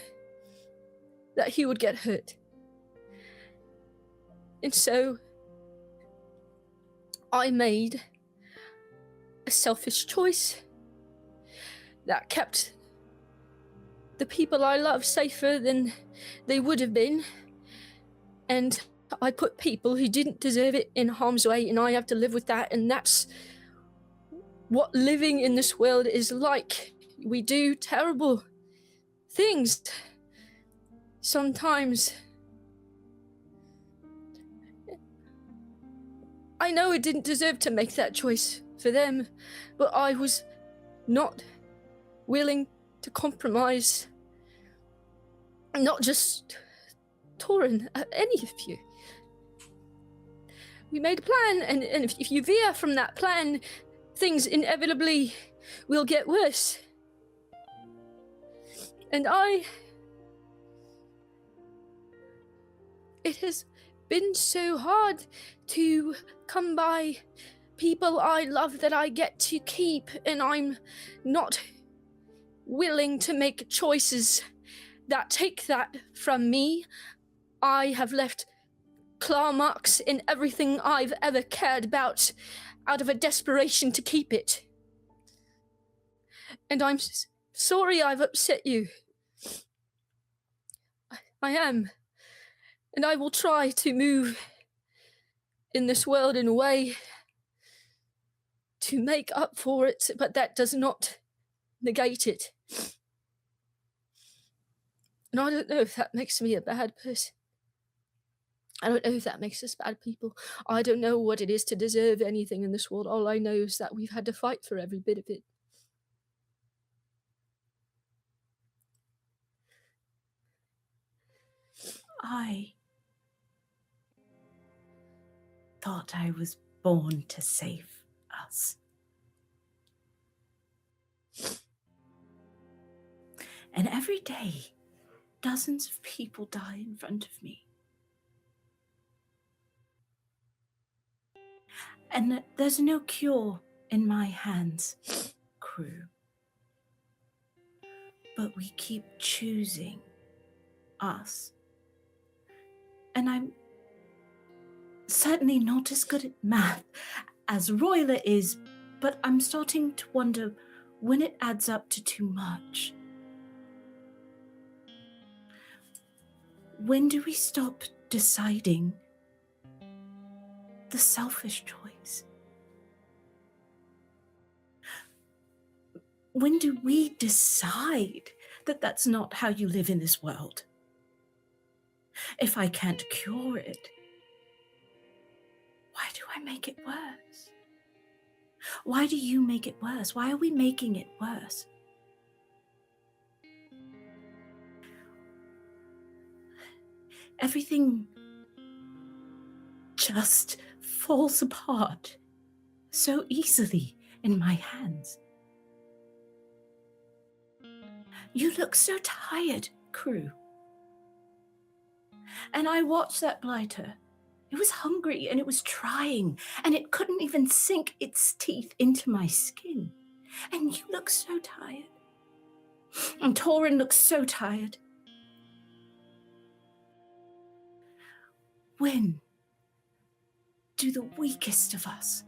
that he would get hurt. And so I made a selfish choice that kept the people I love safer than they would have been. And I put people who didn't deserve it in harm's way, and I have to live with that. And that's what living in this world is like. We do terrible things sometimes. I know I didn't deserve to make that choice for them, but I was not willing to compromise. Not just Torin, any of you. We made a plan, and if you veer from that plan, things inevitably will get worse. And it has been so hard to come by people I love that I get to keep, and I'm not willing to make choices that take that from me. I have left claw marks in everything I've ever cared about out of a desperation to keep it. And I'm sorry I've upset you. I am. And I will try to move in this world in a way to make up for it, but that does not negate it. And I don't know if that makes me a bad person. I don't know if that makes us bad people. I don't know what it is to deserve anything in this world. All I know is that we've had to fight for every bit of it. I thought I was born to save us. And every day, dozens of people die in front of me. And there's no cure in my hands, crew. But we keep choosing us. And I'm certainly not as good at math as Roila is, but I'm starting to wonder when it adds up to too much. When do we stop deciding the selfish choice? When do we decide that that's not how you live in this world? If I can't cure it, why do I make it worse? Why do you make it worse? Why are we making it worse? Everything just falls apart so easily in my hands. You look so tired, crew. And I watched that blighter. It was hungry and it was trying, and it couldn't even sink its teeth into my skin. And you look so tired. And Torin looks so tired. When do the weakest of us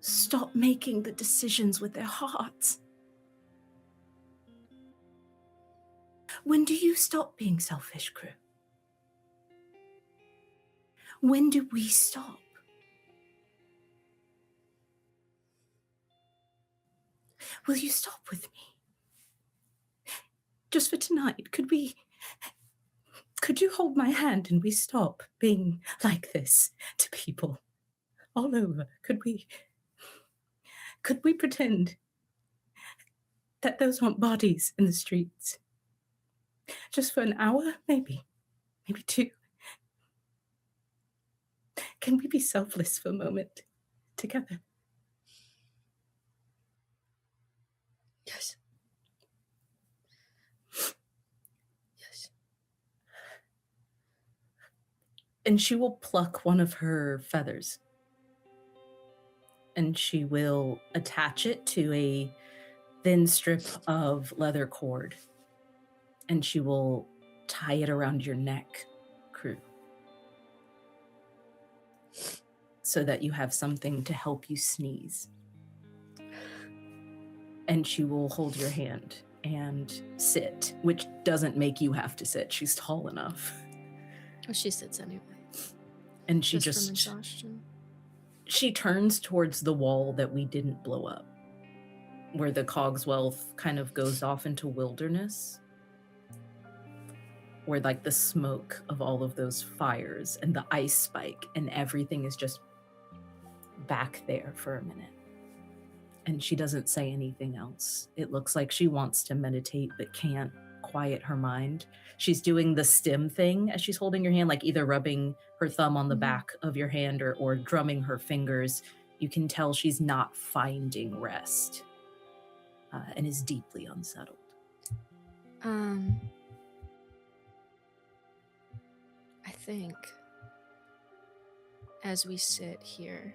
stop making the decisions with their hearts? When do you stop being selfish, crew? When do we stop? Will you stop with me? Just for tonight, could you hold my hand and we stop being like this to people all over? Could we pretend that those aren't bodies in the streets? Just for an hour, maybe 2. Can we be selfless for a moment together? Yes. Yes. And she will pluck one of her feathers. And she will attach it to a thin strip of leather cord. And she will tie it around your neck, crew. So that you have something to help you sneeze. And she will hold your hand and sit, which doesn't make you have to sit. She's tall enough. Oh, she sits anyway. And she Just from exhaustion. She turns towards the wall that we didn't blow up, where the Cogswell kind of goes off into wilderness, where like the smoke of all of those fires and the ice spike and everything is just back there for a minute. And she doesn't say anything else. It looks like she wants to meditate but can't quiet her mind. She's doing the stim thing as she's holding your hand, like either rubbing her thumb on the back of your hand or drumming her fingers. You can tell she's not finding rest and is deeply unsettled. I think as we sit here,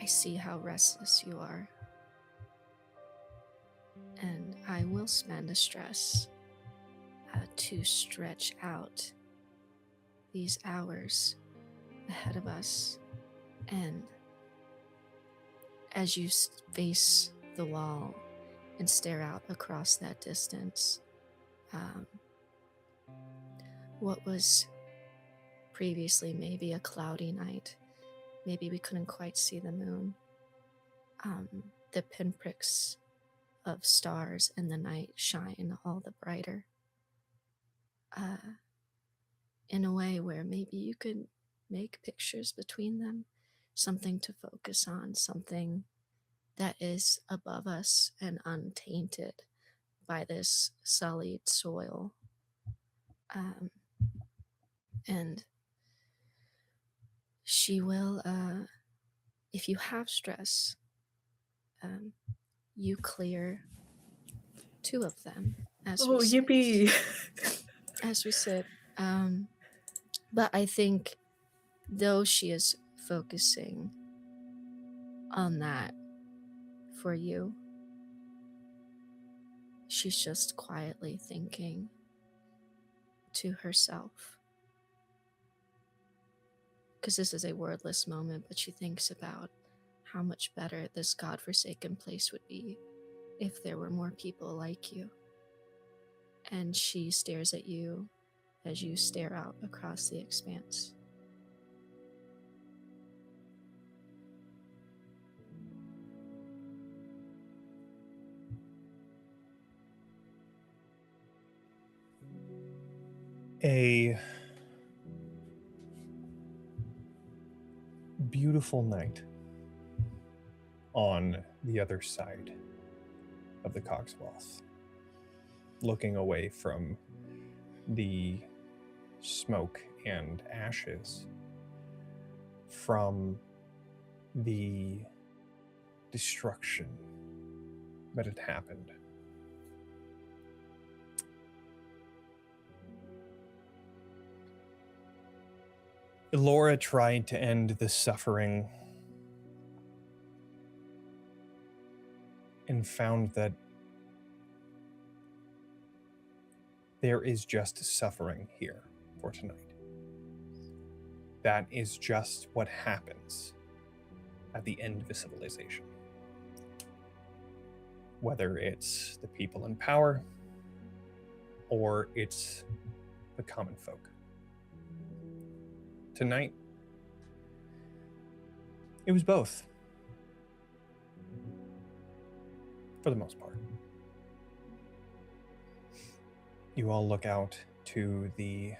I see how restless you are. And I will spend a stress to stretch out these hours ahead of us. And as you face the wall and stare out across that distance, what was previously maybe a cloudy night, maybe we couldn't quite see the moon, the pinpricks of stars in the night shine all the brighter, in a way where maybe you could make pictures between them, something to focus on, something that is above us and untainted by this sullied soil. And she will, if you have stress, you clear two of them as Oh, we sit. yippee! As we sit. But I think though she is focusing on that for you, she's just quietly thinking to herself. Because this is a wordless moment, but she thinks about how much better this godforsaken place would be if there were more people like you. And she stares at you as you stare out across the expanse. A beautiful night on the other side of the Cogswell, looking away from the smoke and ashes from the destruction that had happened. Ilora tried to end the suffering and found that there is just suffering here for tonight. That is just what happens at the end of a civilization. Whether it's the people in power or it's the common folk. Tonight, it was both. For the most part. You all look out to the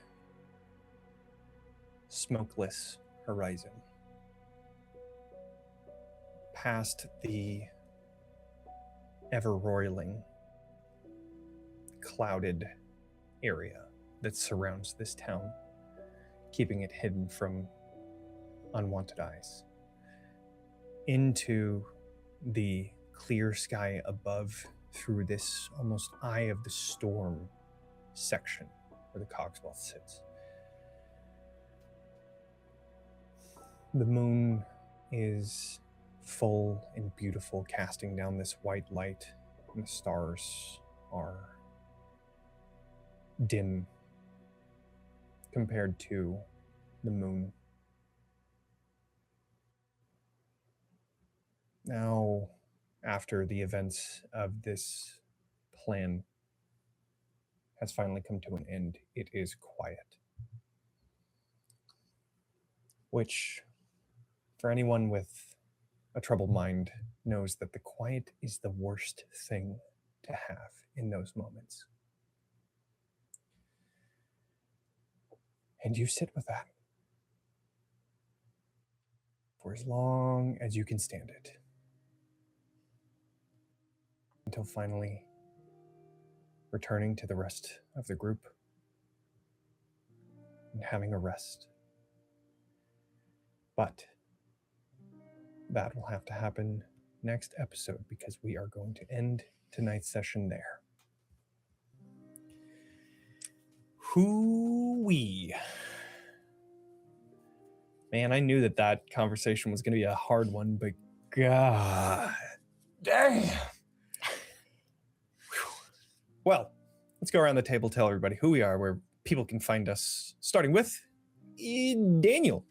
smokeless horizon, past the ever-roiling, clouded area that surrounds this town, keeping it hidden from unwanted eyes, into the clear sky above through this almost eye of the storm section where the Cogswell sits. The moon is full and beautiful, casting down this white light, and the stars are dim compared to the moon. Now, after the events of this plan has finally come to an end, it is quiet. Which, for anyone with a troubled mind, knows that the quiet is the worst thing to have in those moments. And you sit with that for as long as you can stand it. Until finally returning to the rest of the group and having a rest. But that will have to happen next episode because we are going to end tonight's session there. Hoo-wee. Man, I knew that conversation was going to be a hard one, but God dang. Well, let's go around the table, tell everybody who we are, where people can find us, starting with Daniel.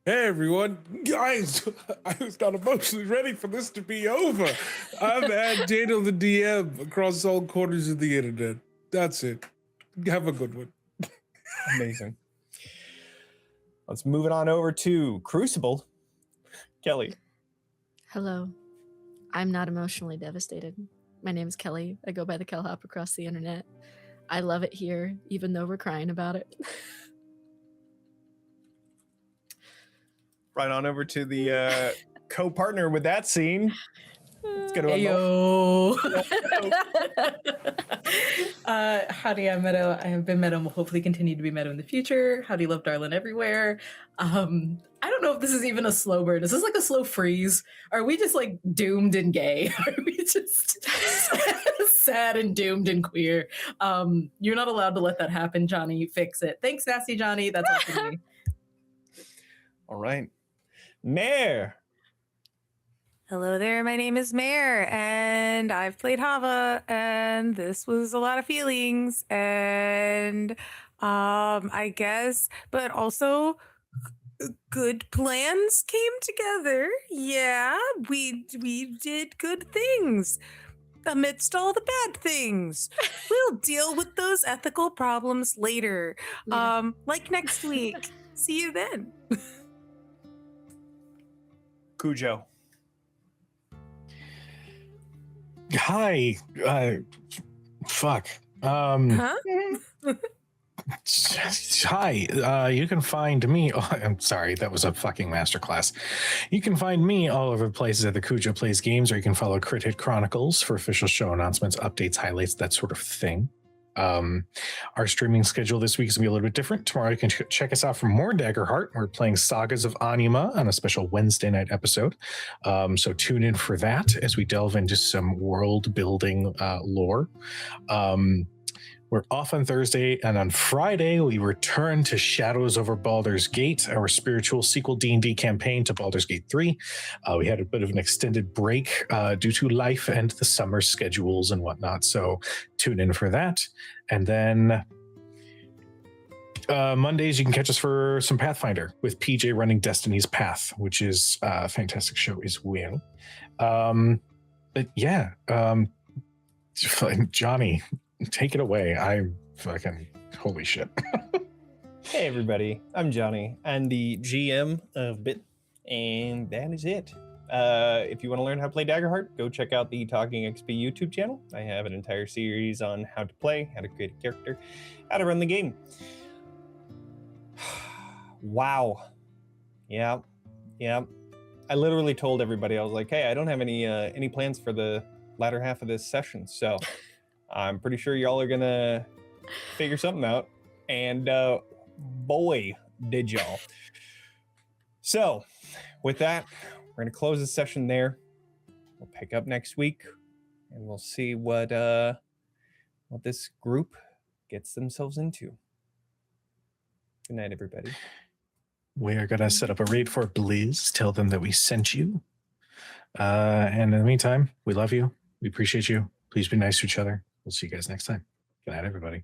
Hey everyone, guys, I was not emotionally ready for this to be over. I'm at Daniel the DM across all corners of the internet. That's it. Have a good one. Amazing. Let's move it on over to Crucible. Kelly. Hello. I'm not emotionally devastated. My name is Kelly. I go by the Kellhop across the internet. I love it here, even though we're crying about it. Right on over to the co-partner with that scene, Let's go to a Ayo. Howdy, I'm Meadow. I have been Meadow and will hopefully continue to be Meadow in the future. Howdy, love, darling, everywhere. I don't know if this is even a slow burn. Is this like a slow freeze? Are we just like doomed and gay? Are we just sad and doomed and queer? You're not allowed to let that happen, Jonny. Fix it. Thanks, Nasty Jonny. That's all for me. All right. Mare. Hello there, my name is Mare, and I've played Hava, and this was a lot of feelings, and I guess, but also good plans came together. Yeah, we did good things amidst all the bad things. We'll deal with those ethical problems later. Like next week. See you then. Kujo. Hi. Fuck. Huh? Hi. You can find me. Oh, I'm sorry. That was a fucking masterclass. You can find me all over the places at the Kujo Plays Games, or you can follow Crit Hit Chronicles for official show announcements, updates, highlights, that sort of thing. Our streaming schedule this week is gonna be a little bit different. Tomorrow you can check us out for more Daggerheart. We're playing Sagas of Anima on a special Wednesday night episode. So tune in for that as we delve into some world building lore. We're off on Thursday, and on Friday we return to Shadows over Baldur's Gate, our spiritual sequel D&D campaign to Baldur's Gate 3. We had a bit of an extended break due to life and the summer schedules and whatnot, so tune in for that. And then Mondays you can catch us for some Pathfinder with PJ running Destiny's Path, which is a fantastic show as well. But yeah, Jonny, take it away. I'm fucking holy shit. Hey everybody, I'm Jonny. I'm the GM of Bitten, and that is it. If you want to learn how to play Daggerheart, go check out the Talking XP YouTube channel. I have an entire series on how to play, how to create a character, how to run the game. Wow. Yeah. I literally told everybody, I was like, hey, I don't have any plans for the latter half of this session, so I'm pretty sure y'all are gonna figure something out. And boy, did y'all. So with that, we're gonna close the session there. We'll pick up next week and we'll see what this group gets themselves into. Good night, everybody. We are gonna set up a raid for Blizz, tell them that we sent you. And in the meantime, we love you. We appreciate you. Please be nice to each other. We'll see you guys next time. Good night, everybody.